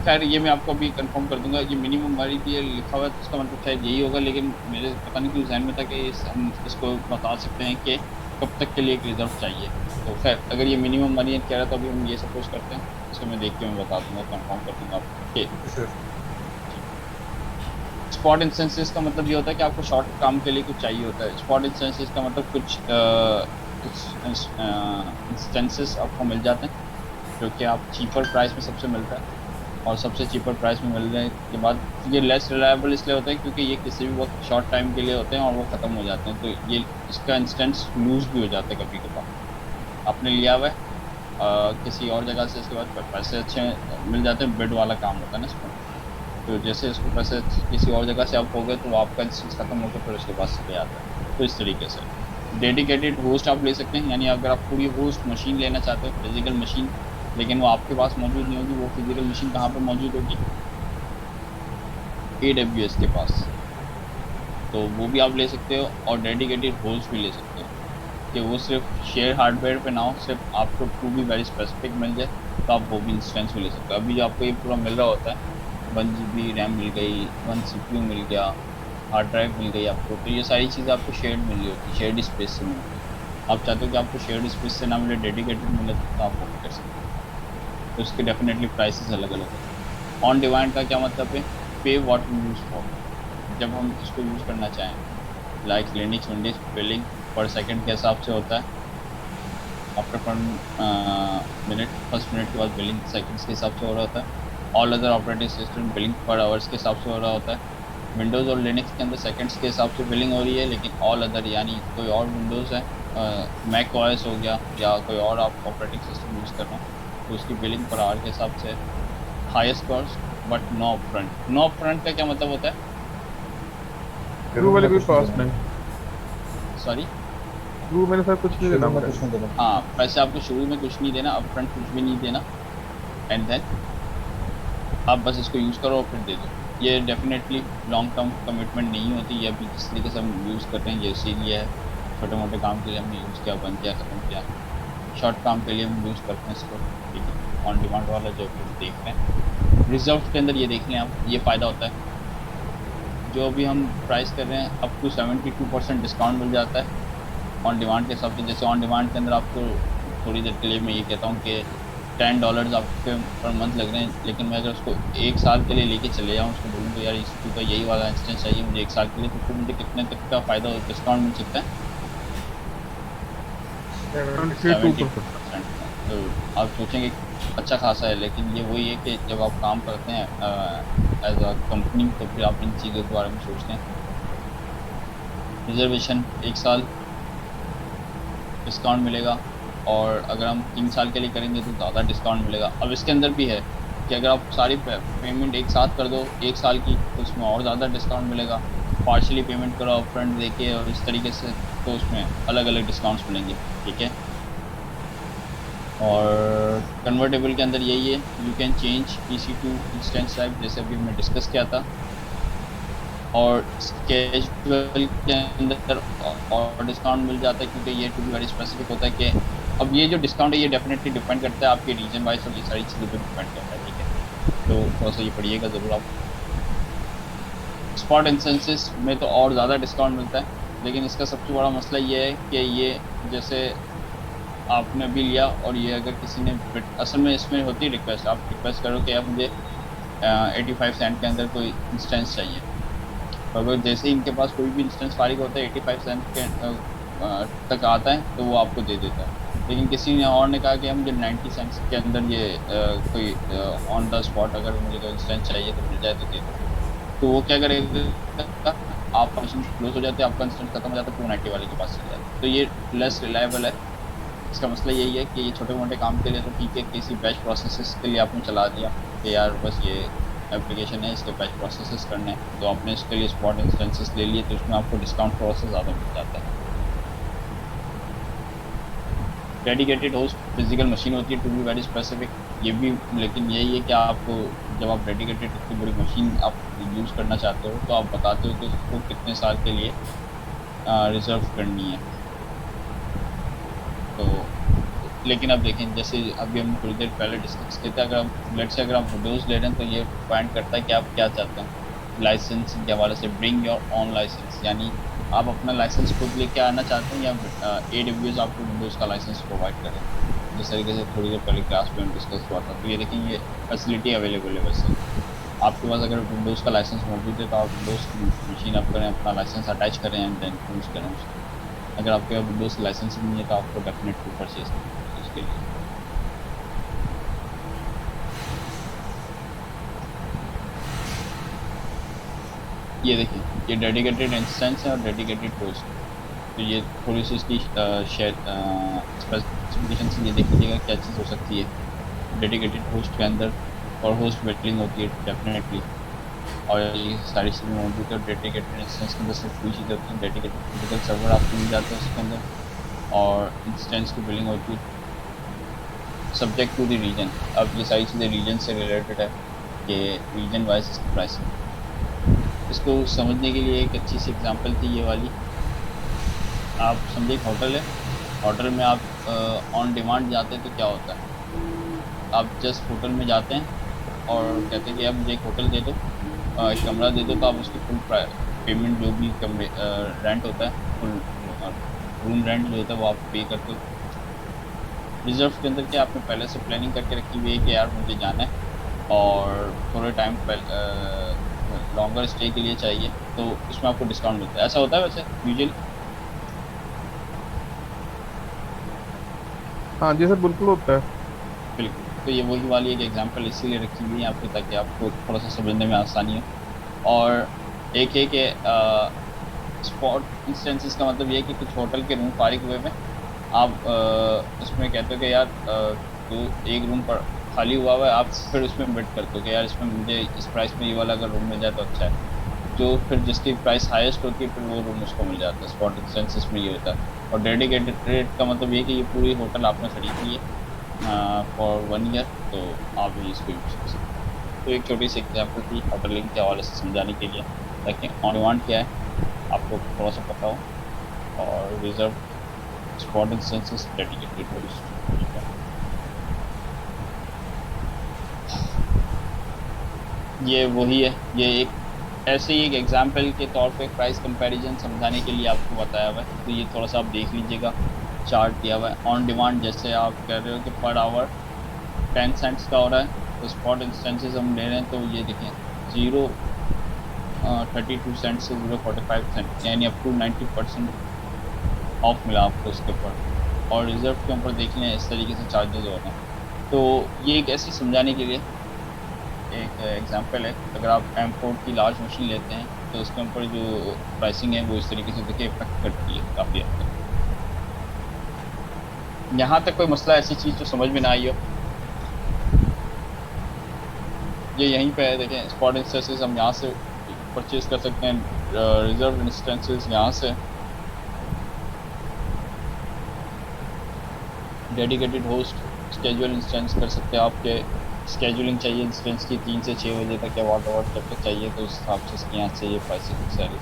खैर ये मैं आपको अभी कंफर्म कर दूंगा। ये मिनिमम वाली भी लिखा हुआ है तो इसका मतलब शायद यही होगा, लेकिन मेरे पता नहीं क्यों जहन में था कि हम इसको बता सकते हैं कि कब तक के लिए एक रिजर्व चाहिए। तो खैर अगर ये मिनिमम मनी कह रहा था, अभी हम ये सपोज करते हैं, इसको मैं देख के मैं बता दूंगा, कंफर्म कर दूंगा आपको। स्पॉट इंस्टेंसेस का मतलब ये होता है कि आपको शॉर्ट काम के लिए कुछ चाहिए होता है। स्पॉट इंस्टेंसेस का मतलब कुछ इंस्टेंसेस आपको मिल जाते हैं जो कि आप चीपर प्राइस में सबसे मिलता है, और सबसे चीपर प्राइस में मिलने के बाद ये लेस रिलायबल इसलिए होता है क्योंकि ये किसी भी वक्त शॉर्ट टाइम के लिए होते हैं और वो ख़त्म हो जाते हैं। तो ये इसका इंस्टेंस लूज़ भी हो जाता है कभी कभार। आपने लिया हुआ है किसी और जगह से, इसके बाद पैसे अच्छे मिल जाते हैं, बिड वाला काम होता है ना इसमें। तो जैसे इसको पैसे किसी और जगह से आप हो गए तो वो आपका इंस्टेंस ख़त्म होकर फिर उसके पास चले आता है। तो इस तरीके से डेडिकेटेड होस्ट आप ले सकते हैं, यानी अगर आप पूरी होस्ट मशीन लेना चाहते हो, फिजिकल मशीन, लेकिन वो आपके पास मौजूद नहीं होगी, वो फिजिकल मशीन कहाँ पर मौजूद होगी? AWS के पास। तो वो भी आप ले सकते हो, और डेडिकेटेड होस्ट भी ले सकते हो कि वो सिर्फ शेयर हार्डवेयर पे ना हो, सिर्फ आपको टू भी वेरी स्पेसिफिक मिल जाए, तो आप वो भी इंस्टेंस भी ले सकते हो। अभी जो आपको ये पूरा मिल रहा होता है, 1 GB रैम मिल गई, 1 CPU मिल गया, हार्ड ड्राइव मिल गई आपको, तो ये सारी चीज़ें आपको शेयर्ड मिल रही होती है, शेयर्ड स्पेस से मिलती है। आप चाहते हो कि आपको शेयर्ड स्पेस से ना मिले, डेडिकेटेड मिले, तो आप वो कर सकते हो। तो उसके डेफिनेटली प्राइसेस अलग अलग है। ऑन डिमांड का क्या मतलब है? पे व्हाट यू यूज़ फॉर। जब हम इसको यूज़ करना चाहें, लाइक लिनक्स विंडोज बिलिंग पर सेकंड के हिसाब से होता है, आफ्टर 1 मिनट, फर्स्ट मिनट के बाद बिलिंग सेकंड्स के हिसाब से हो रहा होता है। All other operating system billing पर आवर्स के हिसाब से हो रहा होता है। विंडोज़ और लिनक्स के अंदर सेकंड्स के हिसाब से बिलिंग हो रही है, लेकिन ऑल अदर यानी कोई और विंडोज़ है, मैक OS हो गया या कोई और आप ऑपरेटिंग सिस्टम यूज़ कर रहे हो, तो उसकी बिलिंग पर आवर के हिसाब से highest cost but no upfront. No upfront का क्या मतलब होता है? शुरू वाले भी कॉस्ट नहीं, सॉरी शुरू मैंने सर कुछ नहीं देना मुझे। हाँ, वैसे आपको शुरू में कुछ नहीं देना, अपफ्रंट कुछ भी नहीं देना, एंड देन आप बस इसको यूज़ करो और फिर दे दो। ये डेफिनेटली लॉन्ग टर्म कमिटमेंट नहीं होती। ये अभी जिस तरीके से हम यूज़ करते हैं ये इसीलिए है, छोटे मोटे काम के लिए हमने यूज़ किया, बंद किया, ख़त्म किया। शॉर्ट काम के लिए हम यूज़ करते हैं इसको, ठीक है। ऑन डिमांड वाला जो देख रहे हैं, रिजर्व के अंदर ये देख लें आप, ये फ़ायदा होता है जो भी हम प्राइस कर रहे हैं अप टू 72% डिस्काउंट मिल जाता है ऑन डिमांड के हिसाब से। जैसे ऑन डिमांड के अंदर आपको थोड़ी देर के लिए मैं ये कहता हूँ कि $10 आपके पर मंथ लग रहे हैं, लेकिन मैं अगर उसको 1 साल के लिए लेके चले जाऊँ, उसको बोलूँ तो यार इसको का यही वाला इंस्टेंस चाहिए मुझे 1 साल के लिए, तो फिर मुझे कितने तक का फ़ायदा डिस्काउंट मिल सकता है? 72%। तो आप सोचेंगे अच्छा खासा है, लेकिन ये वही है कि जब आप काम करते हैं एज अ कंपनी, तो फिर आप इन चीज़ों के बारे में सोचते हैं। रिजर्वेशन 1 साल डिस्काउंट मिलेगा, और अगर हम 3 साल के लिए करेंगे तो ज़्यादा डिस्काउंट मिलेगा। अब इसके अंदर भी है कि अगर आप सारी पेमेंट एक साथ कर दो 1 साल की, तो उसमें और ज़्यादा डिस्काउंट मिलेगा। पार्शली पेमेंट करो अपफ्रंट देके और इस तरीके से, तो उसमें अलग अलग डिस्काउंट्स मिलेंगे, ठीक है। और कन्वर्टेबल के अंदर यही है, you can change EC2 instance type, जैसे अभी मैं डिस्कस किया था। और कैजुअल के अंदर और डिस्काउंट मिल जाता है, क्योंकि ये टू बी वेरी स्पेसिफिक होता है कि अब ये जो डिस्काउंट है ये डेफिनेटली डिपेंड करता है आपके रीजन वाइज और ये सारी चीज़ों पर डिपेंड करता है, ठीक है। तो थोड़ा सा ये पढ़िएगा ज़रूर आप। स्पॉट इंस्टेंसेस में तो और ज़्यादा डिस्काउंट मिलता है, लेकिन इसका सबसे बड़ा मसला ये है कि ये जैसे आपने भी लिया और ये अगर किसी ने असल में इसमें होती है रिक्वेस्ट, आप रिक्वेस्ट करो कि आप मुझे 85 सेंट के अंदर कोई इंस्टेंस चाहिए, तो अगर जैसे ही इनके पास कोई भी इंस्टेंस फारिग होता है 85 सेंट के तक आता है तो वो आपको दे देता है। लेकिन किसी ने और ने कहा कि मुझे 90 सेंट्स के अंदर ये कोई ऑन द स्पॉट अगर मुझे कोई इंस्टेंस चाहिए तो मिल जाए तो दे दो, तो वो क्या करेगा, आप मशीन क्लोज हो जाते हैं, आपका इंस्टेंस खत्म हो जाता है, 290 वाले के पास चले जाता है। तो ये लेस रिलायबल है। इसका मसला यही है कि ये छोटे मोटे काम के लिए तो ठीक है, किसी बैच प्रोसेसेस के लिए आपने चला दिया कि यार बस ये एप्लीकेशन है, इसके बैच प्रोसेसेस करने हैं, तो आपने इसके लिए स्पॉट इंस्टेंसेस ले लिए, तो उसमें आपको डिस्काउंट प्रोसेस ज़्यादा मिल जाता है। डेडिकेटेड होस्ट फिजिकल मशीन होती है टू बी वेरी स्पेसिफिक, ये भी, लेकिन यही है कि आपको जब आप डेडिकेटेड इतनी बड़ी मशीन आप यूज़ करना चाहते हो तो आप बताते हो कि उसको कितने साल के लिए रिजर्व करनी है। तो लेकिन अब देखें, जैसे अभी हम थोड़ी देर पहले डिस्कस किए थे, अगर हम लेट से अगर आप विंडोज़ ले रहे हैं तो ये पॉइंट करता है कि आप क्या चाहते हैं लाइसेंस के हवाले से। ब्रिंग योर ऑन लाइसेंस, यानी आप अपना लाइसेंस खुद लेके आना चाहते हैं या AWS आपको विंडोज़ का लाइसेंस प्रोवाइड करें, जिस तरीके से थोड़ी देर पहले क्लास में डिस्कस हुआ था। तो ये देखें, ये फैसिलिटी अवेलेबल है। वैसे आपके पास अगर विंडोज़ का लाइसेंस मौजूद है तो आप विंडोज़ की मशीन आप करें, अपना लाइसेंस अटैच करें एंड देन यूज़ करें उसको। अगर आपके पास विंडोज़ का लाइसेंस नहीं है तो आपको डेफिनेटली परचेज करना उसके लिए। ये देखिए, ये डेडिकेटेड इंस्टेंस है और डेडिकेटेड होस्ट। तो ये थोड़ी सी इसकी स्पेसिफिकेशन से ये देख लीजिएगा क्या चीज़ हो सकती है डेडिकेटेड होस्ट के अंदर, और होस्ट वेटलिंग होती है डेफिनेटली, और ये सारी चीज़ें मौजूद है। डेडिकेटेड इंस्टेंस के अंदर सिर्फ कोई चीज़ होती है, डेडिकेटेड फिजिकल सर्वर आपको मिल जाता है उसके अंदर, और इंस्टेंस की बिलिंग होती है सब्जेक्ट टू द रीजन। अब ये सारी चीज़ें रीजन से रिलेटेड है कि रीजन वाइज इसकी प्राइसिंग। इसको समझने के लिए एक अच्छी सी एग्जांपल थी ये वाली। आप समझे एक होटल है, होटल में आप ऑन डिमांड जाते हैं तो क्या होता है, आप जस्ट होटल में जाते हैं और कहते हैं कि आप मुझे एक होटल दे दो, एक कमरा दे दो, तो आप उसकी फुल पेमेंट जो भी कमरे रेंट होता है, फुल रूम रेंट जो होता है वो आप पे करते हो। रिजर्व के अंदर क्या आपने पहले से प्लानिंग करके रखी हुई है कि यार मुझे जाना है और थोड़े टाइम लॉन्गर स्टे के लिए चाहिए, तो इसमें आपको डिस्काउंट मिलता है। ऐसा होता है वैसे यूजुअली? हाँ जी सर, बिल्कुल होता है। बिल्कुल। तो ये वही वाली एक एग्जांपल इसीलिए रखी हुई है आपको ताकि आपको थोड़ा सा समझने में आसानी हो। और एक है कि स्पॉट इंस्टेंसेस का मतलब ये है कि कुछ होटल के रूम फारिग हुए में आप उसमें कहते हो कि यार तो एक रूम पर खाली हुआ हुआ है, आप फिर उसमें बिड करते हो कि यार इसमें मुझे इस प्राइस में ये वाला अगर रूम मिल जाए तो अच्छा है, जो फिर जिसकी प्राइस हाईएस्ट होती है फिर वो रूम उसको मिल जाता है। स्पॉट इंस्टेंसेस में ये होता है। और डेडिकेटेड रेट का मतलब ये कि ये पूरी होटल आपने खरीद ली है फॉर 1 ईयर, तो आप भी इसको यूज़ कर सकते हैं। तो एक छोटी सी एग्जाम्पल थी होटलिंग के हवाले से समझाने के लिए, ताकि ऑन डिमांड क्या है आपको थोड़ा सा पता हो, और रिजर्व स्पॉट इंस्टेंसेस डेडिकेटेड हो। ये वही है, ये एक ऐसे ही एक एग्जांपल के तौर पे प्राइस कंपैरिजन समझाने के लिए आपको बताया हुआ है। तो ये थोड़ा सा आप देख लीजिएगा, चार्ट दिया हुआ है। ऑन डिमांड जैसे आप कह रहे हो कि पर आवर 10 सेंट्स का हो रहा है, तो स्पॉट इंस्टेंसेस हम ले रहे हैं तो ये देखें 0.32 सेंट से 0.45 सेंट, यानी अप टू 90% ऑफ मिला आपको इसके ऊपर। और रिजर्व के ऊपर देख लें इस तरीके से चार्जेस हो रहे हैं। तो ये एक ऐसे समझाने के लिए एक एग्जांपल है। अगर आप M4 की लार्ज मशीन लेते हैं तो उसके ऊपर जो प्राइसिंग है वो इस तरीके से देखिए इफेक्ट करती है काफ़ी हद तक। यहाँ तक कोई मसला ऐसी चीज़ जो समझ में ना आई हो? ये यहीं पे है, देखें स्पॉट इंस्टेंसेस हम यहाँ से परचेज कर सकते हैं, रिजर्व इंस्टेंसेस यहाँ से, डेडिकेटेड होस्ट स्केजुअल इंस्टेंस कर सकते हैं। आपके स्केजुलिंग चाहिए इंस्टेंस की 3 से 6 बजे तक या वाट आवर जब तक चाहिए, तो उस हिसाब से इसके यहाँ से ये प्राइसिंग सारी।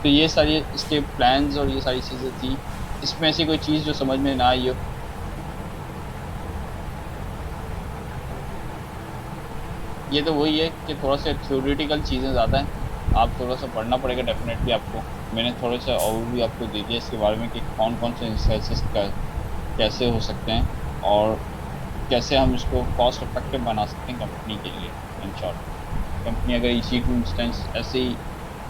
तो ये सारी इसके प्लान्स और ये सारी चीज़ें थी। इसमें ऐसी कोई चीज़ जो समझ में ना आई हो? ये तो वही है कि थोड़ा सा थ्योरेटिकल चीज़ें ज़्यादा हैं, आप थोड़ा सा पढ़ना पड़ेगा डेफिनेटली आपको। मैंने थोड़ा सा ओवरव्यू आपको दे दिया इसके बारे में कि कौन कौन से इंस्टेंसेस कैसे हो सकते हैं और कैसे हम इसको कॉस्ट इफेक्टिव बना सकते हैं कंपनी के लिए। इन शॉर्ट, कंपनी अगर EC2 इंस्टेंस ऐसे ही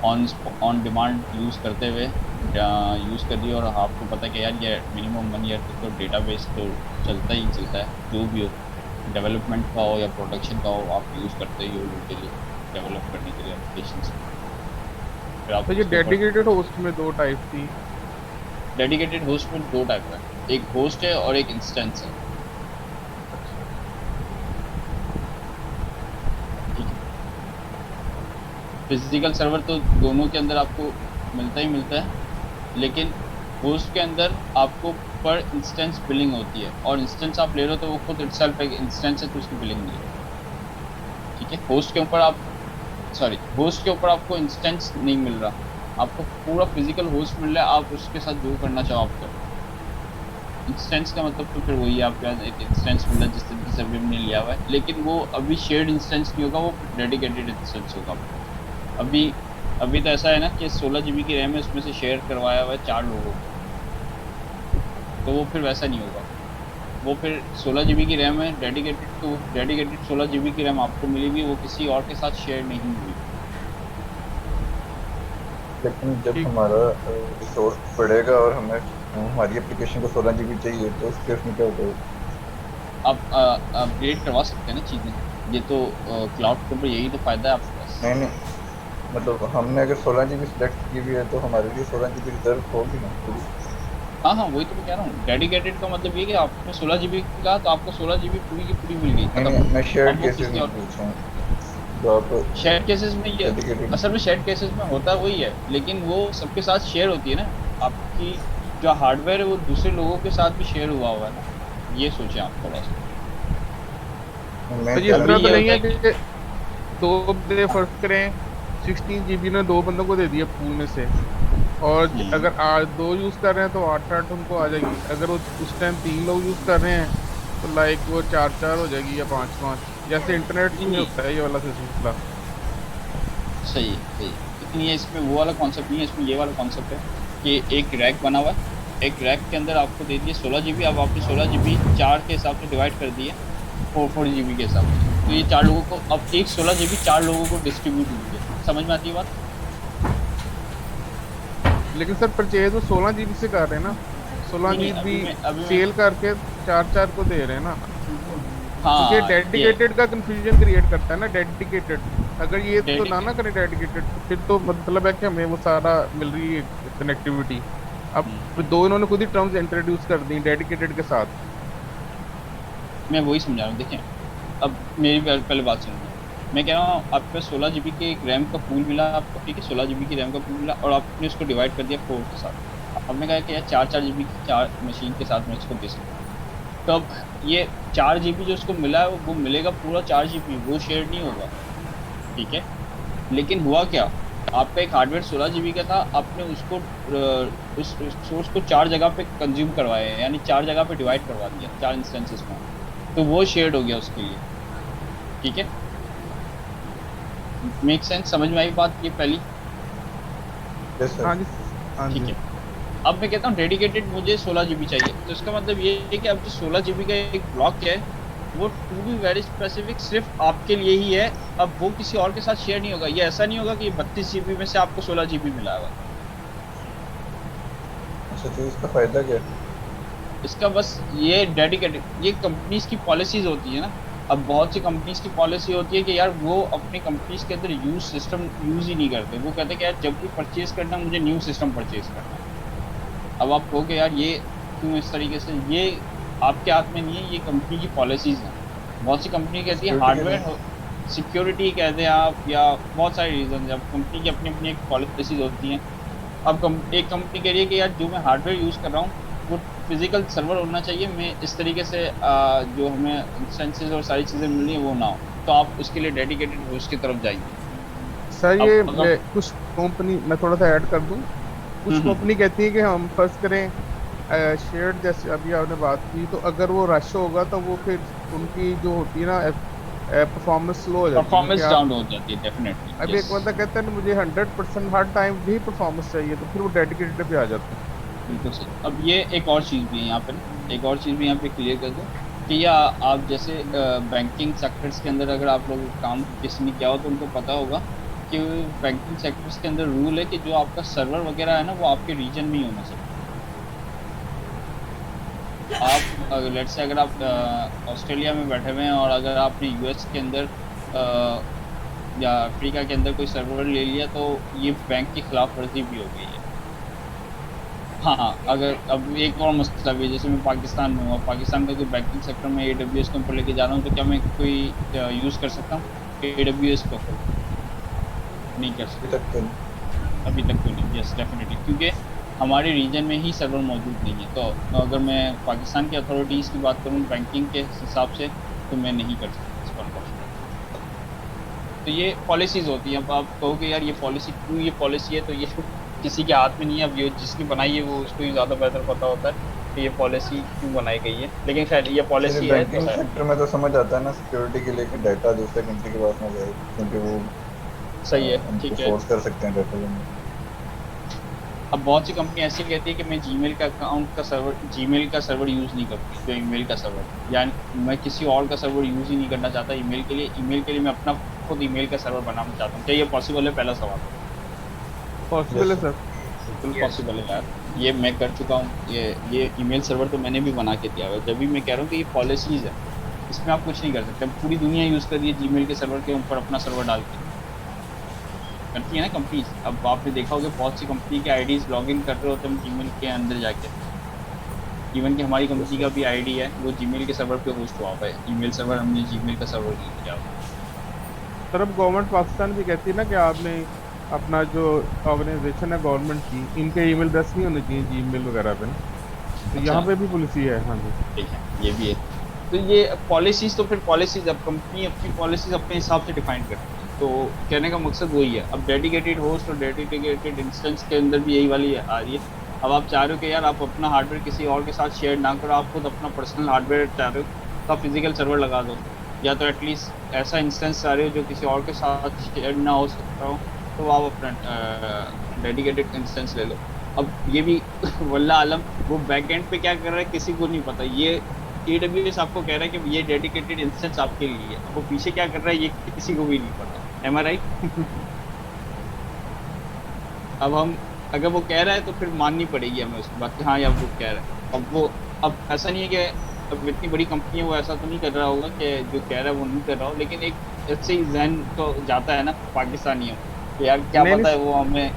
ऑन डिमांड यूज़ करते हुए यूज़ कर रही है और आपको पता है कि यार ये मिनिमम 1 ईयर तक तो डेटाबेस तो चलता ही चलता है, जो भी हो, डेवलपमेंट का हो या प्रोडक्शन का हो, आप यूज़ करते ही हो उनके लिए डेवलप करने के लिए एप्लीकेशन। फिर आप तो ये डेडिकेटेड होस्ट में 2 टाइप थी। डेडिकेटेड होस्ट में 2 टाइप है, एक होस्ट है और एक इंस्टेंस है। फिजिकल सर्वर तो दोनों के अंदर आपको मिलता ही मिलता है, लेकिन होस्ट के अंदर आपको पर इंस्टेंस बिलिंग होती है और इंस्टेंस आप ले रहे हो तो वो खुद इटसेल्फ एक इंस्टेंस है तो उसकी बिलिंग नहीं है। ठीक है, होस्ट के ऊपर आपको इंस्टेंस नहीं मिल रहा, आपको पूरा फिजिकल होस्ट मिल रहा है, आप उसके साथ जो करना चाहो आप करो। इंस्टेंस का मतलब तो फिर वही है, आपके पास एक इंस्टेंस मिल रहा है जिस तरीके से अभी हमने लिया हुआ है, लेकिन वो अभी शेयर्ड इंस्टेंस नहीं होगा, वो डेडिकेटेड इंस्टेंस होगा। अभी तो ऐसा है ना कि 16 GB की रैम है, उसमें से शेयर करवाया हुआ है 4 लोगों को, तो वो फिर वैसा नहीं होगा। वो फिर 16 GB की रैम है, डेडिकेटेड 16 GB की रैम आपको मिलेगी, वो किसी और के साथ शेयर नहीं हुई। लेकिन जब हमारा रिसोर्स बढ़ेगा और हमें हमारी एप्लीकेशन को 16 GB चाहिए तो उस केस में क्या होगा? आप अपग्रेड करवा सकते हैं ना चीज़ें, ये तो क्लाउड के ऊपर यही तो फ़ायदा है आपके पास। नहीं, मतलब हमने अगर 16 GB सेलेक्ट की हुई है तो हमारे लिए 16 GB रिजर्व होगी ना? हाँ, वही तो मैं कह रहा हूँ। डेडिकेटेड का मतलब ये कि आपने 16 GB का तो आपको 16 GB पूरी की पूरी मिल गई। नहीं, मैं शेयर्ड केसेस में पूछ रहा हूँ। शेयर्ड केसेस में ये असल में शेयर्ड केसेस में होता वही है, लेकिन वो सबके साथ शेयर होती है ना, आपकी जो हार्डवेयर है वो दूसरे लोगों के साथ भी शेयर हुआ है ना, ये सोचें आप थोड़ा सा। तो ये इतना तो नहीं है कि 2 बंदे फर्क करें, 16 GB ने 2 बंदों को दे दिया पूल में से, और अगर 2 यूज़ कर रहे हैं तो 8 उनको आ जाएगी। अगर वो उस टाइम 3 लोग यूज़ कर रहे हैं तो लाइक वो 4 हो जाएगी या 5, जैसे इंटरनेट में होता है ये वाला सिलसिला। सही, लेकिन ये इसमें वो वाला कॉन्सेप्ट नहीं है, इसमें ये वाला कॉन्सेप्ट है कि एक रैक बना हुआ है, एक रैक के अंदर आपको दे दिए 16 GB, अब आपने 16 GB 4 के हिसाब से डिवाइड कर दिए 4 GB के हिसाब से, तो ये 4 लोगों को अब एक 16 GB 4 लोगों को डिस्ट्रीब्यूट हुई है। समझ में आती है बात? लेकिन सर परचेज वो 16 GB से कर रहे हैं ना, 16 GB सेल करके 4 को दे रहे हैं ना। हाँ, ये डेडिकेटेड का कंफ्यूजन क्रिएट करता है ना। डेडिकेटेड अगर ये तो ना करें डेडिकेटेड, फिर तो मतलब है कि हमें वो सारा मिल रही है कनेक्टिविटी। अब 2 इन्होंने खुद ही टर्म्स इंट्रोड्यूस कर दी डेडिकेटेड के साथ। मैं वही समझा रहा हूँ। देखिए, अब मेरी पहले बात सुनिए, मैं कह रहा हूँ आपको 16 GB के एक रैम का पूल मिला आपको, ठीक है, 16 GB की रैम का पूल मिला और आपने उसको डिवाइड कर दिया 4 के साथ। आपने कहा कि यार 4 GB की 4 मशीन के साथ मैं इसको दे सकता हूँ, तो अब ये 4 GB जो उसको मिला है वो मिलेगा पूरा 4 GB, वो शेयर नहीं होगा, ठीक है। लेकिन हुआ क्या, आपका एक हार्डवेयर 16 GB का था, आपने उसको उस सोर्स को 4 जगह पे कंज्यूम करवाया, यानी 4 जगह पे डिवाइड करवा दिया 4 इंस्टेंसेस में, तो वो शेयर्ड हो गया उसके लिए, ठीक है। Make sense? समझ में आई बात ये पहली? हाँ जी, ठीक है। अब मैं कहता हूँ डेडिकेटेड मुझे 16 GB चाहिए, तो इसका मतलब ये है कि अब जो 16 GB का एक ब्लॉक है वो टू बी वेरी स्पेसिफिक सिर्फ आपके लिए ही है, अब वो किसी और के साथ शेयर नहीं होगा। ये ऐसा नहीं होगा कि 32 GB में से आपको 16 GB मिला हुआ। अच्छा, तो इसका फायदा क्या है? इसका बस ये डेडिकेटेड, ये कंपनीज की पॉलिसीज होती है ना। अब बहुत सी कंपनीज की पॉलिसी होती है कि यार वो अपनी कंपनीज के अंदर सिस्टम यूज़ ही नहीं करते, वो कहते हैं कि यार जब भी परचेज़ करना मुझे न्यू सिस्टम परचेज़ करना है। अब आप कहोगे यार ये क्यों इस तरीके से, ये आपके हाथ में नहीं है, ये कंपनी की पॉलिसीज़ हैं। बहुत सी कंपनी कहती है हार्डवेयर सिक्योरिटी कहते हैं आप, या बहुत सारे रीज़न है। अब कंपनी की अपनी अपनी एक पॉलिसीज़ होती हैं। अब एक कंपनी कह रही है कि यार जो मैं हार्डवेयर यूज़ कर रहा हूँ वो फिज़िकल सर्वर होना चाहिए, मैं इस तरीके से जो हमें इंस्टेंसेस और सारी चीज़ें मिलनी है वो ना हो, तो आप उसके लिए डेडिकेटेड होस्ट की तरफ जाइए। सर ये कुछ कंपनी, मैं थोड़ा सा ऐड कर दूं, कुछ कंपनी कहती है कि हम फर्ज करें शेयर्ड, जैसे अभी आपने बात की, तो अगर वो रश होगा तो वो फिर उनकी जो होती है ना परफॉर्मेंस स्लो हो जाती है। परफॉर्मेंस कि आप- डाउन हो जाती है डेफिनेटली। अब एक बंदा कहता है ना मुझे 100% हर टाइम भी परफॉर्मेंस चाहिए, तो फिर वो डेडिकेटेड पे आ जाता है। बिल्कुल सही। अब ये एक और चीज़ भी है यहाँ पर, एक और चीज़ भी यहाँ पे क्लियर कर दूँ कि या आप जैसे बैंकिंग सेक्टर्स के अंदर अगर आप लोग काम किसी ने किया हो तो उनको पता होगा कि बैंकिंग सेक्टर्स के अंदर रूल है कि जो आपका सर्वर वगैरह है ना वो आपके रीजन में ही होना चाहिए। आप लेट्स से अगर आप ऑस्ट्रेलिया में बैठे हुए हैं और अगर आपने यूएस के अंदर या अफ्रीका के अंदर कोई सर्वर ले लिया तो ये बैंक की खिलाफ वर्जी भी हो गई है। हाँ, अगर अब एक और मसला भी है, जैसे मैं पाकिस्तान में हूँ, पाकिस्तान का कोई बैंकिंग सेक्टर में AWS के ऊपर लेके जा रहा हूँ तो क्या मैं कोई यूज़ कर सकता हूँ AWS को? नहीं कर सकता अभी तक तो नहीं। यस डेफिनेटली, क्योंकि हमारे रीजन में ही सर्वर मौजूद नहीं है। तो अगर मैं पाकिस्तान की अथॉरिटीज़ की बात करूँ बैंकिंग के हिसाब से तो मैं नहीं कर सकता इस पर। तो ये पॉलिसीज़ होती हैं। अब आप कहोगे यार ये पॉलिसी क्यों, ये पॉलिसी है तो ये किसी के हाथ में नहीं है। अब ये जिसने बनाई है वो उसको ही ज़्यादा बेहतर पता होता है कि ये पॉलिसी क्यों बनाई गई है, लेकिन खैर ये पॉलिसी है। बैंकिंग सेक्टर में तो समझ आता है ना सिक्योरिटी के लिए कि डाटा दूसरे कंट्री के पास ना जाए, क्योंकि वो सही है, ठीक है, फोर्स कर सकते हैं डाटा लेने। अब बहुत सी कंपनी ऐसी कहती है कि मैं जीमेल का अकाउंट का सर्वर, जीमेल का सर्वर यूज़ नहीं करती, जो ईमेल का सर्वर, यानी मैं किसी और का सर्वर यूज़ ही नहीं करना चाहता ईमेल के लिए। ईमेल के लिए मैं अपना खुद ईमेल का सर्वर बनाना चाहता हूँ। क्या ये पॉसिबल है? पहला सवाल। पॉसिबल है सर, बिल्कुल पॉसिबल है यार, ये मैं कर चुका हूँ। ये ईमेल सर्वर तो मैंने भी बना के दिया हुआ है। जब भी मैं कह रहा हूँ कि ये पॉलिसीज़ है, इसमें आप कुछ नहीं कर सकते। पूरी दुनिया यूज़ कर रही है जीमेल के सर्वर के ऊपर अपना सर्वर डाल के करती है ना कंपनीज। अब आपने देखा होगा बहुत सी कंपनी के आईडीज़ लॉगिन कर रहे होते हैं जीमेल के अंदर जाके। इवन कि हमारी कंपनी का भी आईडी है वो जीमेल के सर्वर पे होस्ट हुआ हुआ है। ईमेल सर्वर हमने जीमेल का सर्वर नहीं किया हुआ। सर अब गवर्नमेंट पाकिस्तान भी कहती है ना कि आपने अपना जो ऑर्गेनाइजेशन है गवर्नमेंट की, इनके ईमेल एड्रेस नहीं होने चाहिए जीमेल वगैरह पे ना। तो यहाँ पे भी पॉलिसी है। हाँ जी ठीक है, ये भी है। तो ये पॉलिसीज़ तो फिर पॉलिसीज़ अब कंपनी अपनी पॉलिसीज़ अपने हिसाब से डिफाइन करती है। तो कहने का मकसद वही है। अब डेडिकेटेड होस्ट और डेडिकेटेड इंस्टेंस के अंदर भी यही वाली आ रही है। अब आप चाह रहे हो कि यार आप अपना हार्डवेयर किसी और के साथ शेयर ना करो, आप खुद अपना पर्सनल हार्डवेयर चाह रहे हो तो आप फिजिकल सर्वर लगा दो, या तो एटलीस्ट ऐसा इंस्टेंस चाह रहे हो जो किसी और के साथ शेयर ना हो सकता हो तो आप अपना डेडिकेटेड इंस्टेंस ले लो। अब ये भी वल्ला आलम वो बैक एंड पे क्या कर रहा है किसी को नहीं पता। ये AWS आपको कह रहा है कि ये डेडिकेटेड इंस्टेंस आपके लिए है, अब वो पीछे क्या कर रहा है ये किसी को भी नहीं पता। Am I right? अब हम अगर वो कह रहा है तो फिर माननी पड़ेगी हमें उसकी बात कि हाँ यार वो कह रहा है। अब वो अब ऐसा नहीं है कि अब इतनी बड़ी कंपनी है वो ऐसा तो नहीं कर रहा होगा कि जो कह रहा है वो नहीं कर रहा हो, लेकिन एक ऐसे ही जहन तो जाता है ना पाकिस्तानियों तो यार क्या पता है वो हमें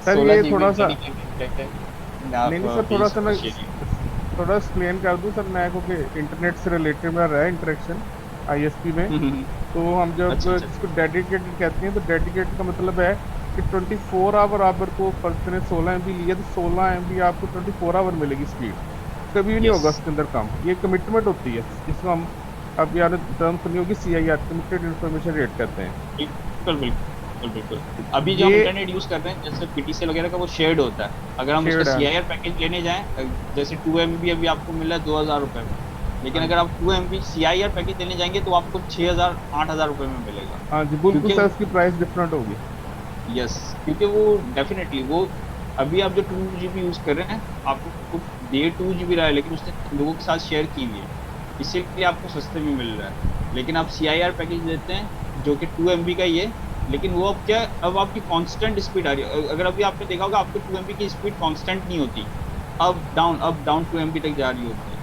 सर ये थोड़ा सा नहीं सर थोड़ा सा मैं थोड़ा एक्सप्लेन कर दूं सर मैं को कि इंटरनेट से रिलेटेड मेरा रहा है इंटरेक्शन ISP में। तो हम जब इसको डेडिकेटेड कहते हैं तो डेडिकेटेड का मतलब है कि 24 आवर आप को पर्सन ने 16 MB लिया तो 16 MB आपको 24 आवर मिलेगी स्पीड, कभी नहीं होगा उसके अंदर कम। ये कमिटमेंट होती है जिसको हम अब यार टर्म सुनी होगी CIR कमिटेड इन्फॉर्मेशन रेट कहते हैं। बिल्कुल बिल्कुल बिल्कुल। अभी जो हम इंटरनेट यूज़ कर रहे हैं जैसे PTCL वगैरह का वो शेयर्ड होता है। अगर हम उसका CIR पैकेज लेने जाएँ जैसे 2 MB अभी आपको मिल रहा है 2000 रुपये में, लेकिन अगर आप 2 MB CIR पैकेज लेने जाएंगे तो आपको 6000 8000 रुपये में मिलेगा। हाँ जी बिल्कुल सर, उसकी प्राइस डिफरेंट होगी। यस, क्योंकि वो डेफिनेटली वो अभी आप जो 2 GB यूज़ कर रहे हैं आपको दे 2 GB रहा है लेकिन उसने लोगों के साथ शेयर की हुई है, इसीलिए आपको सस्ते में मिल रहा है। लेकिन आप CIR पैकेज लेते हैं जो कि 2 MB का ही है, लेकिन वो अब क्या अब आपकी कांस्टेंट स्पीड आ रही है। अगर अभी आपने देखा होगा आपको 2 MB की स्पीड कांस्टेंट नहीं होती, अप डाउन 2 MB तक जा रही होती है।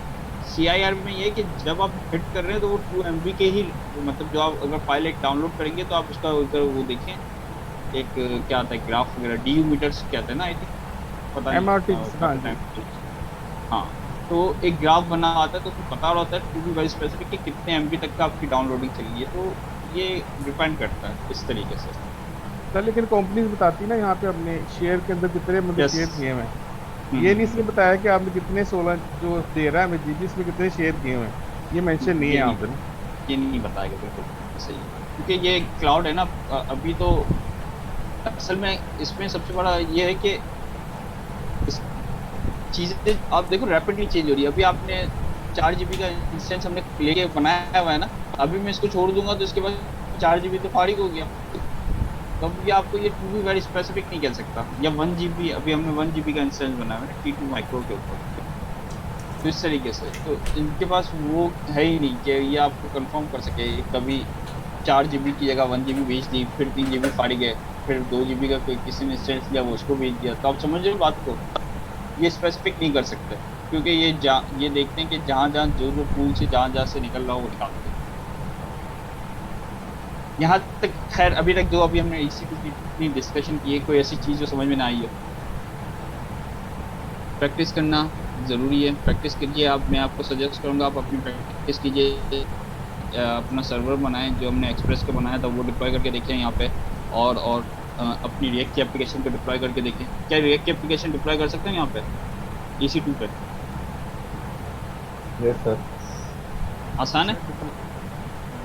CIR में ये कि जब आप हिट कर रहे हैं तो वो 2 MB के ही मतलब जो आप अगर फाइल एक डाउनलोड करेंगे तो आप उसका उधर वो देखें एक क्या आता है ग्राफ वगैरह DU मीटर्स कहते हैं ना, आई थिंक पता नहीं MRT। हाँ, तो एक ग्राफ बना आता है तो उसमें बता रहा होता है टू बी वेरी स्पेसिफिक कि कितने MB तक का आपकी डाउनलोडिंग चली है। तो ये डिपेंड करता है इस तरीके से सर। लेकिन कंपनीज बताती ना यहाँ पे अपने शेयर के अंदर कितने मतलब शेयर किए हुए हैं, ये नहीं इसलिए बताया कि आपने कितने 16 जो दे रहा है हमें GB इसमें कितने शेयर किए हुए हैं, ये मेंशन नहीं है यहाँ पे। ये नहीं बताएगा बिल्कुल सही, क्योंकि ये क्लाउड है ना। अभी तो असल में इसमें सबसे बड़ा ये है कि चीज़ें आप देखो रैपिडली चेंज हो रही है। अभी आपने 4 GB का इंस्टेंस हमने लेके बनाया हुआ है ना, अभी मैं इसको छोड़ दूंगा तो इसके बाद 4 GB तो फारिग हो गया। तो अब ये आपको ये टू भी वेरी स्पेसिफिक नहीं कह सकता, या 1 GB, अभी हमने 1 GB का इंस्टेंस बनाया है T2 माइक्रो के ऊपर, तो इस तरीके से तो इनके पास वो है ही नहीं कि ये आपको कंफर्म कर सके। कभी 4 GB की जगह 1 GB भेज दी, फिर 3 GB फारिग है, फिर 2 GB का कोई किसी ने इंस्टेंस लिया वो उसको भेज दिया, तो आप समझ रहे हो बात को, ये स्पेसिफिक नहीं कर सकते क्योंकि ये देखते हैं कि जहाँ जो पूल से जहाँ से निकल रहा हो वो निकालते हैं। यहाँ तक खैर अभी तक जो अभी हमने इसी की इतनी डिस्कशन की है, कोई ऐसी चीज़ जो समझ में ना आई हो। प्रैक्टिस करना ज़रूरी है, प्रैक्टिस कीजिए आप, मैं आपको सजेस्ट करूँगा आप अपनी प्रैक्टिस कीजिए, अपना सर्वर बनाएं जो हमने एक्सप्रेस का बनाया था वो डिप्लॉय करके देखें यहाँ पे, और अपनी रिएक्ट की एप्लीकेशन को डिप्लॉय करके देखें। क्या रिएक्ट की एप्लीकेशन डिप्लॉय कर सकते हैं यहाँ पे EC2 पे? Yes sir. आसान है।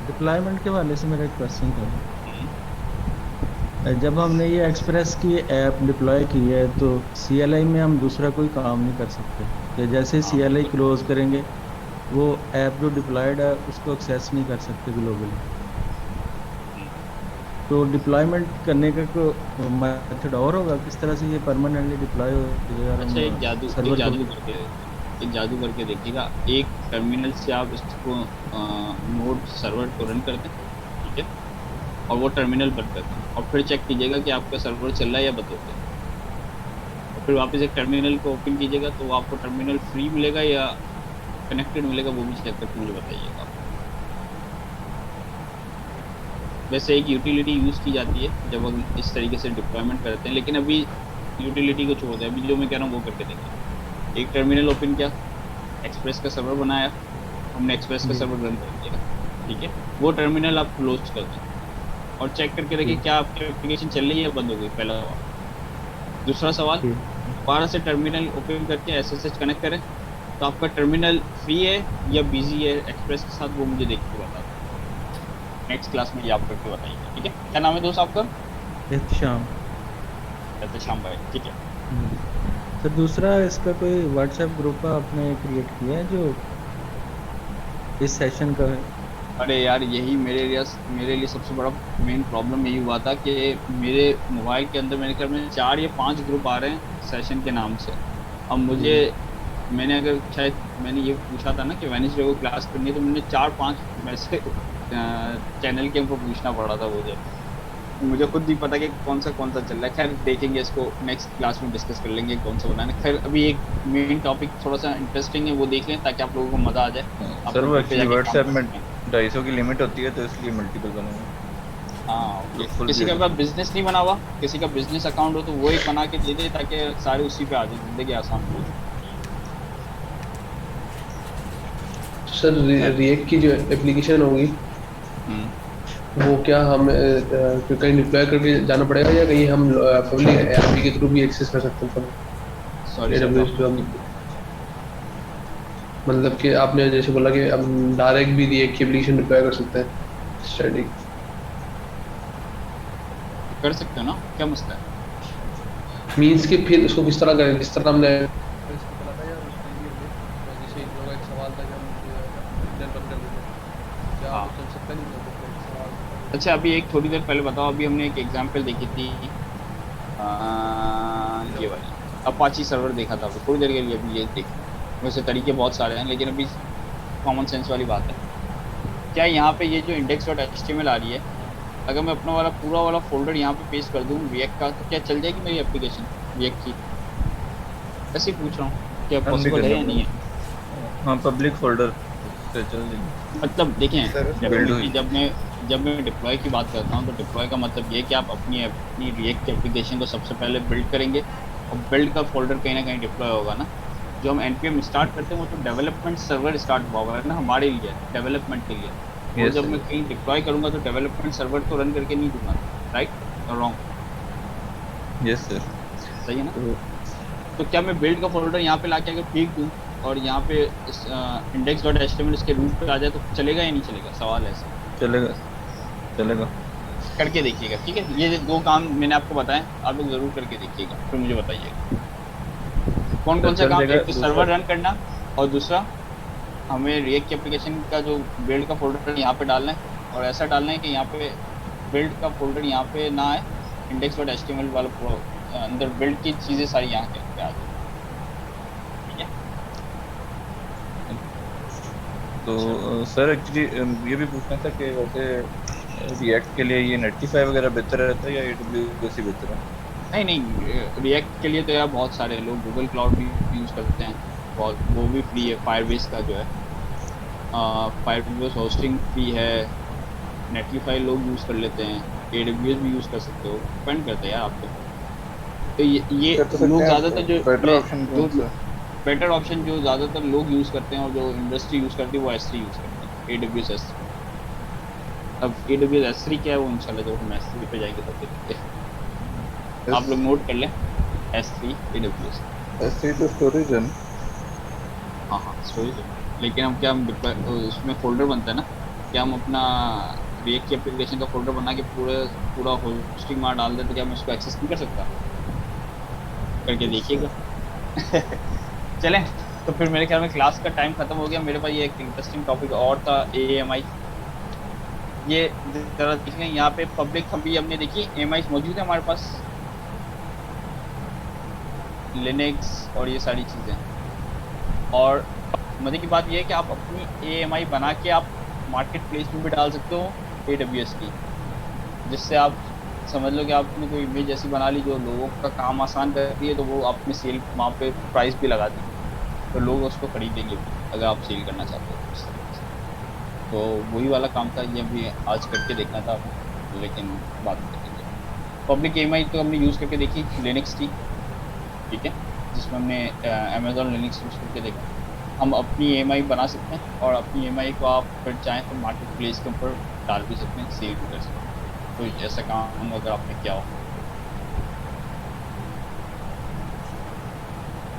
डिप्लॉयमेंट के वाले से मेरा एक क्वेश्चन था, जब हमने ये एक्सप्रेस की ऐप डिप्लॉय की है तो CLI में हम दूसरा कोई काम नहीं कर सकते, या जैसे CLI क्लोज करेंगे वो ऐप जो डिप्लॉयड है उसको एक्सेस नहीं कर सकते ग्लोबली, तो डिप्लॉयमेंट करने का कोई मेथड और होगा? किस तरह से ये परमानेंटली डिप्लॉय हो जाएगा? अच्छा, एक जादू करके देखिएगा, एक टर्मिनल से आप इसको नोड सर्वर को रन करते हैं, ठीक है, और वो टर्मिनल बंद करते हैं, और फिर चेक कीजिएगा कि आपका सर्वर चल रहा है या बंद हो गया, और फिर वापस एक टर्मिनल को ओपन कीजिएगा तो आपको टर्मिनल फ्री मिलेगा या कनेक्टेड मिलेगा, वो भी चेक करके मुझे बताइएगा। वैसे एक यूटिलिटी यूज़ की जाती है जब हम इस तरीके से डिप्लॉयमेंट करते हैं, लेकिन अभी यूटिलिटी को छोड़ दें, अभी जो मैं कह रहा हूँ वो करके देखें। एक टर्मिनल ओपन किया, एक्सप्रेस का सर्वर बनाया, हमने एक्सप्रेस का सर्वर रन कर दिया, ठीक है, वो टर्मिनल आप क्लोज कर दें और चेक करके देखिए क्या आपकी एप्लीकेशन चल रही है या बंद हो गई, पहला सवाल। दूसरा सवाल, दोबारा से टर्मिनल ओपन करके SSH कनेक्ट करें तो आपका टर्मिनल फ्री है या बिजी है एक्सप्रेस के साथ, वो मुझे देख के बता दें। नेक्स्ट क्लास में ये आप करके बताइए, ठीक है। क्या नाम है दोस्त आपका? शाम भाई, ठीक है। सर दूसरा इसका कोई व्हाट्सएप ग्रुप आपने क्रिएट किया है जो इस सेशन का है? अरे यार यही मेरे लिए सबसे बड़ा मेन प्रॉब्लम यही हुआ था कि मेरे मोबाइल के अंदर मेरे ख्याल में 4 या 5 ग्रुप आ रहे हैं सेशन के नाम से। अब मैंने अगर शायद मैंने ये पूछा था ना कि वेडनेसडे को क्लास करनी है, तो मैंने 4-5 मैसेज चैनल के ऊपर पूछना पड़ा था मुझे खुद नहीं पता कि कौन सा चल रहा है। खैर देखेंगे, इसको नेक्स्ट क्लास में डिस्कस कर लेंगे कौन सा बनाना है। खैर अभी एक मेन टॉपिक थोड़ा सा इंटरेस्टिंग है, वो देख लें ताकि आप लोगों को मज़ा आ जाए। सर वो एक्चुअली व्हाट्सएप में 250 की लिमिट होती है, तो इसलिए मल्टीपल बनाएंगे। हाँ, किसी का बिजनेस नहीं बना हुआ, किसी का बिजनेस अकाउंट हो तो वो एक बना के दे दे ताकि सारे उसी पे आ जाए, जिंदगी आसान हो। सर रिएक्ट की जो एप्लीकेशन होगी वो क्या हम कहीं डिप्लॉय करके जाना पड़ेगा या कहीं हम पब्लिक ऐप के थ्रू भी एक्सेस कर सकते हैं? सॉरी मतलब कि आपने जैसे बोला कि हम डायरेक्ट भी रिएक्ट की एप्लीकेशन डिप्लॉय कर सकते हैं, स्टडी कर सकते हो ना, क्या मसला है? मींस कि फिर उसको किस तरह करें, जिस तरह हमने अच्छा अभी एक थोड़ी देर पहले बताओ, अभी हमने एक एग्जांपल देखी थी ये वाली अपाची सर्वर देखा था थोड़ी देर के लिए। अभी ये देख, वैसे तरीके बहुत सारे हैं लेकिन अभी कॉमन सेंस वाली बात है। क्या यहाँ पे ये जो index.html आ रही है, अगर मैं अपना वाला पूरा वाला फोल्डर यहाँ पे पेस्ट कर दूँ React का, तो क्या चल जाएगी मेरी एप्लीकेशन React की? ऐसे ही पूछ रहा हूँ, क्या पॉसिबल है या नहीं है? हाँ, पब्लिक फोल्डर से चल जाएगी। मतलब देखें, जब मैं डिप्लॉय की बात करता हूँ तो डिप्लॉय का मतलब ये है कि आप अपनी React एप्लीकेशन को सबसे पहले बिल्ड करेंगे और बिल्ड का फोल्डर कहीं ना कहीं डिप्लॉय होगा ना। जो हम npm स्टार्ट करते हैं वो तो डेवलपमेंट सर्वर स्टार्ट हुआ है ना हमारे लिए, डेवलपमेंट के लिए। और जब मैं कहीं डिप्लॉय करूँगा तो डेवलपमेंट सर्वर तो रन करके नहीं दूंगा, राइट और रॉन्ग? यस सर, सही है ना। तो क्या मैं बिल्ड का फोल्डर यहाँ पे लाके अगर फेंक दूँ और यहाँ पे index.html इसके रूट पे आ जाए तो चलेगा या नहीं चलेगा? सवाल ऐसा। चलेगा करके देखिएगा, ठीक है। ये 2 काम मैंने आपको बताएं, आप लोग जरूर करके देखिएगा, फिर मुझे बताइएगा कौन सा काम। एक तो सर्वर रन करना और दूसरा हमें रिएक्ट की एप्लीकेशन का जो बिल्ड का फोल्डर यहाँ पे डालना है, और ऐसा डालना है कि यहाँ पे बिल्ड का फोल्डर यहाँ पे ना आए, index.html वाला अंदर बिल्ड की चीज़ें सारी यहाँ के आ जाए। ठीक है, तो सर एक्चुअली ये भी पूछना था कि वैसे रिएक्ट के लिए ये नेटिफाई वगैरह बेहतर रहता है या AWS ही बेहतर है? नहीं, रिएक्ट के लिए तो यार बहुत सारे लोग गूगल क्लाउड भी यूज़ करते हैं, बहुत वो भी फ्री है। फायरबेस का जो है फायरबेस होस्टिंग फ्री है, नेटलीफाई लोग यूज़ कर लेते हैं, AWS भी यूज़ कर सकते हो, डिपेंड करता है यार आपको। तो ये लोग ज़्यादातर जो बेटर ऑप्शन जो ज़्यादातर लोग यूज़ करते हैं और जो इंडस्ट्री यूज़ करती है वो S3 यूज़ करते हैं, AWS S3। अब AWS S3 क्या है वो इंशाल्लाह जब हम S3 पे जाएंगे तब देखते हैं। आप लोग नोट कर लें S3 AWS। S3 तो स्टोरेज है। हाँ स्टोरेज है, लेकिन हम क्या हम उसमें फोल्डर बनता है ना, क्या हम अपना रिएक्ट की एप्लीकेशन का फोल्डर बना के पूरा होस्टिंग वहाँ डाल देते, क्या मैं उसको एक्सेस नहीं कर सकता? करके देखिएगा। चलें, तो फिर मेरे ख्याल में क्लास का टाइम ख़त्म हो गया। मेरे पास ये एक इंटरेस्टिंग टॉपिक और था, AMI। ये ज़रा देख लें यहाँ पे पब्लिक भी हमने देखी, AMI मौजूद है हमारे पास, लिनक्स और ये सारी चीज़ें। और मज़े की बात ये है कि आप अपनी AMI बना के आप मार्केट प्लेस में भी डाल सकते हो AWS की, जिससे आप समझ लो कि आपने कोई इमेज ऐसी बना ली जो लोगों का काम आसान कर रही है, तो वो आपने सेल वहाँ पे प्राइस भी लगा दी, तो लोग उसको खरीदेंगे अगर आप सेल करना चाहते हो इस तरीके से। तो वही वाला काम था, ये भी आज करके देखना था, लेकिन बात करेंगे। पब्लिक AMI तो हमने यूज़ करके देखी लिनक्स की, ठीक है, जिसमें हमने अमेज़ॉन लिनक्स यूज़ करके देखा। हम अपनी AMI बना सकते हैं और अपनी AMI को आप फिर चाहें तो मार्केट प्लेस के ऊपर डाल भी सकते हैं, सेल भी कर सकते हैं। तो ऐसा काम अगर आपने किया हो,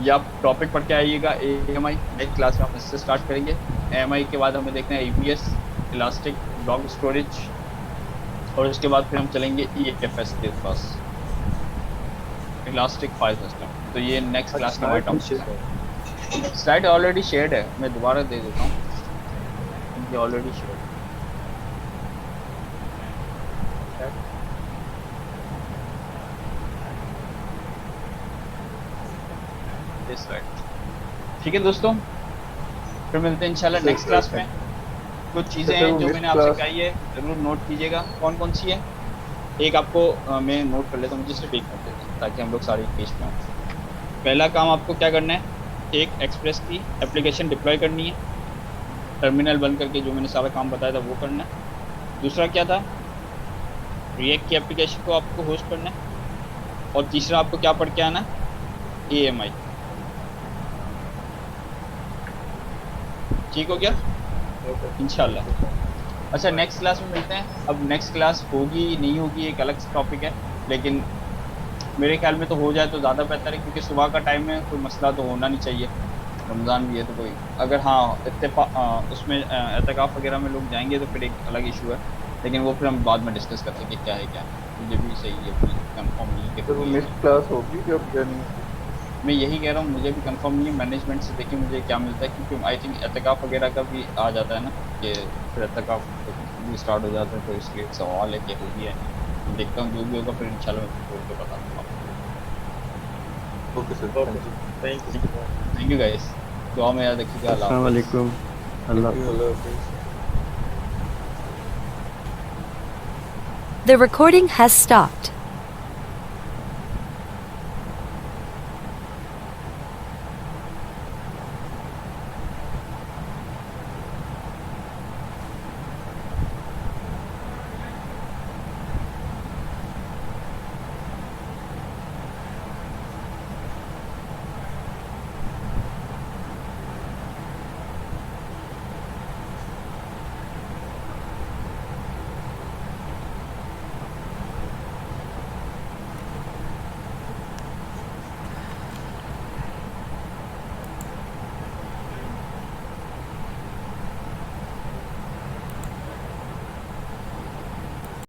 या आप टॉपिक पढ़ के आइएगा AMI, नेक्स्ट क्लास में हम इससे स्टार्ट करेंगे। AMI के बाद हमें देखना है EBS, इलास्टिक ब्लॉक स्टोरेज, और उसके बाद फिर हम चलेंगे EFS के पास, इलास्टिक फाइल सिस्टम। तो ये नेक्स्ट क्लास का हमारा टॉपिक है। स्लाइड ऑलरेडी शेयर्ड है, मैं दोबारा दे देता हूँ, ये ऑलरेडी शेयर्ड है। ठीक है दोस्तों, फिर मिलते हैं इंशाल्लाह नेक्स्ट क्लास में। कुछ चीज़ें हैं जो मैंने आपसे कही है, ज़रूर नोट कीजिएगा। कौन कौन सी है, एक आपको मैं नोट कर लेता हूँ, मुझे सिर्फ एक कर देते हैं ताकि हम लोग सारी पेज में हों। पहला काम आपको क्या करना है, एक एक्सप्रेस की एप्लीकेशन डिप्लॉय करनी है, टर्मिनल बंद करके जो मैंने सारा काम बताया था वो करना है। दूसरा क्या था, रिएक्ट की एप्लीकेशन को आपको होस्ट करना है। और तीसरा आपको क्या पढ़ के आना है, AMI। ठीक हो गया इंशाल्लाह। अच्छा, नेक्स्ट क्लास में मिलते हैं। अब नेक्स्ट क्लास होगी नहीं होगी एक अलग टॉपिक है, लेकिन मेरे ख्याल में तो हो जाए तो ज़्यादा बेहतर है, क्योंकि सुबह का टाइम है, कोई मसला तो होना नहीं चाहिए, रमज़ान भी है तो कोई अगर हाँ उसमें एतकाफ़ वगैरह में लोग जाएंगे तो फिर एक अलग इशू है, लेकिन वो फिर हम बाद में डिस्कस करते हैं कि क्या है क्या। मुझे भी सही है कंफर्म नहीं है कि नेक्स्ट क्लास होगी क्या नहीं। मैं यही कह रहा हूँ, मुझे भी कंफर्म नहीं है। मैनेजमेंट से देखिए मुझे क्या मिलता है, क्योंकि आई थिंक एतकाफ़ वगैरह का भी आ जाता है ना, कि फिर एतकाफ़ भी स्टार्ट हो जाता है, तो इसलिए सवाल है कि होगी है नहीं। देखता हूँ जो भी होगा फिर इंशाल्लाह मैं बोल के बता दूँगा। Okay sir, thank you guys, दुआ में याद रखिएगा। अस्सलाम वालेकुम, अल्लाह हाफ़िज़। The recording has stopped.